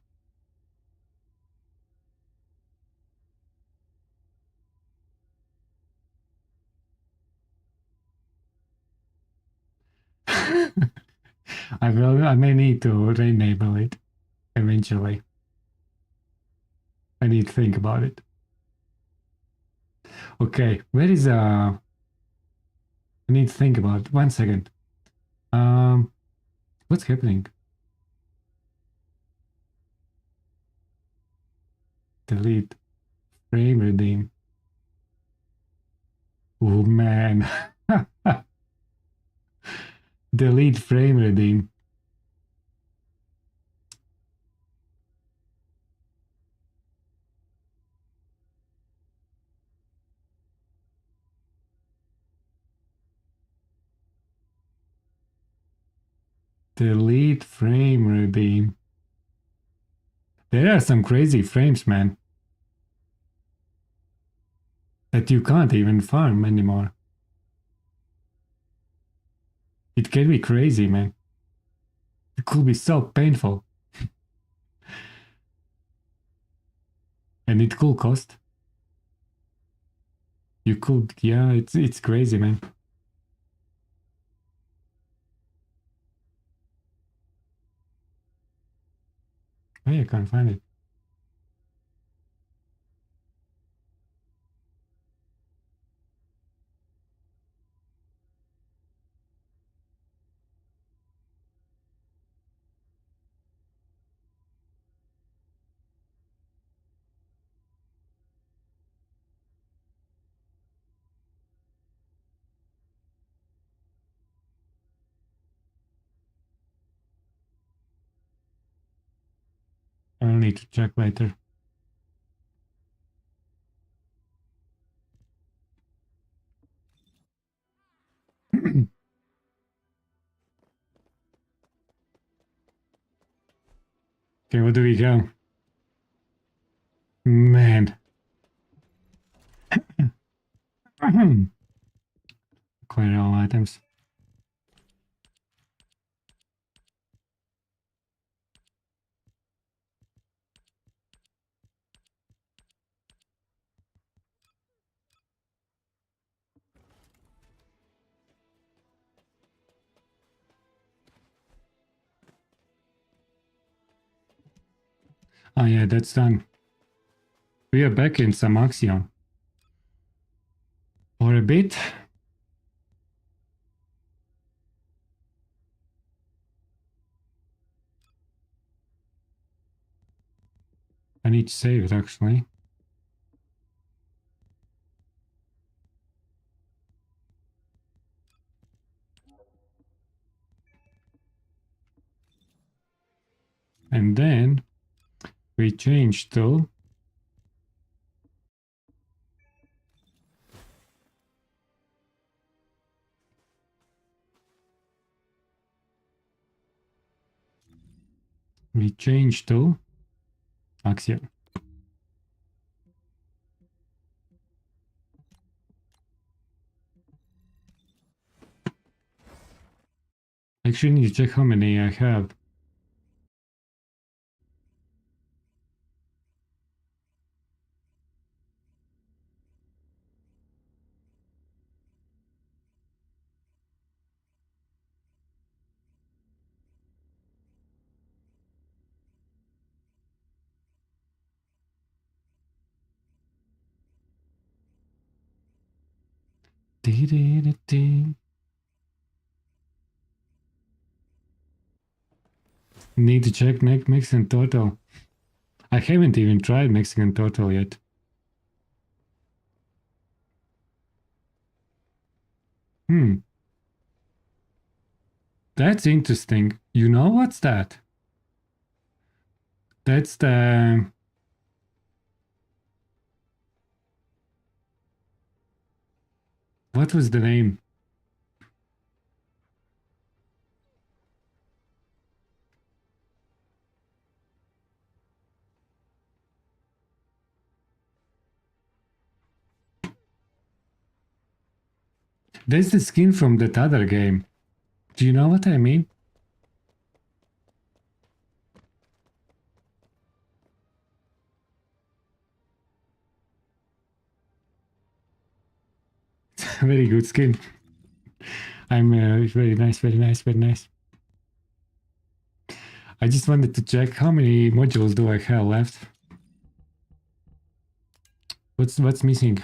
A: I may need to re-enable it eventually. I need to think about it. Okay, where is I need to think about it. 1 second. What's happening? Delete. Frame redeem. Oh man. Delete frame redeem. Delete frame redeem. There are some crazy frames, man, that you can't even farm anymore. It can be crazy, man. It could be so painful. And it could cost. You could, yeah, it's crazy, man. Hey, I can't find it. I'll need to check later. Okay, what do we go? Man. Quite all items. Oh yeah, that's done. We are back in some Axion. For a bit. I need to save it actually. then we change to axial. Actually, need to check how many I have. Need to check Mexican total. I haven't even tried Mexican total yet. That's interesting. You know what's that? That's the... What was the name? That's the skin from that other game. Do you know what I mean? Very good skin. I'm very nice, very nice, very nice. I just wanted to check how many modules do I have left. What's missing?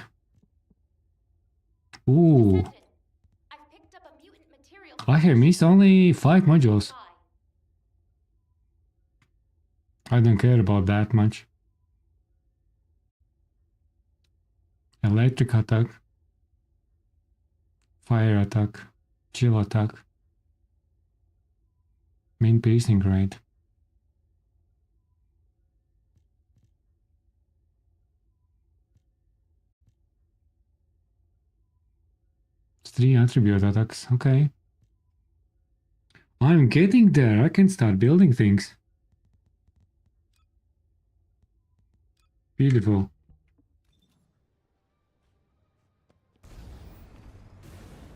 A: Ooh,
G: I've picked up a mutant material.
A: I have missed only 5 modules. I don't care about that much. Electric attack, fire attack, chill attack, main piercing rate. It's 3 attribute attacks, okay. I'm getting there, I can start building things. Beautiful.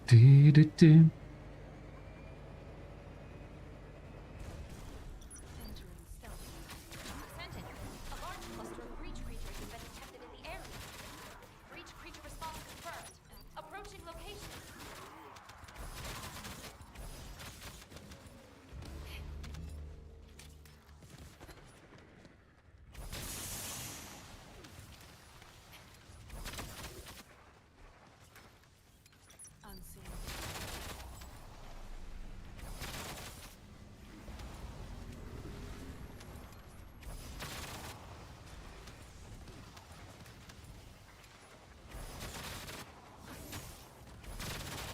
A: Do-do-do.
G: Descendant, a large cluster of breach creatures has been detected in the area. Breach creature response confirmed. Approaching location. Unseen.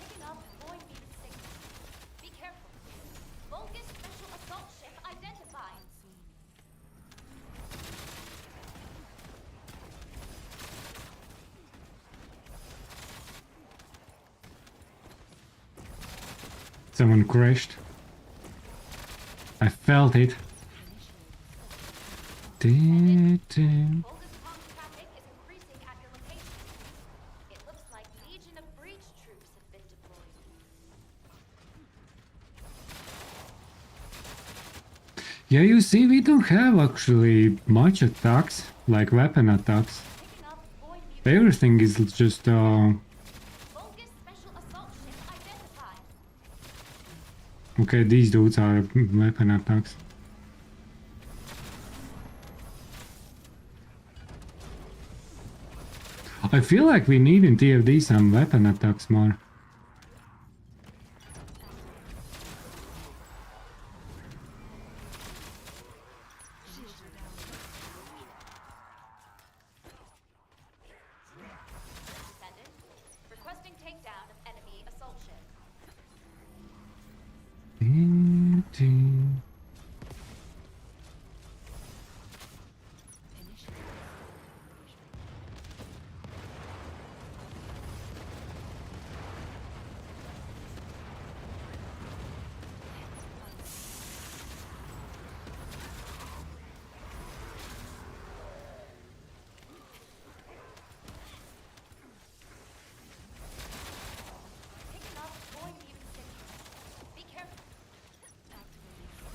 G: Picking up void beam signal. Be careful. Vulgus special assault ship identified.
A: Someone crashed. I felt it. Do-do.
G: Vulgus comm traffic is increasing at your location. It looks like Legion of Breach troops have been deployed.
A: Yeah, you see, we don't have actually much attacks, like weapon attacks.
G: Picking up void beam.
A: Everything is just
G: Vulgus special assault ship identified.
A: okay, these dudes are weapon attacks. I feel like we need in TFD some weapon attacks more.
G: Descendant, requesting takedown of enemy assault ship.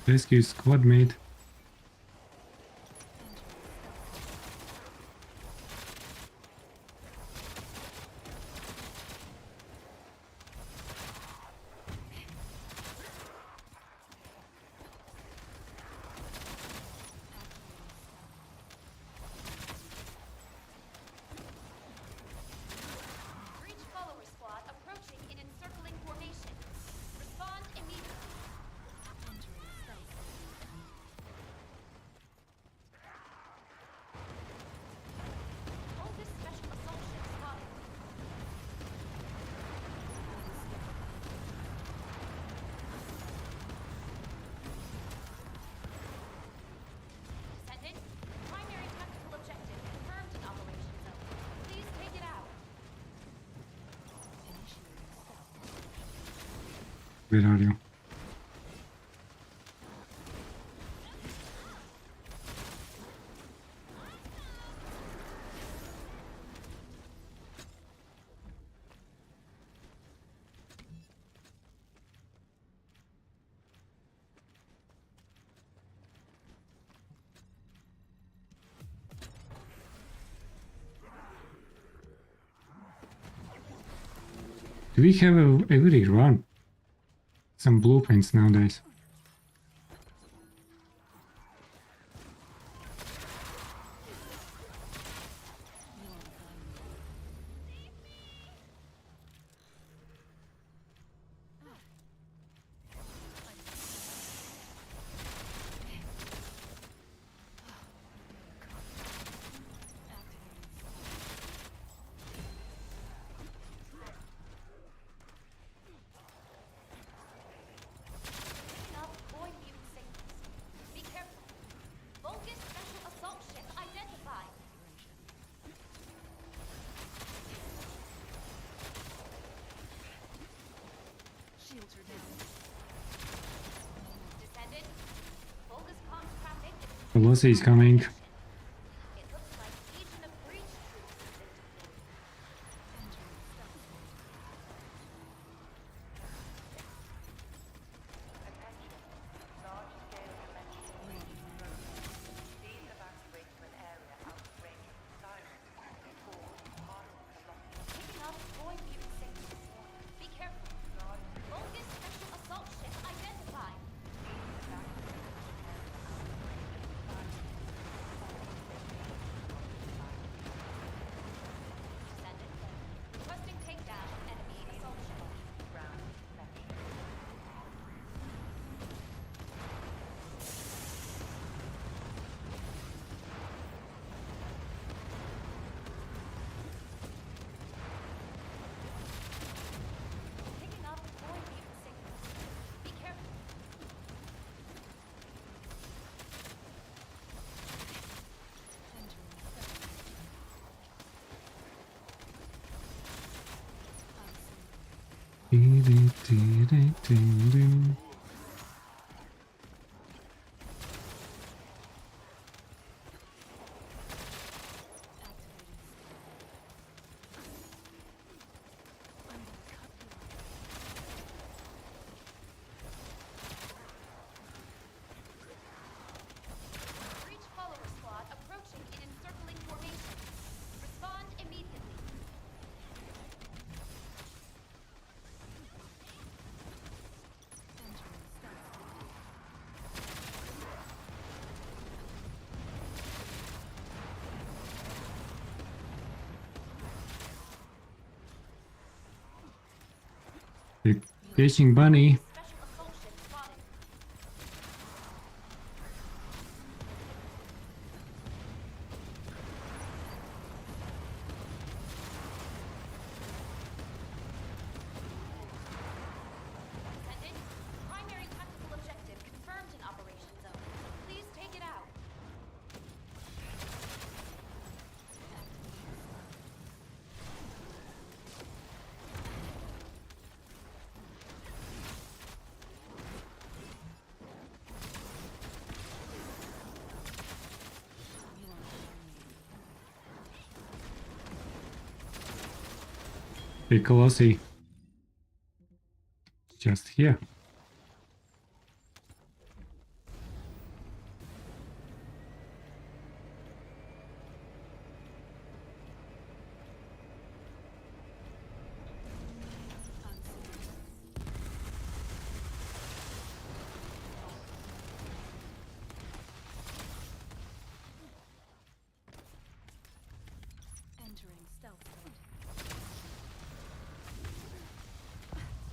A: Rescue squad mate.
G: Breach follower squad approaching in encircling formation. Respond immediately. Focus special assault ship spotted. Descendant, primary tactical objective confirmed in operation zone. Please take it out.
A: Where are you? Do we have every run? Some blueprints nowadays.
G: Picking up void mutant signals. Be careful. Vulgus special assault ship identified.
E: Shields are down.
G: Descendant. Vulgus comms traffic is
A: Colossi is coming.
G: It looks like Legion of Breach troops have been deployed. Picking up void mutant signals. Be careful. Vulgus special assault ship identified. Descendant. Requesting takedown of enemy assault ship. Picking up void mutant signals. Be careful. Breach follower squad approaching in encircling formation. Respond immediately.
A: They're chasing Bunny.
G: Special assault ship spotted. Descendant, primary tactical objective confirmed in operation zone. Please take it out.
A: Hey, Colossi. Just here.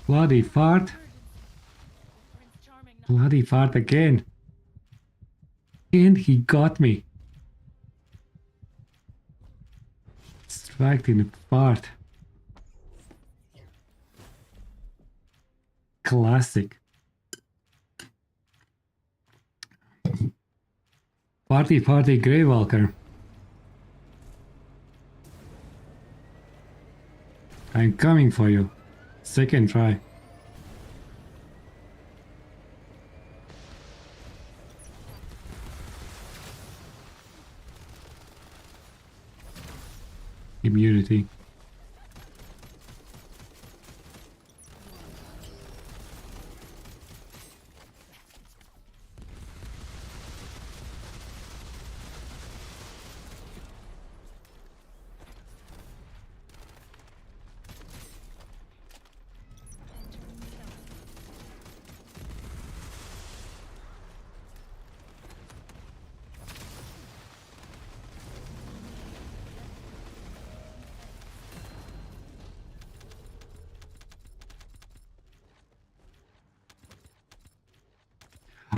A: Bloody fart. Bloody fart again. And he got me. Striked in the fart. Classic. Party, party, Greywalker. I'm coming for you. Second try. Immunity.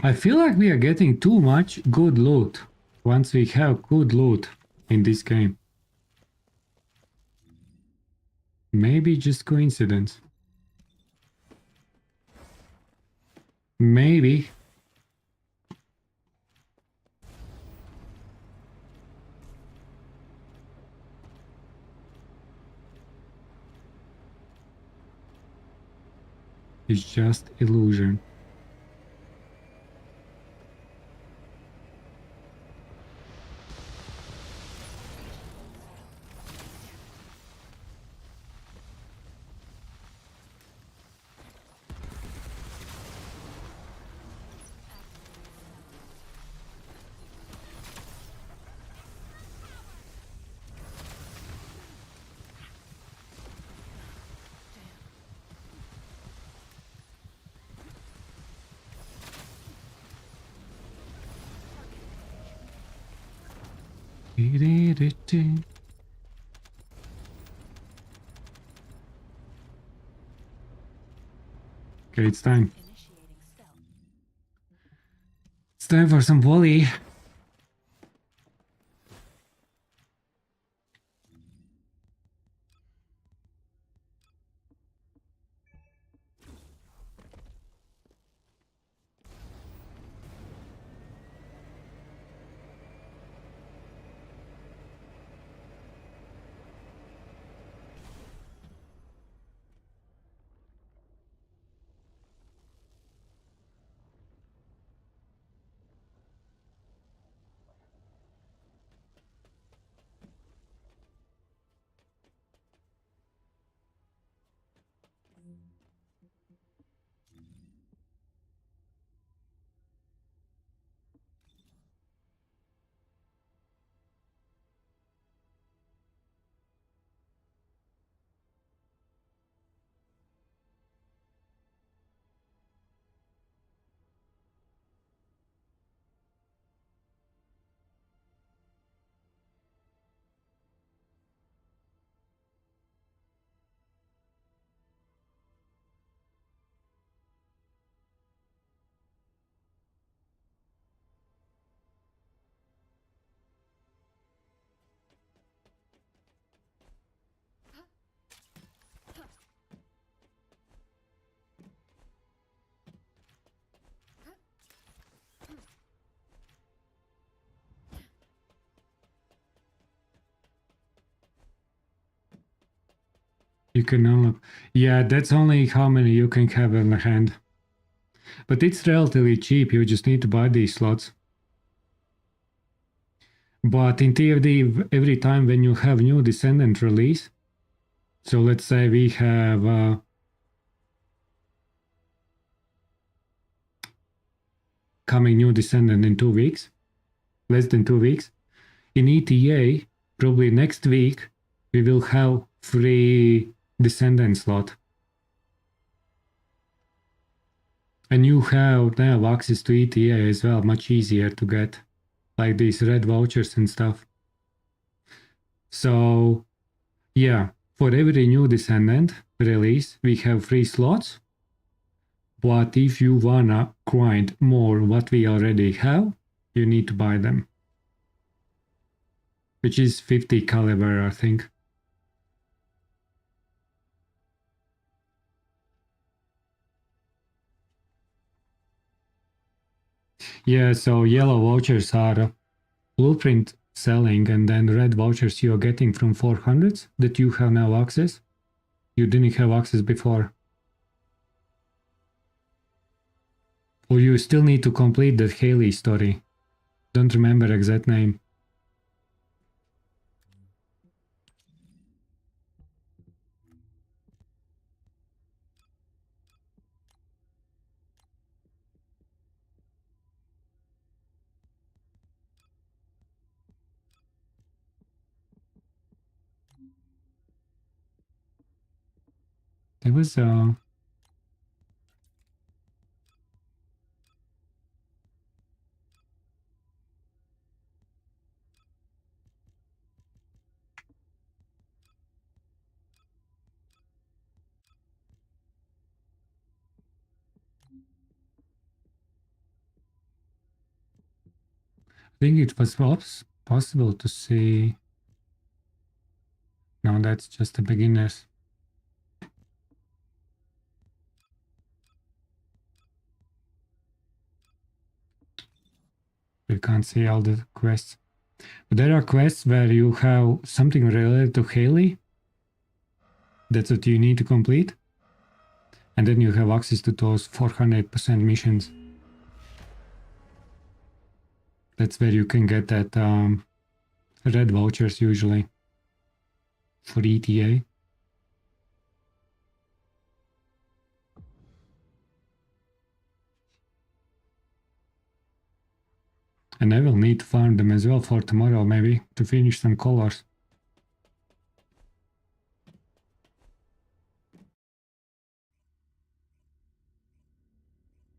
A: I feel like we are getting too much good loot once we have good loot in this game. Maybe just coincidence. Maybe. It's just illusion. Okay, it's time. It's time for some volley. You can unlock. Yeah, that's only how many you can have in the hand. But it's relatively cheap, you just need to buy these slots. But in TFD, every time when you have new Descendant release, so let's say we have coming new Descendant in 2 weeks, less than 2 weeks, in ETA, probably next week, we will have free Descendant slot. And you have now access to ETA as well, much easier to get, like these red vouchers and stuff. So, yeah, for every new Descendant, release, we have 3 slots. But if you wanna grind more what we already have, you need to buy them. Which is 50 caliber, I think. Yeah, so yellow vouchers are blueprint selling, and then red vouchers you're getting from 400s that you have now access. You didn't have access before. Or you still need to complete the Haley story. Don't remember exact name. There was a... I think it was possible to see... No, that's just the beginners. You can't see all the quests. But there are quests where you have something related to Haley. That's what you need to complete. And then you have access to those 400% missions. That's where you can get that red vouchers usually for ETA. And I will need to farm them as well for tomorrow, maybe, to finish some colors.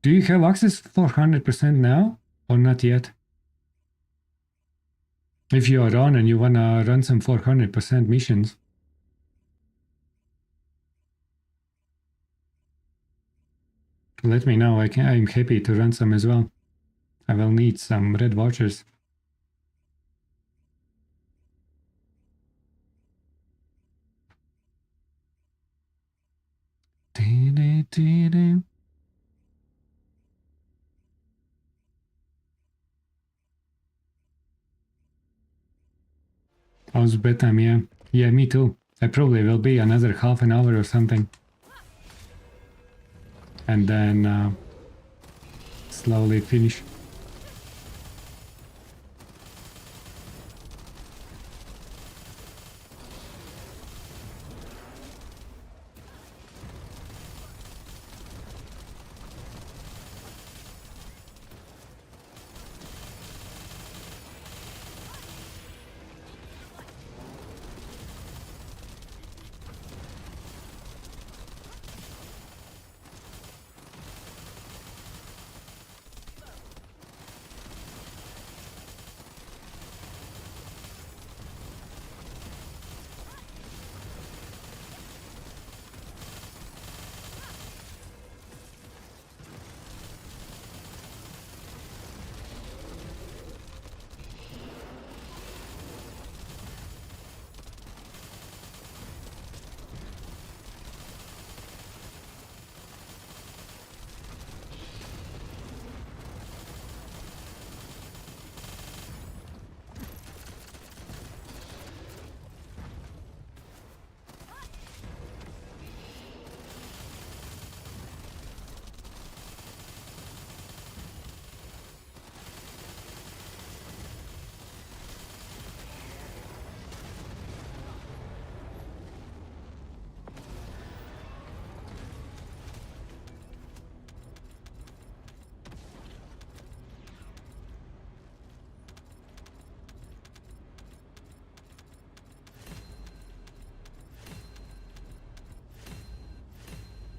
A: Do you have access 400% now, or not yet? If you are on and you wanna run some 400% missions. Let me know, I'm happy to run some as well. I will need some red vouchers. How's bedtime? Yeah. Yeah, me too. I probably will be another half an hour or something. And then slowly finish.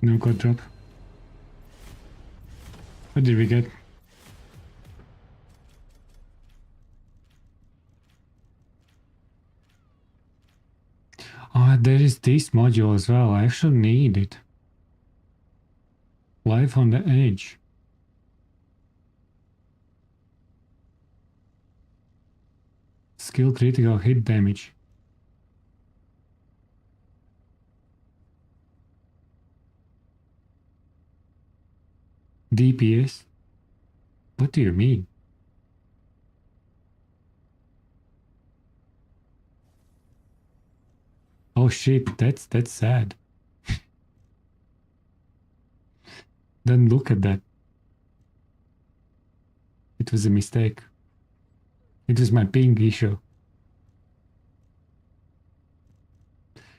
A: No code drop. What did we get? there is this module as well. I actually need it. Life on the edge. Skill critical hit damage. DPS? What do you mean? Oh shit, that's sad. Then look at that. It was a mistake. It was my ping issue.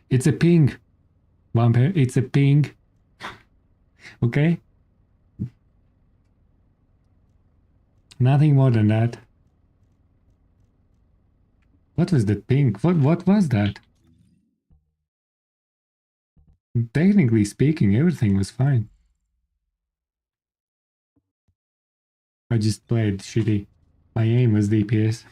A: It's a ping. Vampire, it's a ping. Okay? Nothing more than that. What was that ping? What was that? Technically speaking, everything was fine. I just played shitty. My aim was DPS.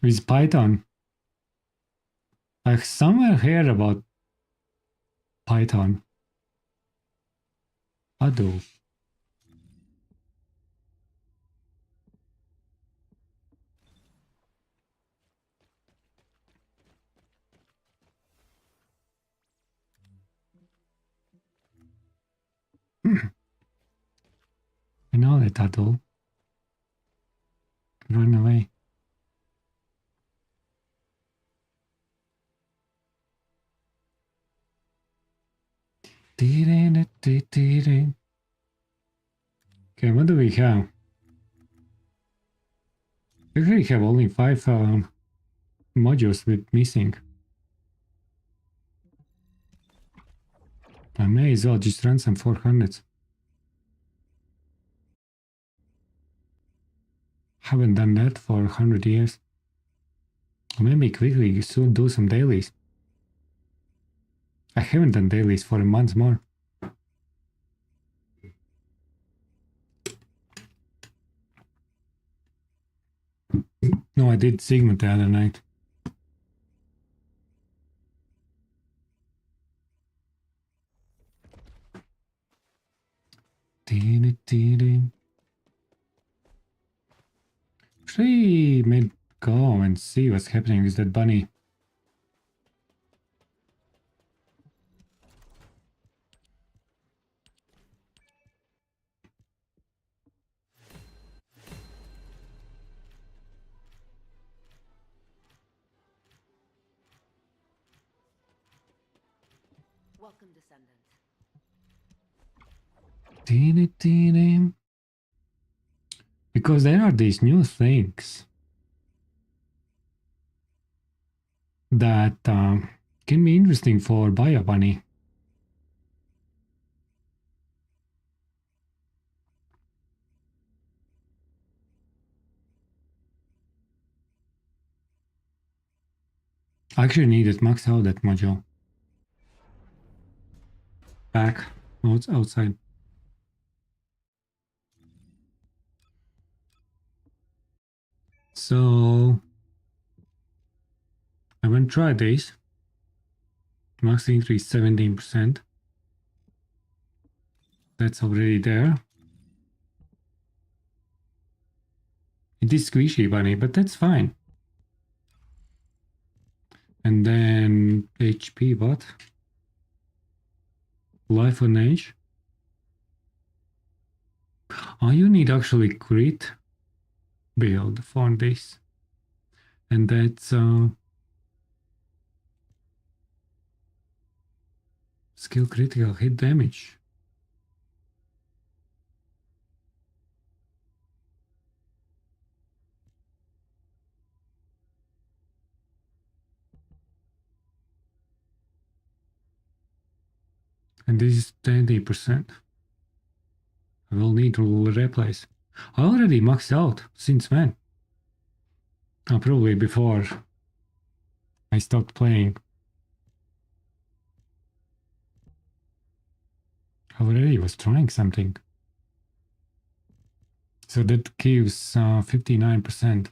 A: With Python. I somewhere heard about Python. Ado. I know that Ado. Run away. Okay, what do we have? We actually have only 5 modules with missing. I may as well just run some 400s. Haven't done that for 100 years. Or maybe quickly soon do some dailies. I haven't done dailies for a month more. No, I did Sigma the other night. Actually, may go and see what's happening with that bunny.
F: Welcome, Descendant.
A: Because there are these new things that can be interesting for Bio Bunny. I actually need to max out that module. Back, outside. So I went try this. Max increase 17%. That's already there. It is squishy bunny, but that's fine. And then HP, what? Life on edge. Oh, you need actually crit build for this. And that's skill critical hit damage. And this is 20%. I will need to replace. I already maxed out. Since when? Probably before I stopped playing. I already was trying something. So that gives 59%.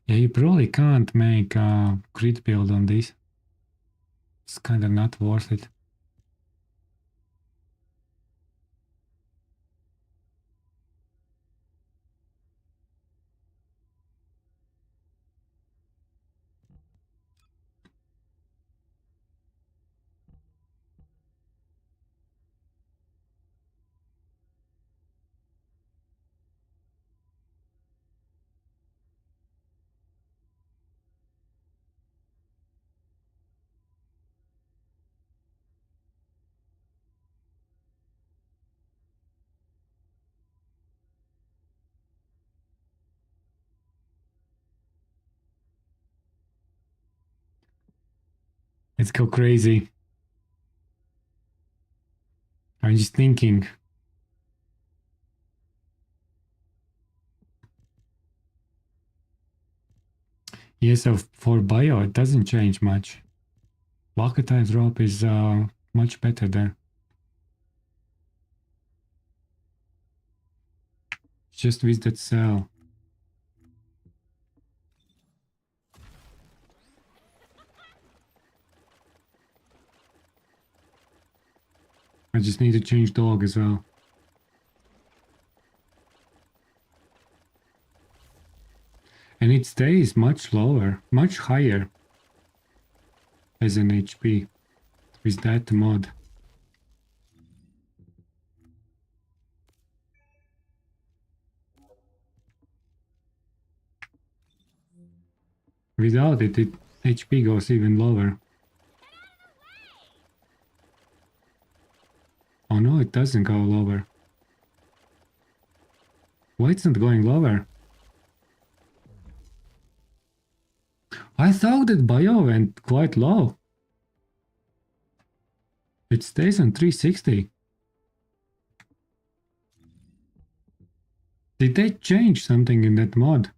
A: Yeah, you probably can't make a grid build on this. It's kind of not worth it. Let's go crazy. I'm just thinking. Yeah, so for bio, it doesn't change much. Bucket time drop is much better there. Just with that cell. I just need to change dog as well. And it stays much lower, much higher as an HP with that mod. Without it, HP goes even lower. Oh no, it doesn't go lower. Why it's not going lower? I thought that bio went quite low. It stays on 360. Did they change something in that mod?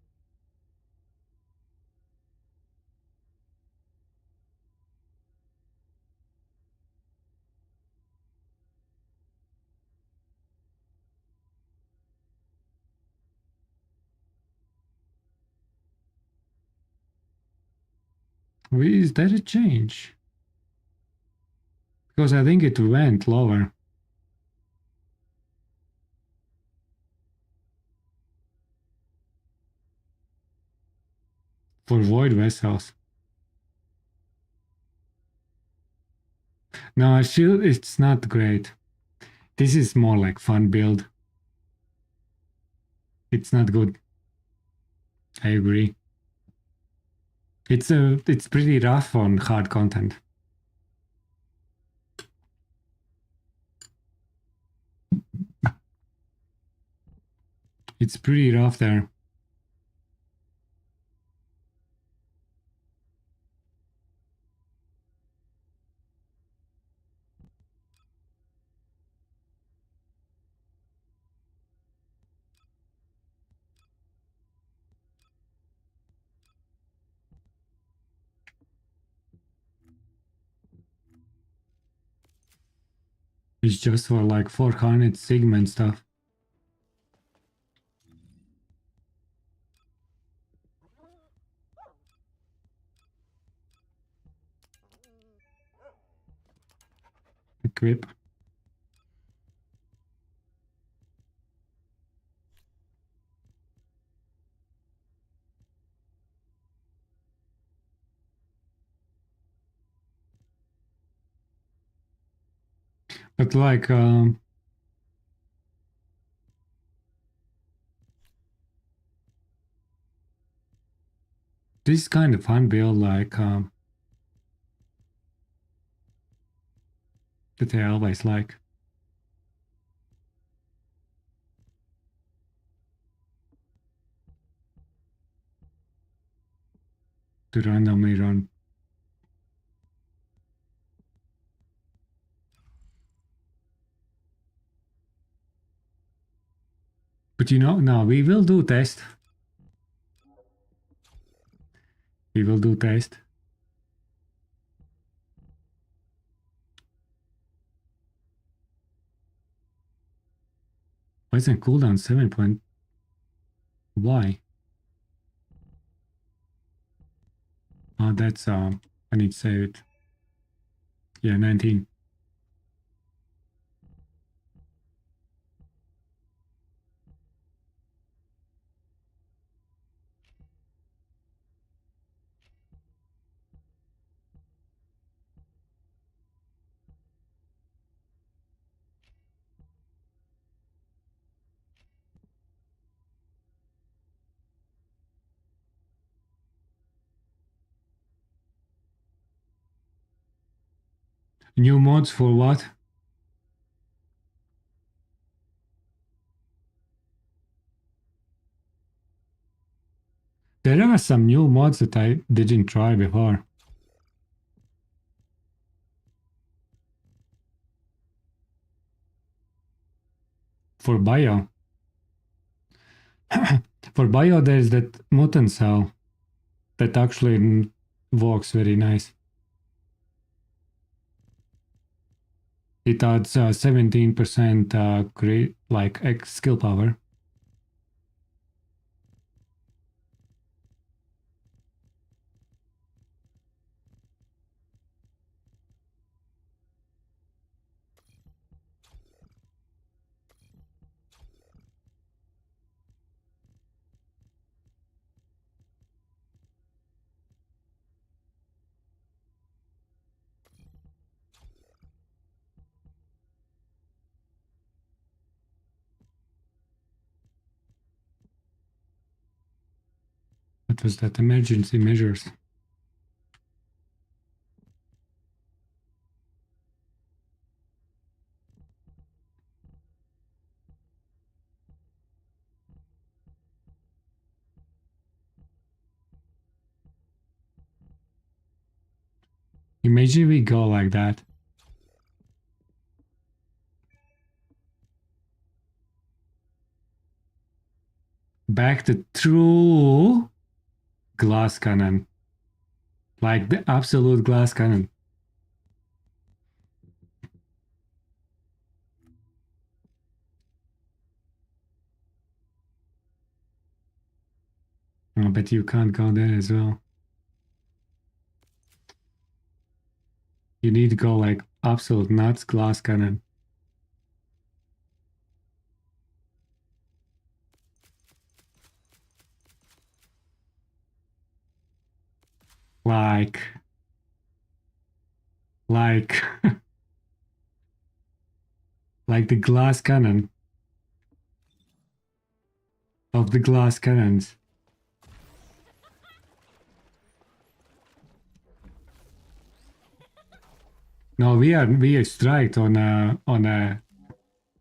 A: Is that a change? Because I think it went lower. For void vessels. No, I feel it's not great. This is more like fun build. It's not good. I agree. It's pretty rough on hard content. It's pretty rough there. It's just for like 400 Sigma and stuff. Equip. But like This is kind of fun build, like that I always like. To randomly run. But you know, no, we will do test. We will do test. Why isn't cooldown 7 point? Why? Oh, that's I need to save it. Yeah, 19. New mods for what? There are some new mods that I didn't try before. For bio. For bio, there's that mutant cell that actually works very nice. It adds 17% skill power. What was that? Emergency measures. Imagine we go like that. Back to true glass cannon. Like the absolute glass cannon. Oh, but you can't go there as well. You need to go like absolute nuts glass cannon. Like like the glass cannon of the glass cannons. No, we are striked on a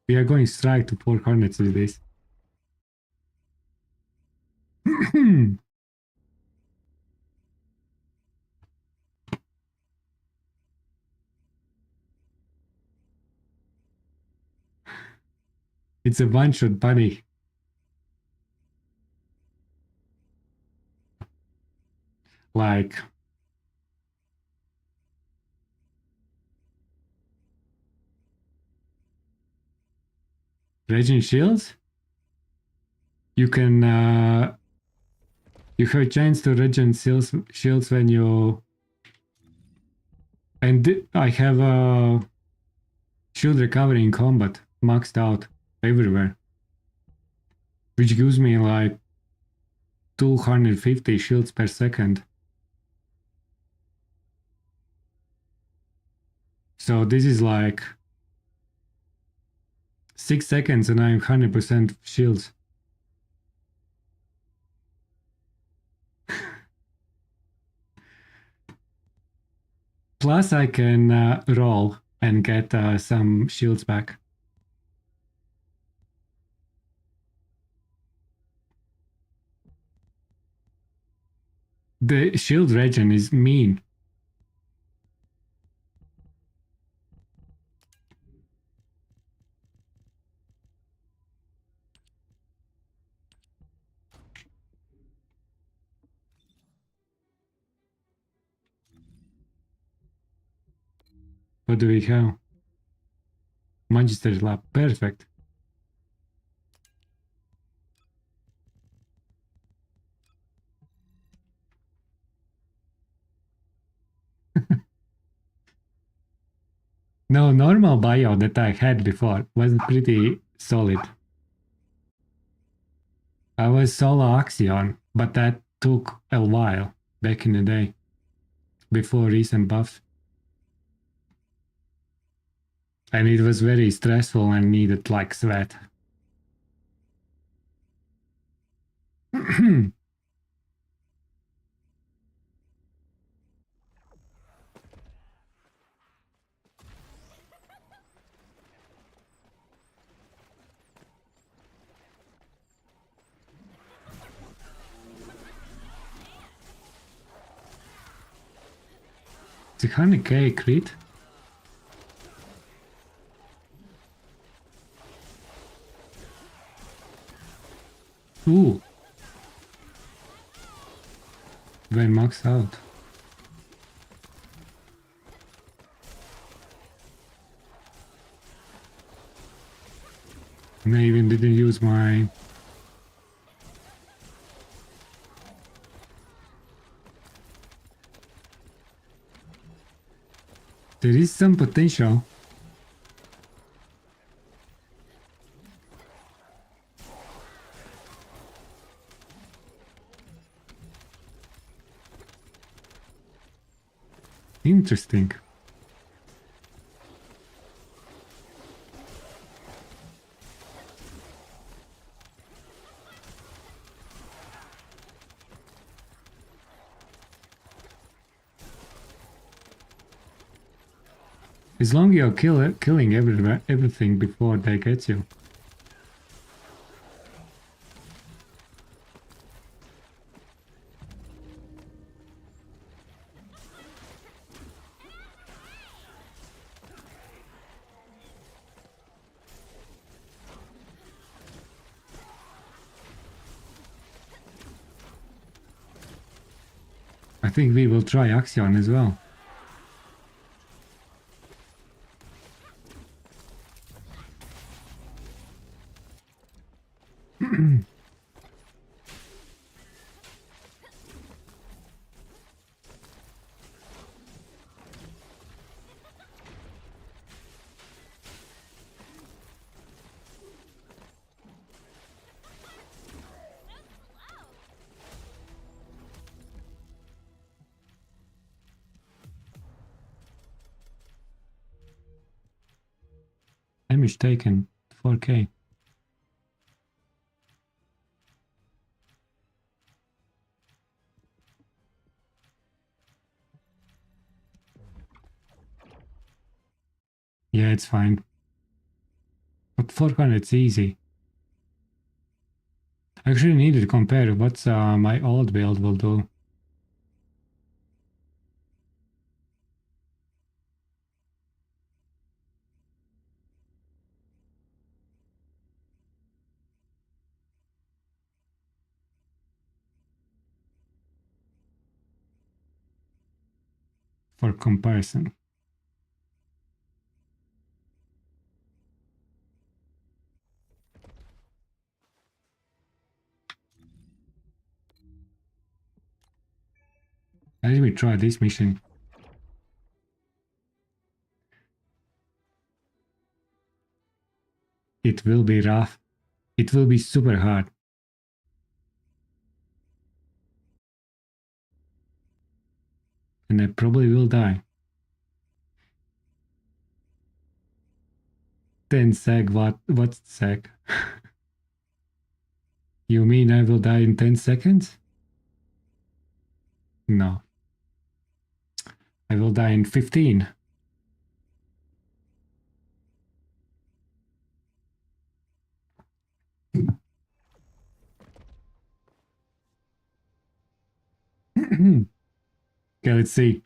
A: we are going strike to 4 hornets with this. It's a one-shot bunny. Like Raging Shields? You can you have a chance to regen shields when you and I have a shield recovery in combat maxed out everywhere, which gives me like 250 shields per second. So this is like 6 seconds and I'm 100% shields. Plus, I can roll and get some shields back. The shield regen is mean. What do we have? Magister's lab. Perfect. No, normal bio that I had before was pretty solid. I was solo Axion, but that took a while back in the day, before recent buffs. And it was very stressful and needed like sweat. It's a 100k crit. Ooh. When maxed out. And I even didn't use my... There is some potential. Interesting. As long as you're killing everything before they get you. I think we will try Axion as well. Damage taken 4k. Yeah, it's fine. But 400 is easy. I actually need to compare what my old build will do. For comparison. Let me try this mission. It will be rough. It will be super hard. And I probably will die. 10 sec, what's sec? You mean I will die in 10 seconds? No. I will die in 15. Okay, let's see.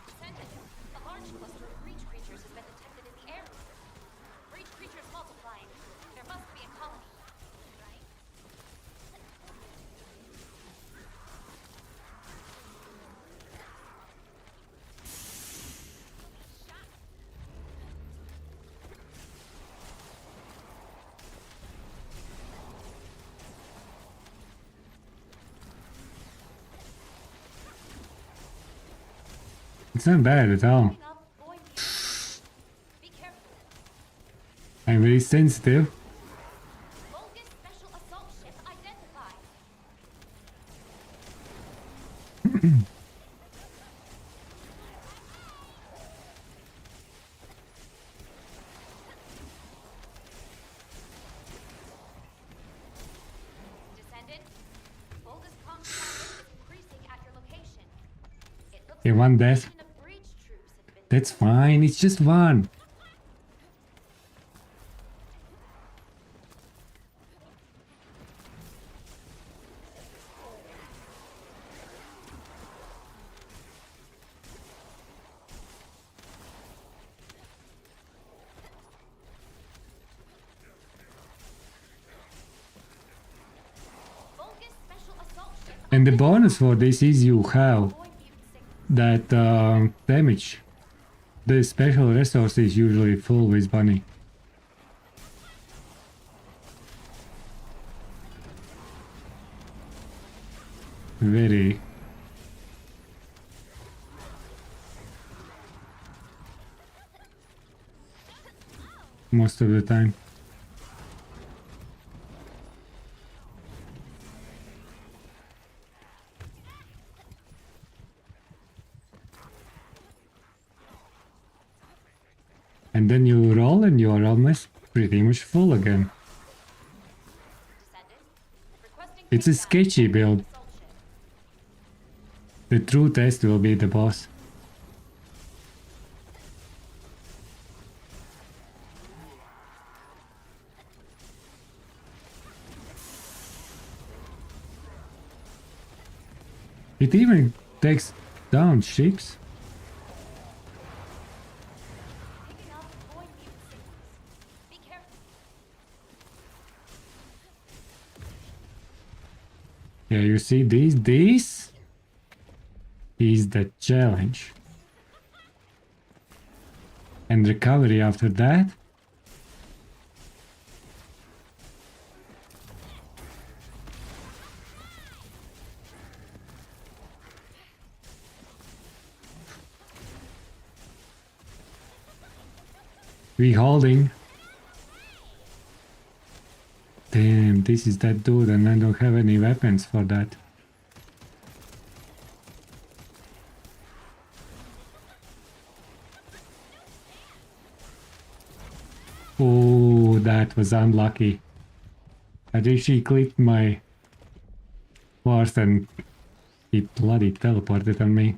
G: Descendant, a large cluster of breach creatures has been detected in the area. Breach creatures multiplying. There must be a colony, right?
A: It's not bad at all.
G: Picking up boy mutants. Be careful.
A: I'm very sensitive.
G: Bogus special assault ship identified. Descendant, bogus comm traffic is increasing at your location. It looks
A: Okay,
G: like
A: one
G: a
A: death.
G: legion of breach troops have been
A: That's fine. It's just one.
G: bogus special assault ship
A: And the bonus for this is you have
G: boy mutant signal.
A: that damage. The special resource is usually full with bunny. Very. Most of the time. And then you roll and you are almost pretty much full again.
G: Descendant, requesting
A: It's a
G: feedback
A: sketchy
G: on
A: build.
G: assault ship.
A: The true test will be the boss. It even takes down ships.
G: Picking up boy mutant signals. Be careful.
A: Yeah, you see this is the challenge. And recovery after that. We holding. Damn, this is that dude and I don't have any weapons for that. Oh, that was unlucky. I think she clicked my force and it bloody teleported on me.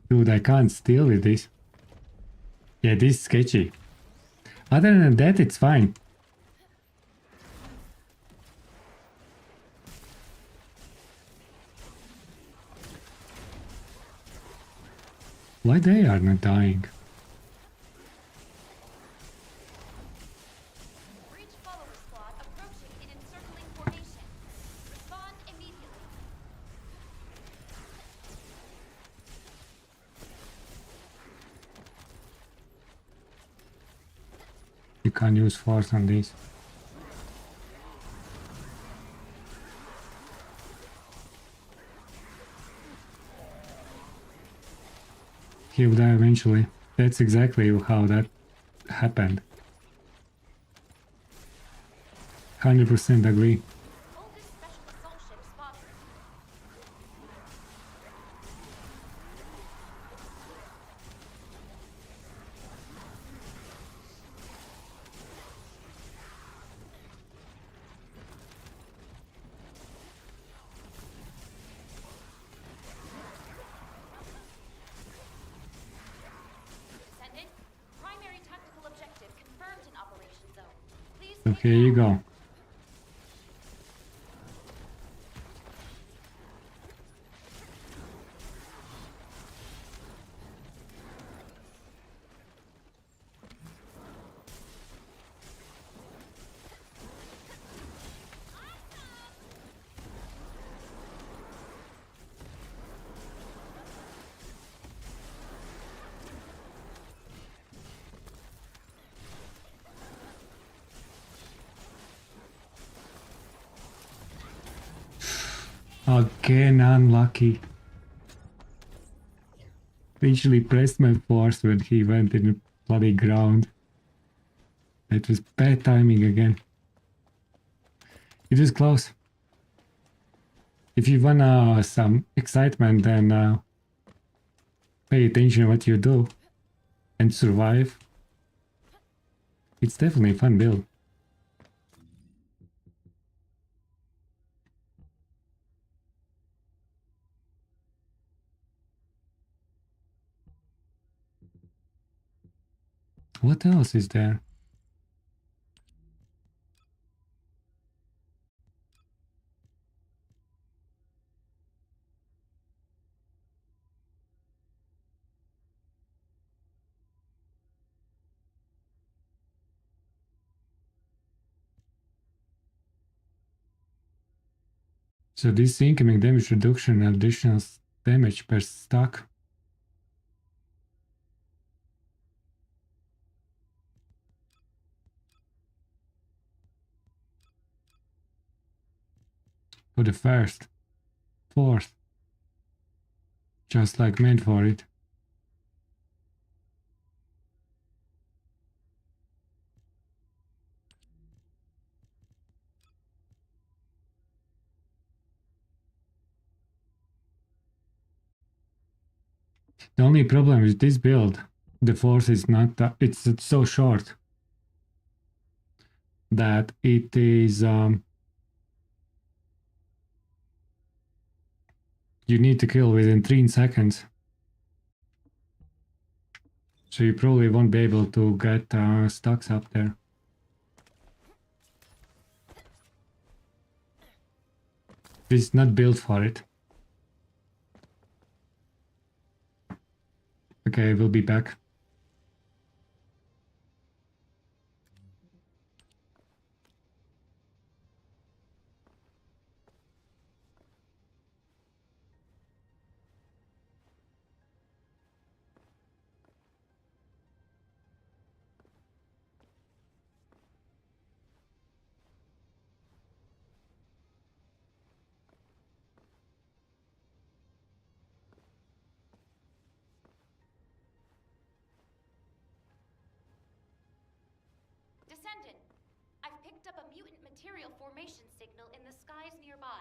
A: Dude, I can't steal with this. Yeah, this is sketchy. Other than that, it's fine. Why they are not dying?
G: Breach follower squad approaching in encircling formation. Respond immediately.
A: You can't use force on these. He'll die eventually. That's exactly how that happened. 100% agree.
G: Oldest special assault ship spotted. Descendant, primary tactical objective confirmed in Operation Zone. Please
A: So
G: take
A: here you
G: down.
A: go. Again, unlucky. Literally pressed my force when he went in the bloody ground. It was bad timing again. It was close. If you want some excitement, then pay attention to what you do and survive. It's definitely a fun build. What else is there? So this incoming damage reduction and additional damage per stack. For the first, fourth, just like meant for it. The only problem with this build, the force is not that it's so short that it is you need to kill within 3 seconds. So you probably won't be able to get stocks up there. It's not built for it. Okay, we'll be back.
G: Descendant, I've picked up a mutant material formation signal in the skies nearby.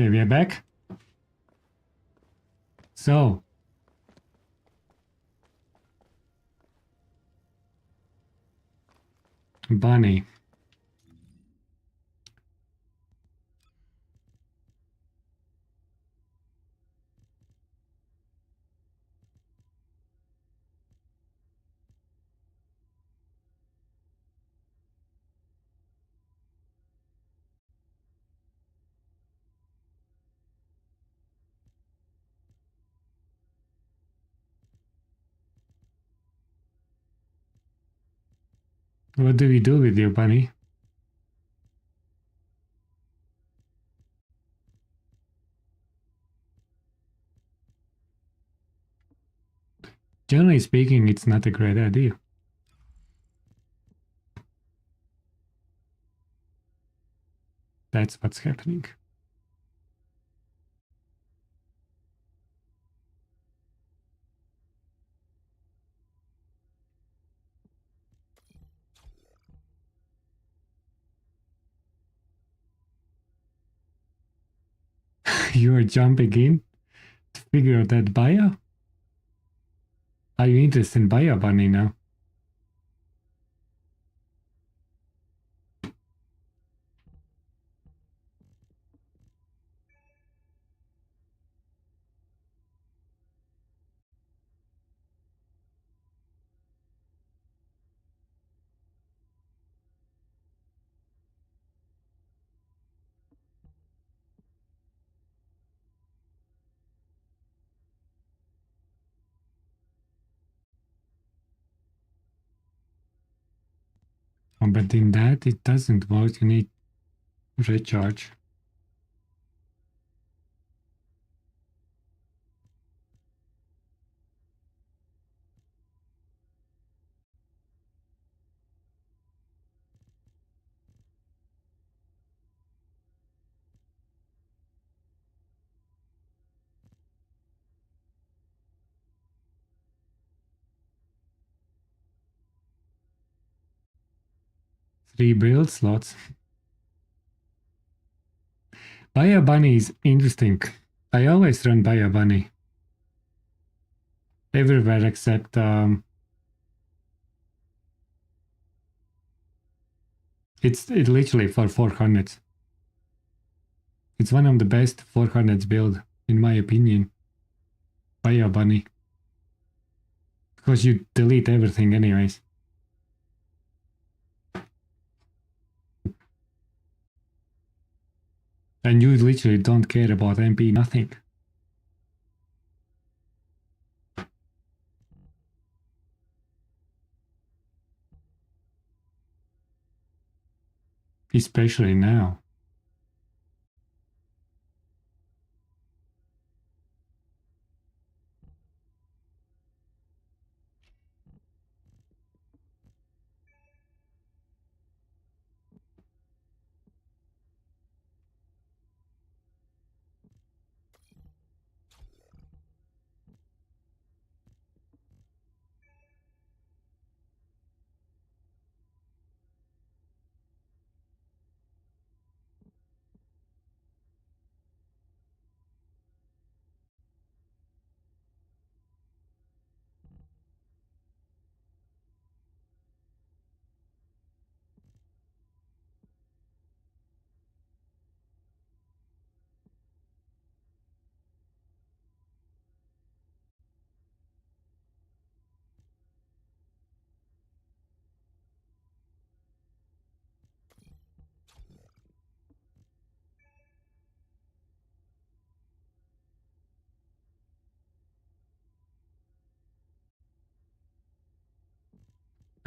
A: Okay, we are back. So. Bunny. What do we do with you, Bunny? Generally speaking, it's not a great idea. That's what's happening. You are jumping in to figure out that bio? Are you interested in bio, Bunny, now? Oh, but in that, it doesn't work. You need recharge. Three build slots. Bio Bunny is interesting. I always run Bio Bunny. Everywhere except it's literally for 400. It's one of the best 400s build, in my opinion. Bio Bunny. Because you delete everything anyways. And you literally don't care about MP, nothing. Especially now.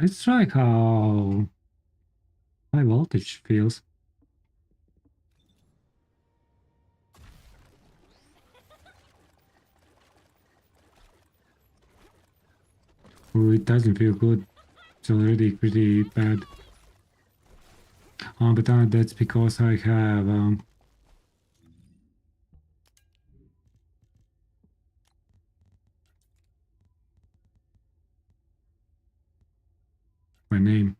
A: Let's try how high voltage feels. Oh, it doesn't feel good. It's already pretty bad. But that's because I have my name.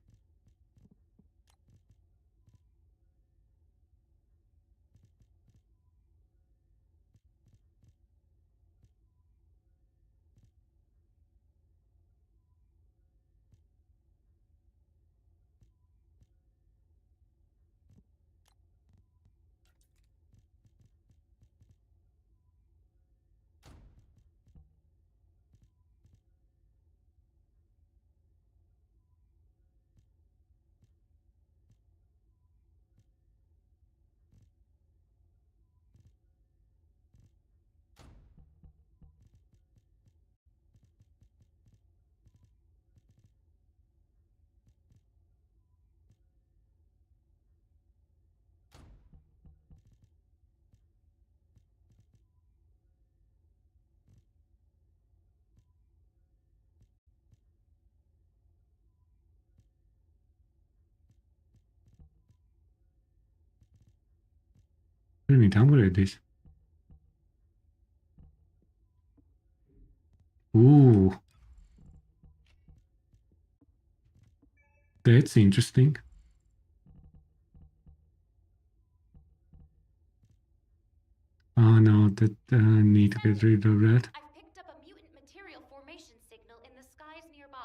A: I need to upgrade this. Ooh. That's interesting. Oh no, that need to get rid of that.
G: I've picked up a mutant material formation signal in the skies nearby.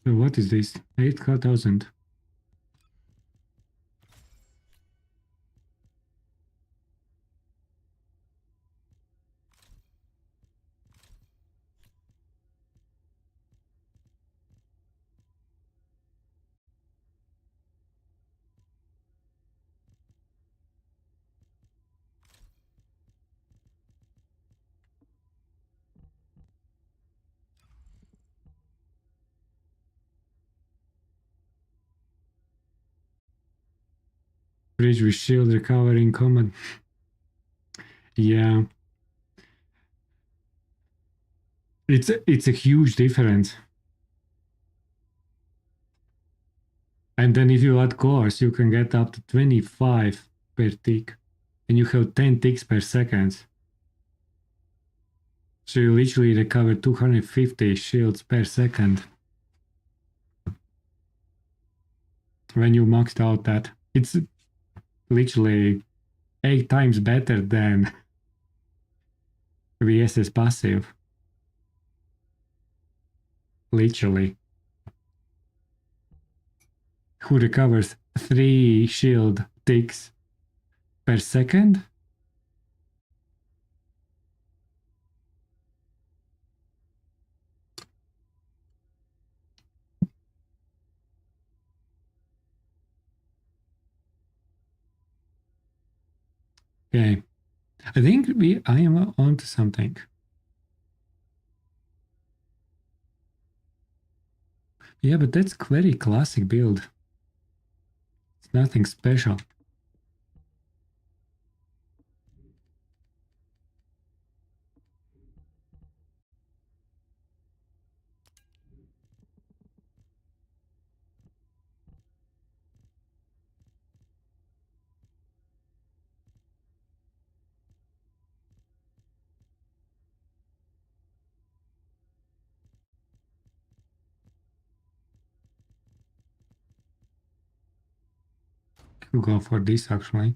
A: So what is this? 8,000. Bridge with shield recovering combat. Yeah. It's a huge difference. And then if you add cores, you can get up to 25 per tick. And you have 10 ticks per second. So you literally recover 250 shields per second. When you maxed out that. It's literally 8 times better than VS's passive. Literally. Who recovers 3 shield ticks per second? Okay. I think I am onto something. Yeah, but that's very classic build. It's nothing special. Could go for this actually.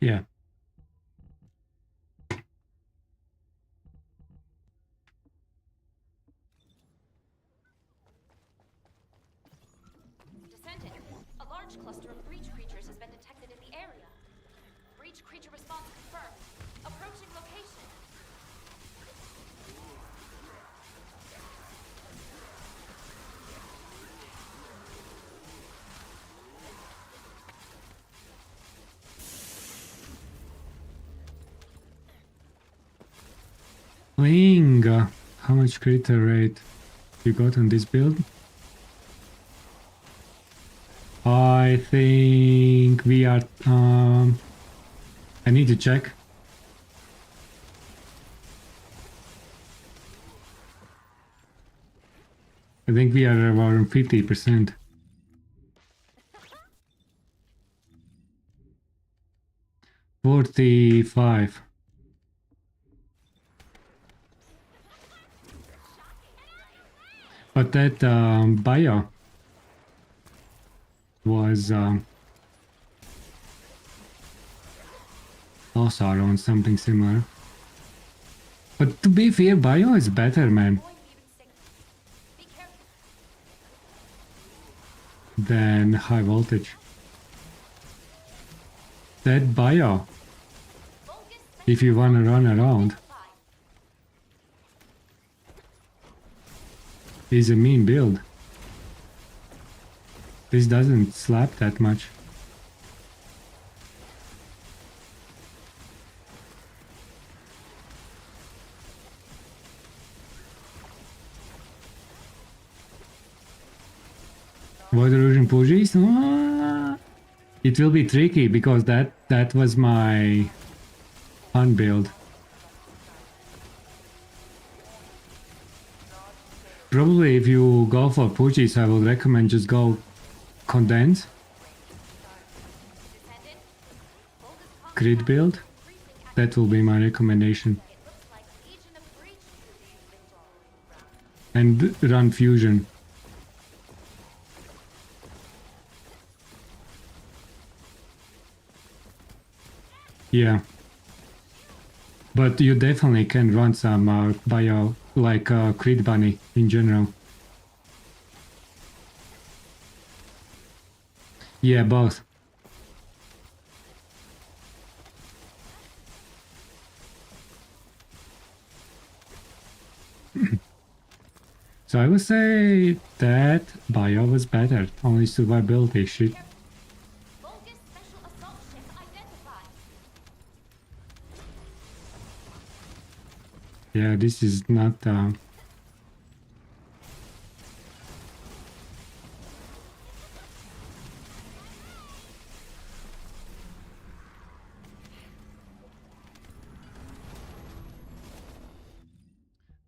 A: Yeah.
G: Descendant, a large cluster of breach creatures has been detected in the area. Breach creature response confirmed. Approaching location.
A: Wing. How much critical rate you got on this build? I think we are. I need to check. I think we are around 50%. $45. But that bio was boss are on something similar. But to be fair, bio is better, man,
G: Going even sicker. Be careful.
A: than high voltage. That bio,
G: Focus.
A: if you wanna run around,
G: Identify.
A: is a mean build. This doesn't slap that much. Void erosion Pujis? It will be tricky because that was my fun build. Probably if you go for Pujis, I would recommend just go condense,
G: Descendant. Focus.
A: crit build.
G: Increasing
A: That will be my recommendation.
G: It looks like Legion of Breach you've been
A: And run fusion. Yeah. But you definitely can run some bio, like crit bunny in general. Yeah, both. So I would say that bio was better, only survivability shit.
G: Focus special assault ship identified.
A: Yeah, this is not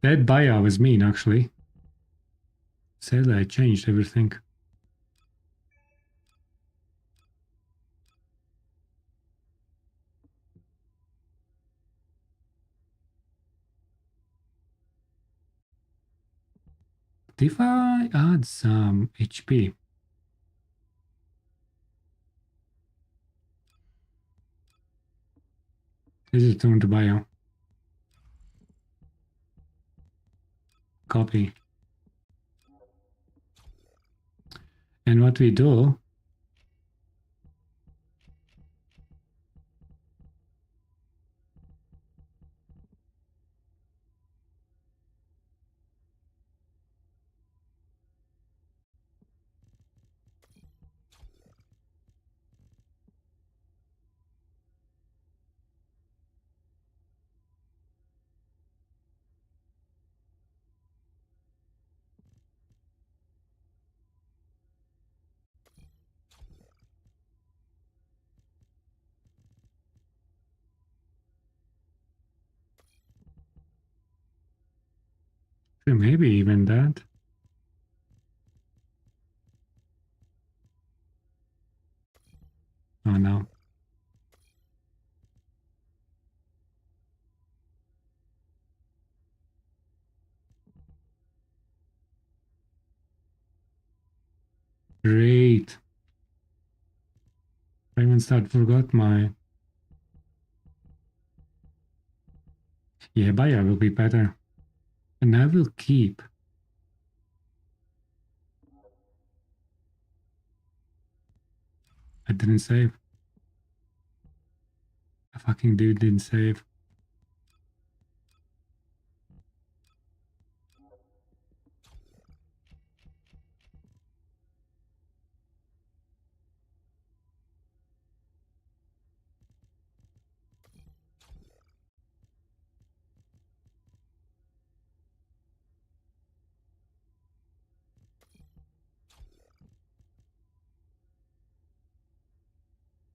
A: that bio was mean actually. Sadly I changed everything. If I add some HP, this is turned to bio. Copy. And what we do, maybe even that. Oh no. Great. I even forgot my... Yeah, bio will be better. And I will keep. I didn't save. I fucking dude didn't save.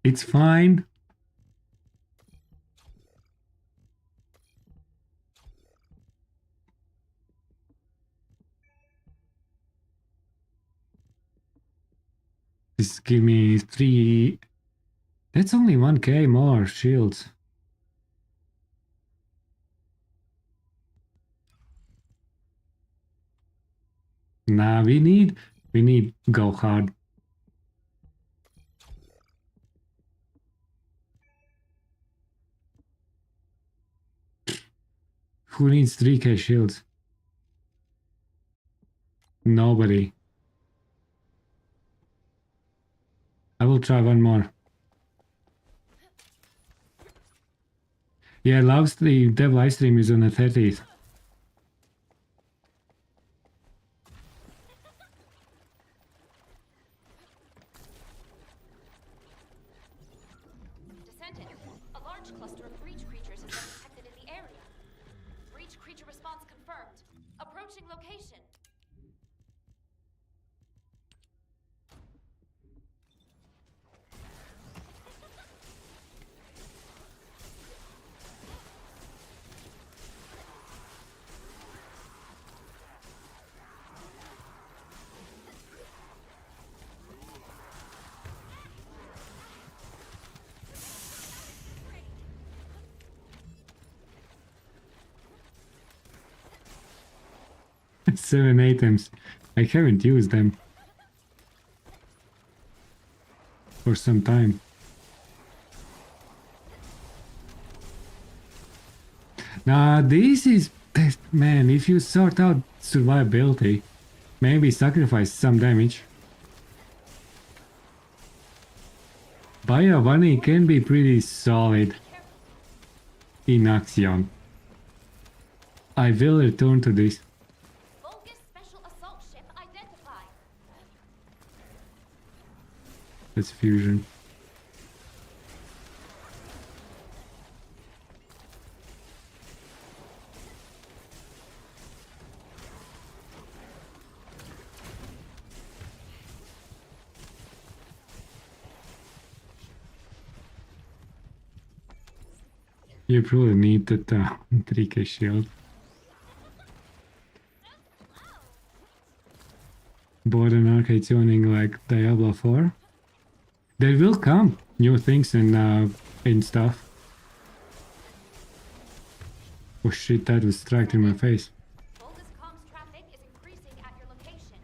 A: It's fine. Just give me 3... That's only 1k more shields. Nah, we need go hard. Who needs 3k shields? Nobody. I will try one more. Yeah, live stream, dev live stream is on the 30th.
G: Descendant, a large cluster of breach creatures has been detected in the area. Breach creature response confirmed. Approaching location.
A: Seven items. I haven't used them for some time. Nah, this is... Man, if you sort out survivability, maybe sacrifice some damage. Bayavani can be pretty solid in Axion. I will return to this.
G: Vulgus special assault ship identified.
A: That's fusion. You probably need that 3k shield. Bought an arcade tuning like Diablo 4. There will come new things and stuff. Oh shit, that was struck in my face.
G: Vulgus comms traffic is increasing at your location.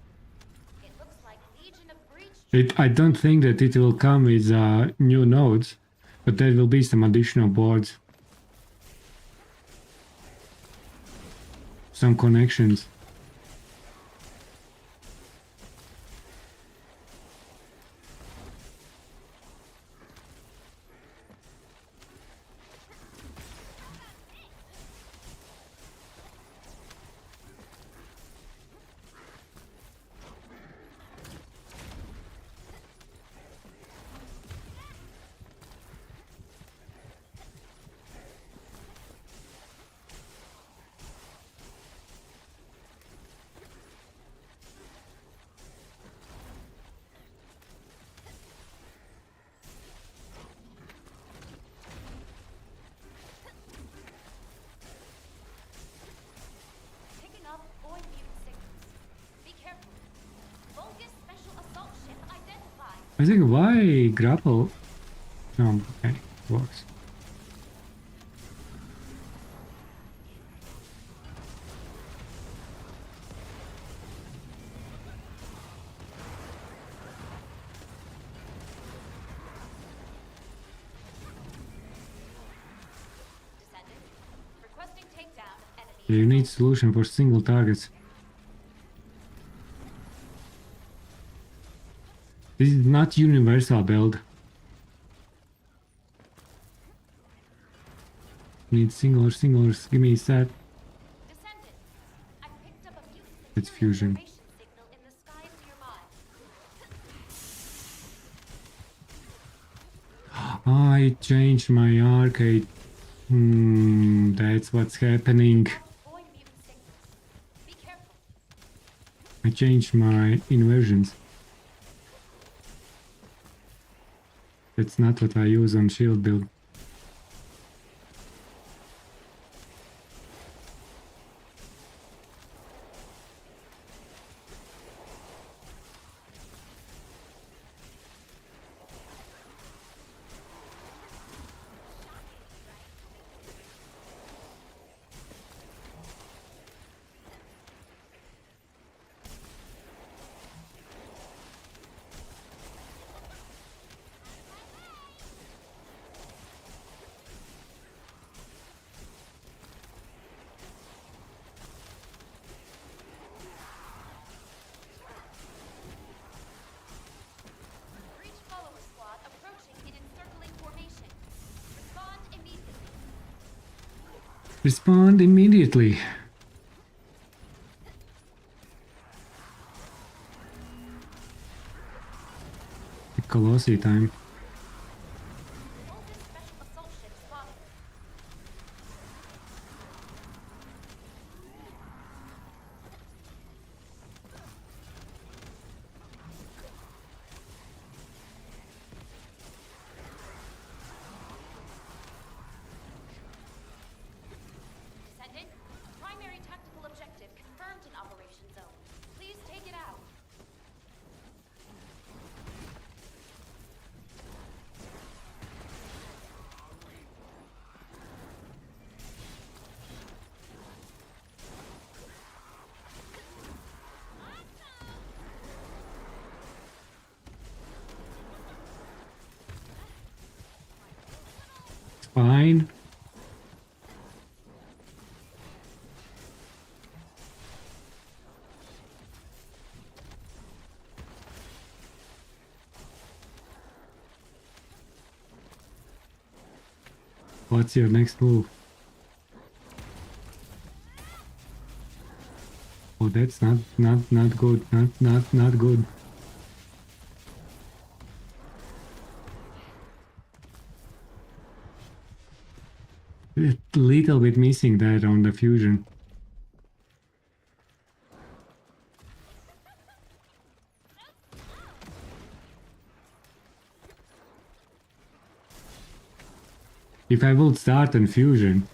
G: It looks like Legion of Breach
A: I don't think that it will come with new nodes, but there will be some additional boards. Some connections.
G: picking up void mutant signals. Be careful. Vulgus special assault ship identified.
A: I think why grapple? Oh, okay, works.
G: Descendant, requesting takedown of enemy.
A: You need solution for single targets. This is not universal build. Need singlers. Give me a set.
G: Descendant, I picked up a mutant
A: It's
G: security
A: fusion.
G: information signal in the skies nearby.
A: I changed my arcade. That's what's happening.
G: Void mutant signals. Be careful.
A: I changed my inversions. That's not what I use on shield build. Respond immediately. Colossi time.
G: Voltage special assault ship spotted. Descendant, primary tactical objective confirmed in Operation Zone. Please take it out.
A: It's fine. What's your next move? Oh, that's not good. Not good. A little bit missing that on the fusion. If I would start on fusion,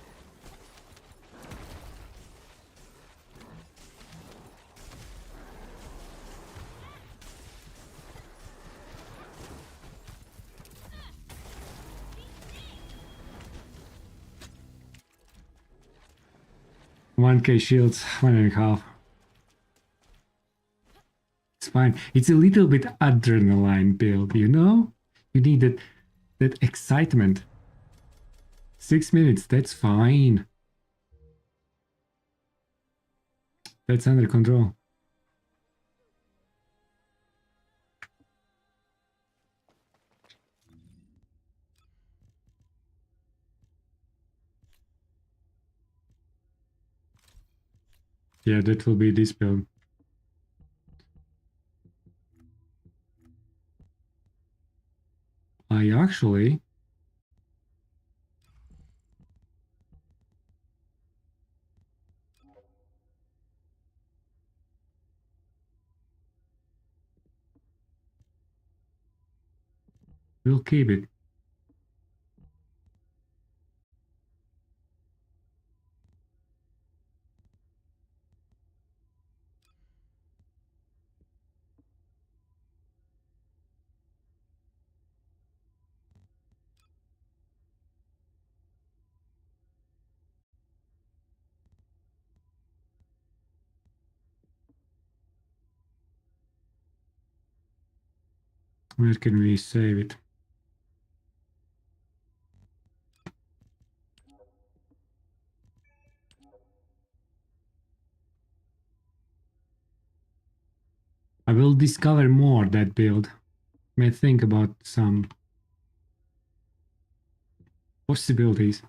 A: one K shields, 1.5. It's fine. It's a little bit adrenaline build, you know? You need that excitement. 6 minutes, that's fine. That's under control. Yeah, that will be this build. I actually will keep it. Where can we save it? I will discover more that build. May think about some possibilities.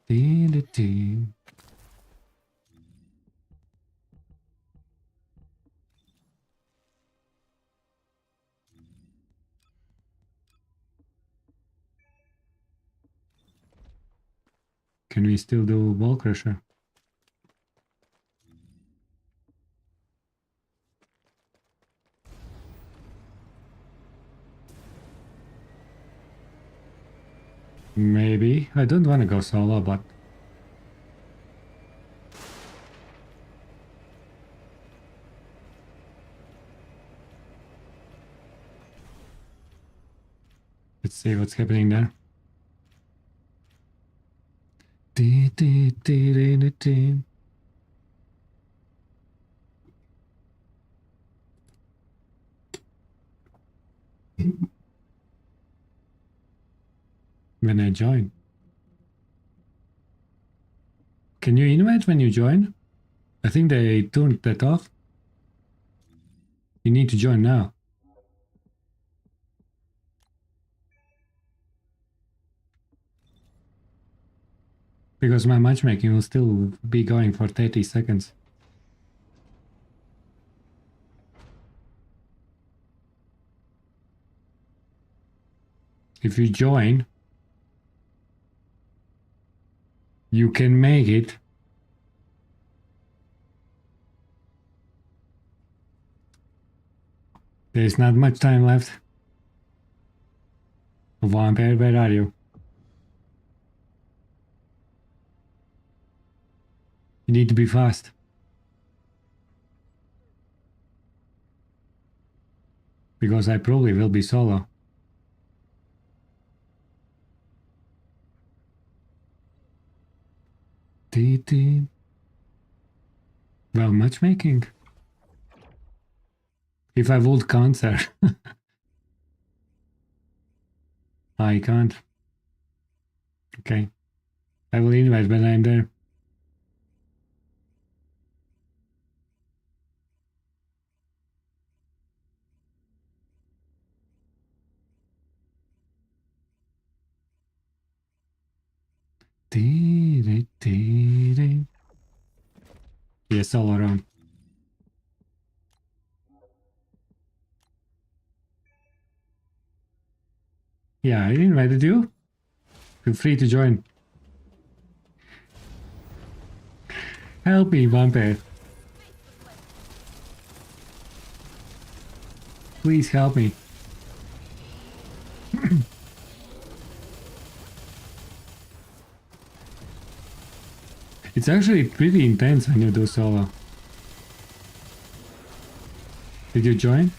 A: Dee-dee-dee. Can we still do Ball Crusher? Maybe. I don't want to go solo, but let's see what's happening there. Dee-dee-dee-dee-dee-dee. When I join. Can you invite when you join? I think they turned that off. You need to join now. Because my matchmaking will still be going for 30 seconds. If you join, you can make it. There's not much time left. Vampire, where are you? You need to be fast. Because I probably will be solo. TT. Well, matchmaking. If I would cancel. I can't. Okay. I will invite when I'm there. Yes, all around. Yeah, I invited you. Feel free to join. Help me, vampire. Please help me. It's actually pretty intense when you do solo. Did you join?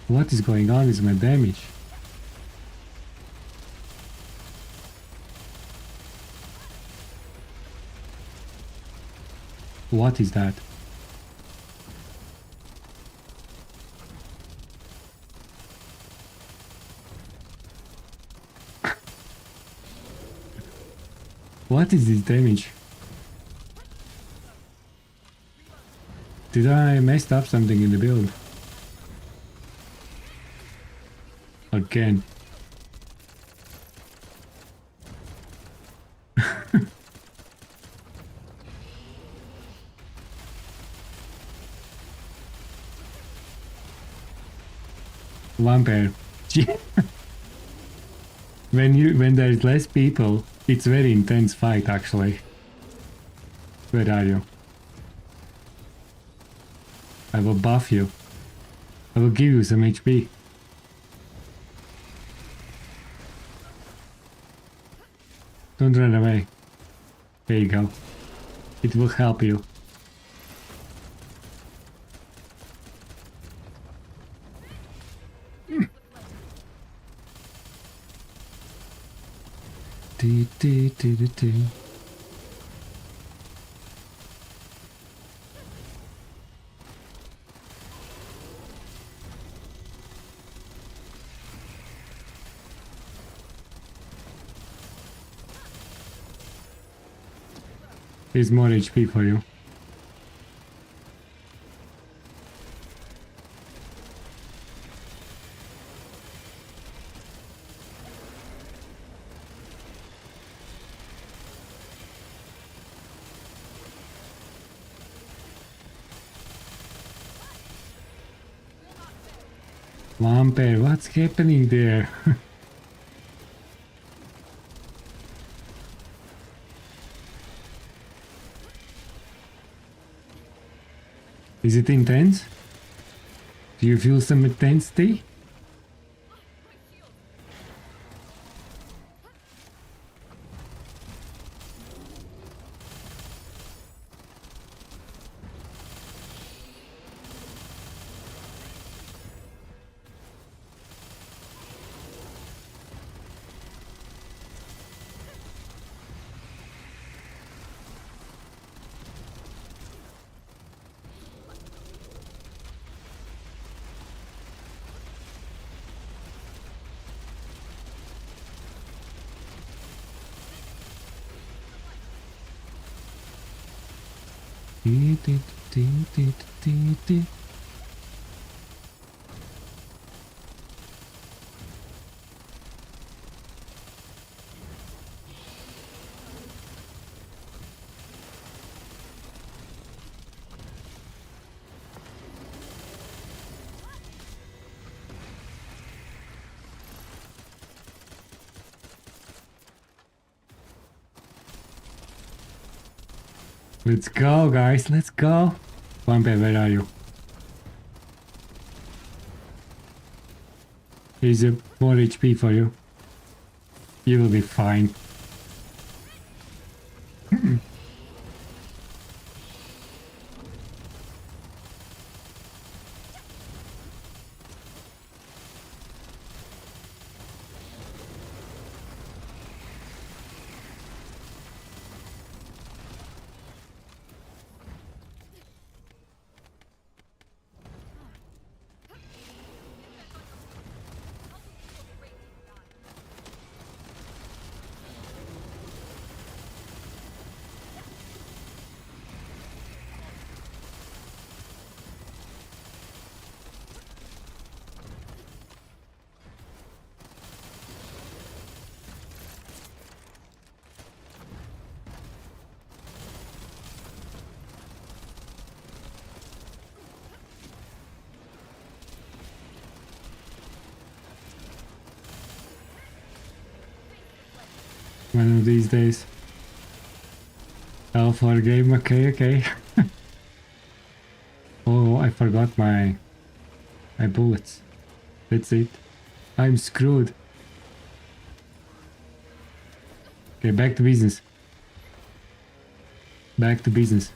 A: What is going on with my damage? What is that? What is this damage? Did I messed up something in the build? Again. Vampire. When there's less people, it's very intense fight actually. Where are you? I will buff you. I will give you some HP. Don't run away. There you go. It will help you. Here's more HP for you. Vampire, what's happening there? Is it intense? Do you feel some intensity? Let's go, guys. Let's go. Vampire, where are you? Here's a more HP for you. You will be fine. One of these days. Alpha game, okay. Oh, I forgot my bullets. That's it. I'm screwed. Okay, back to business. Back to business.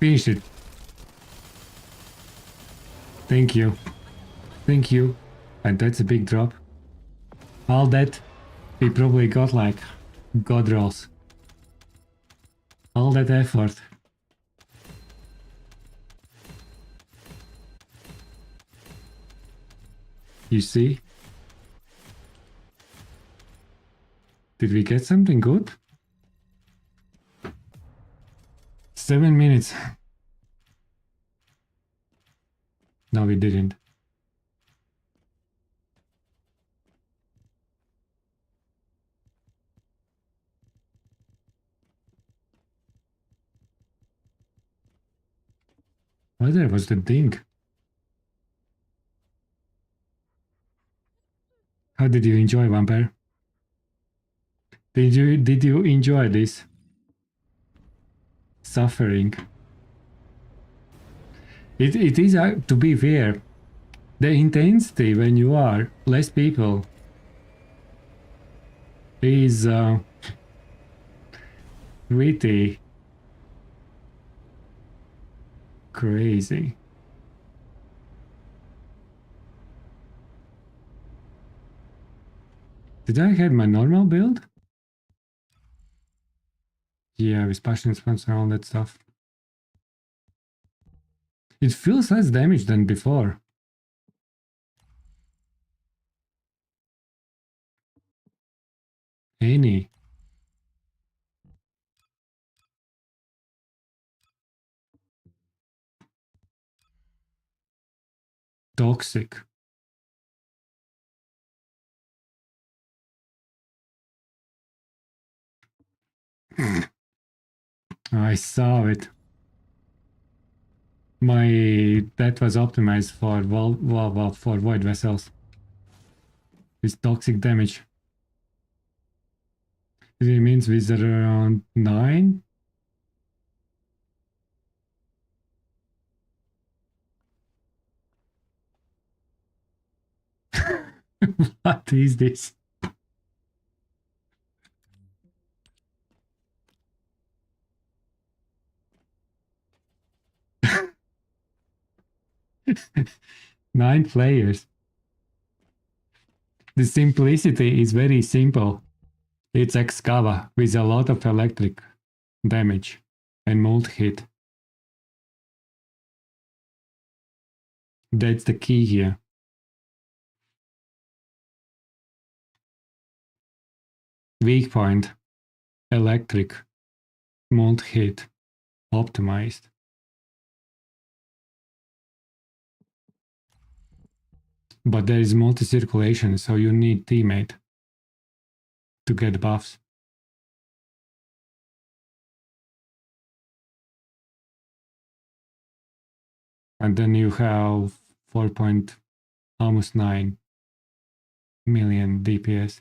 A: Finish it. Thank you. Thank you. And that's a big drop. All that, we probably got like god rolls. All that effort. You see? Did we get something good? 7 minutes. No, we didn't. Oh, there was the thing. How did you enjoy, Vampire? Did you enjoy this? Suffering. It is, to be fair, the intensity when you are less people is pretty crazy. Did I have my normal build? Yeah, with passion sponsor and all that stuff. It feels less damage than before. Any. Toxic. I saw it. That was optimized for for void vessels. With toxic damage. It means with around 9. What is this? Nine players. The simplicity is very simple. It's Excava with a lot of electric damage and multi-hit. That's the key here. Weak point, electric, multi-hit, optimized. But there is multi-circulation, so you need teammate to get buffs. And then you have 4.9 million DPS.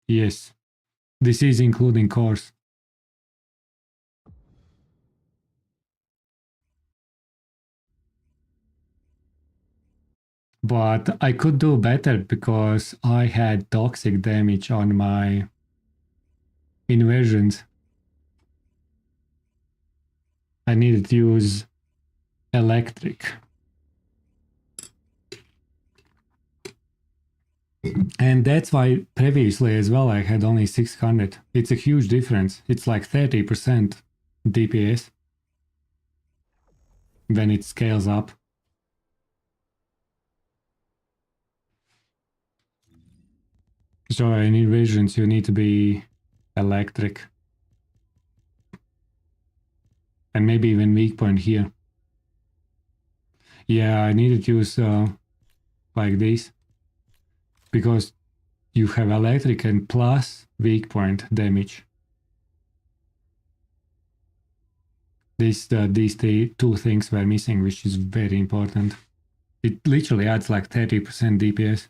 A: Yes, this is including cores. But I could do better because I had toxic damage on my inversions. I needed to use electric. And that's why previously as well I had only 600. It's a huge difference. It's like 30% DPS when it scales up. So in invasions you need to be electric. And maybe even weak point here. Yeah, I needed to use like this. Because you have electric and plus weak point damage. These two things were missing, which is very important. It literally adds like 30% DPS.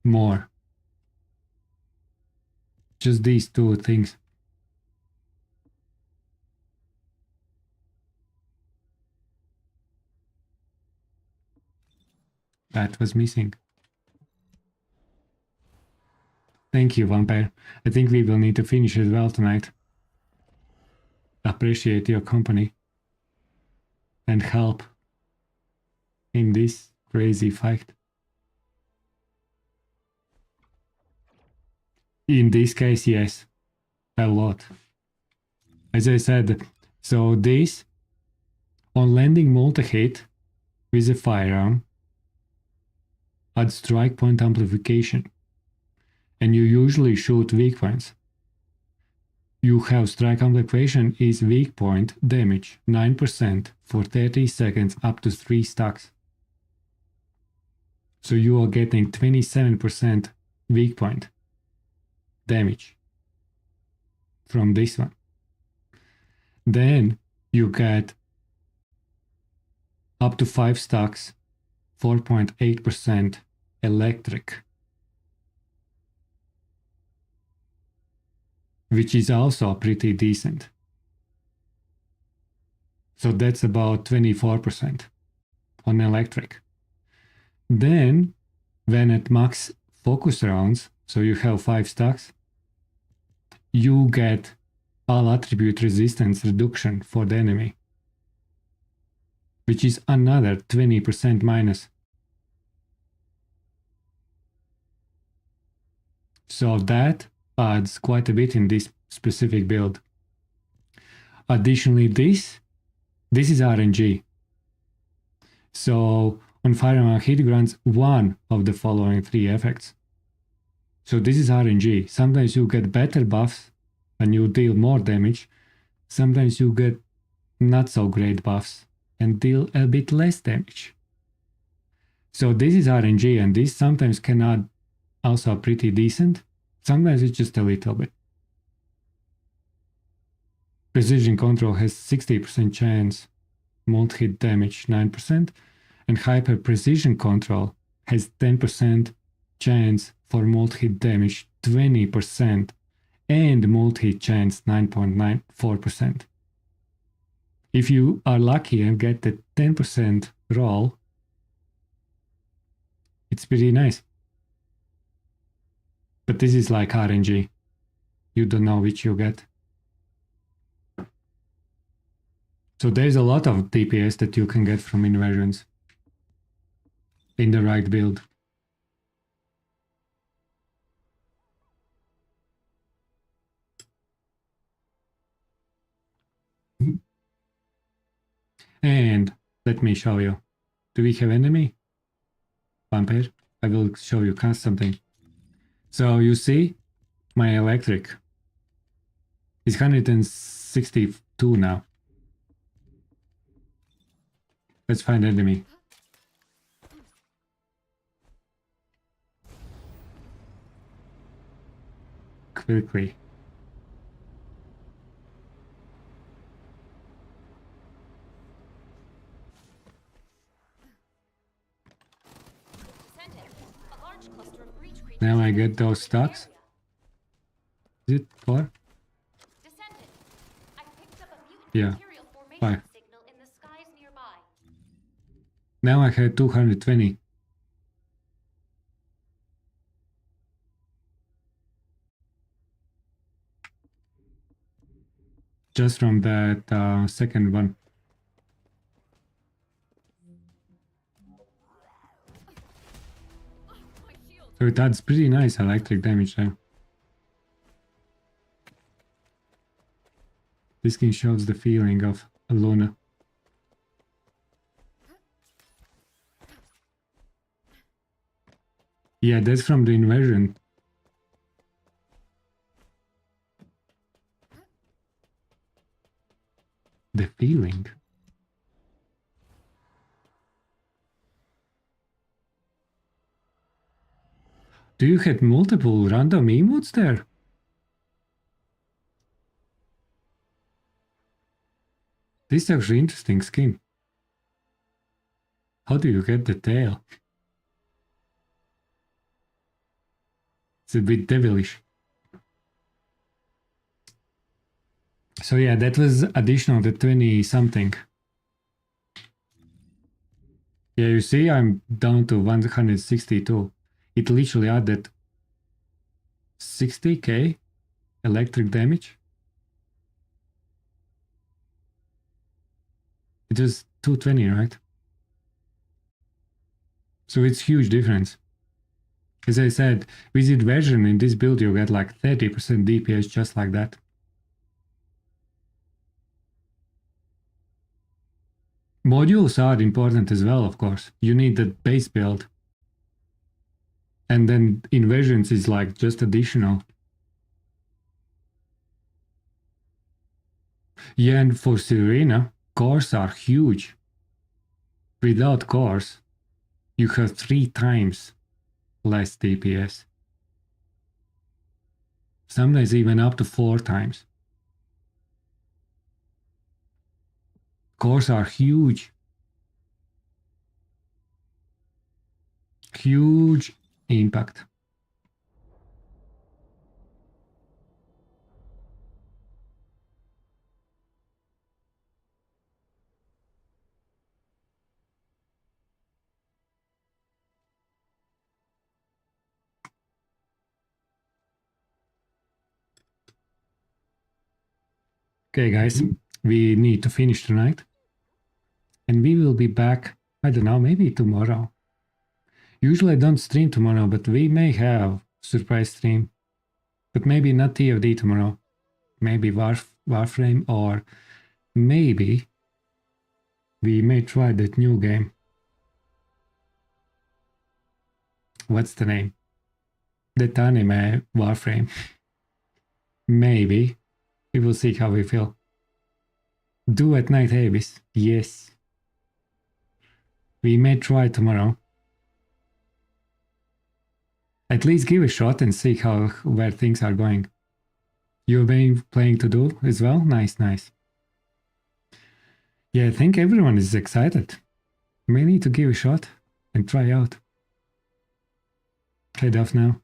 A: More. Just these two things. That was missing. Thank you, Vampire. I think we will need to finish as well tonight. Appreciate your company and help in this crazy fight. In this case, yes, a lot. As I said, so this on landing multi-hit with a firearm adds strike point amplification. And you usually shoot weak points. You have strike amplification is weak point damage 9% for 30 seconds up to 3 stacks. So you are getting 27% weak point damage from this one. Then you get up to 5 stacks, 4.8% electric. Which is also pretty decent. So that's about 24% on electric. Then, when at max focus rounds, so you have 5 stacks, you get all attribute resistance reduction for the enemy, which is another 20% minus. So that adds quite a bit in this specific build. Additionally, this is RNG. So on firearm hit grants one of the following 3 effects. So this is RNG. Sometimes you get better buffs and you deal more damage. Sometimes you get not so great buffs and deal a bit less damage. So this is RNG, and this sometimes can add also pretty decent. Sometimes it's just a little bit. Precision control has 60% chance, multi-hit damage 9%, and hyper precision control has 10% chance for multi-hit damage 20%, and multi-hit chance 9.94%. If you are lucky and get the 10% roll, it's pretty nice. But this is like RNG. You don't know which you get. So there's a lot of DPS that you can get from inversions in the right build. And let me show you. Do we have enemy? Vampire? I will show you something. So you see, my electric is 162 now. Let's find enemy. Quickly.
G: Descendant, a large cluster of breach creatures.
A: Now I get those stocks. Is it 4?
G: Descendant, I picked up a mutant
A: Yeah,
G: material formation
A: 5.
G: signal in the skies nearby.
A: Now I had 220. Just from that second one. So it adds pretty nice electric damage there. This skin shows the feeling of Luna. Yeah, that's from the inversion. The feeling. Do you have multiple random emotes there? This is actually interesting skin. How do you get the tail? It's a bit devilish. So yeah, that was additional to 20 something. Yeah, you see I'm down to 162. It literally added 60k electric damage. It was 220, right? So it's huge difference. As I said, with inversion in this build you get like 30% DPS just like that. Modules are important as well, of course. You need the base build. And then inversions is like just additional. Yeah, and for Serena, cores are huge. Without cores, you have 3 times less DPS. Sometimes even up to 4 times. Cores are huge. Huge impact. Okay, guys, we need to finish tonight. And we will be back, I don't know, maybe tomorrow. Usually I don't stream tomorrow, but we may have surprise stream. But maybe not TFD tomorrow. Maybe Warframe, or maybe we may try that new game. What's the name? That anime Warframe. Maybe. We will see how we feel. Do at night, Abyss. Yes. We may try tomorrow. At least give a shot and see where things are going. You've been playing to do as well? Nice, nice. Yeah, I think everyone is excited. May need to give a shot and try out. Head off now.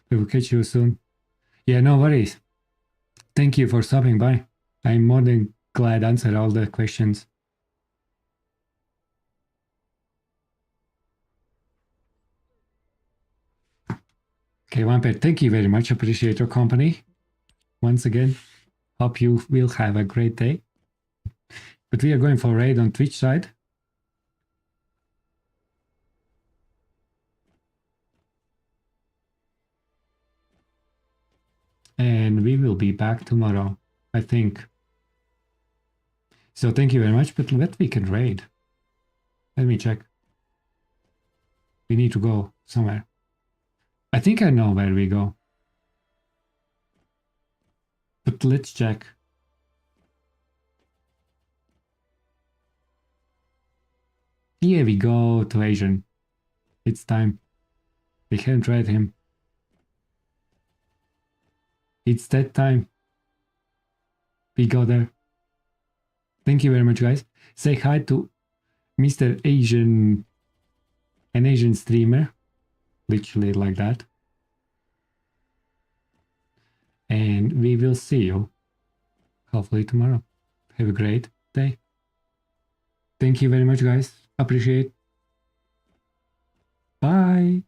A: We will catch you soon. Yeah, no worries. Thank you for stopping by. I'm more than glad to answer all the questions. Okay, Vampire, thank you very much. Appreciate your company. Once again, hope you will have a great day. But we are going for a raid on Twitch side. And we will be back tomorrow, I think. So thank you very much, but let we can raid. Let me check. We need to go somewhere. I think I know where we go. But let's check. Here we go to Asian. It's time. We haven't tried him. It's that time. We go there. Thank you very much, guys. Say hi to Mr. Asian, an Asian streamer. Literally like that. And we will see you hopefully tomorrow. Have a great day. Thank you very much, guys. Appreciate. Bye.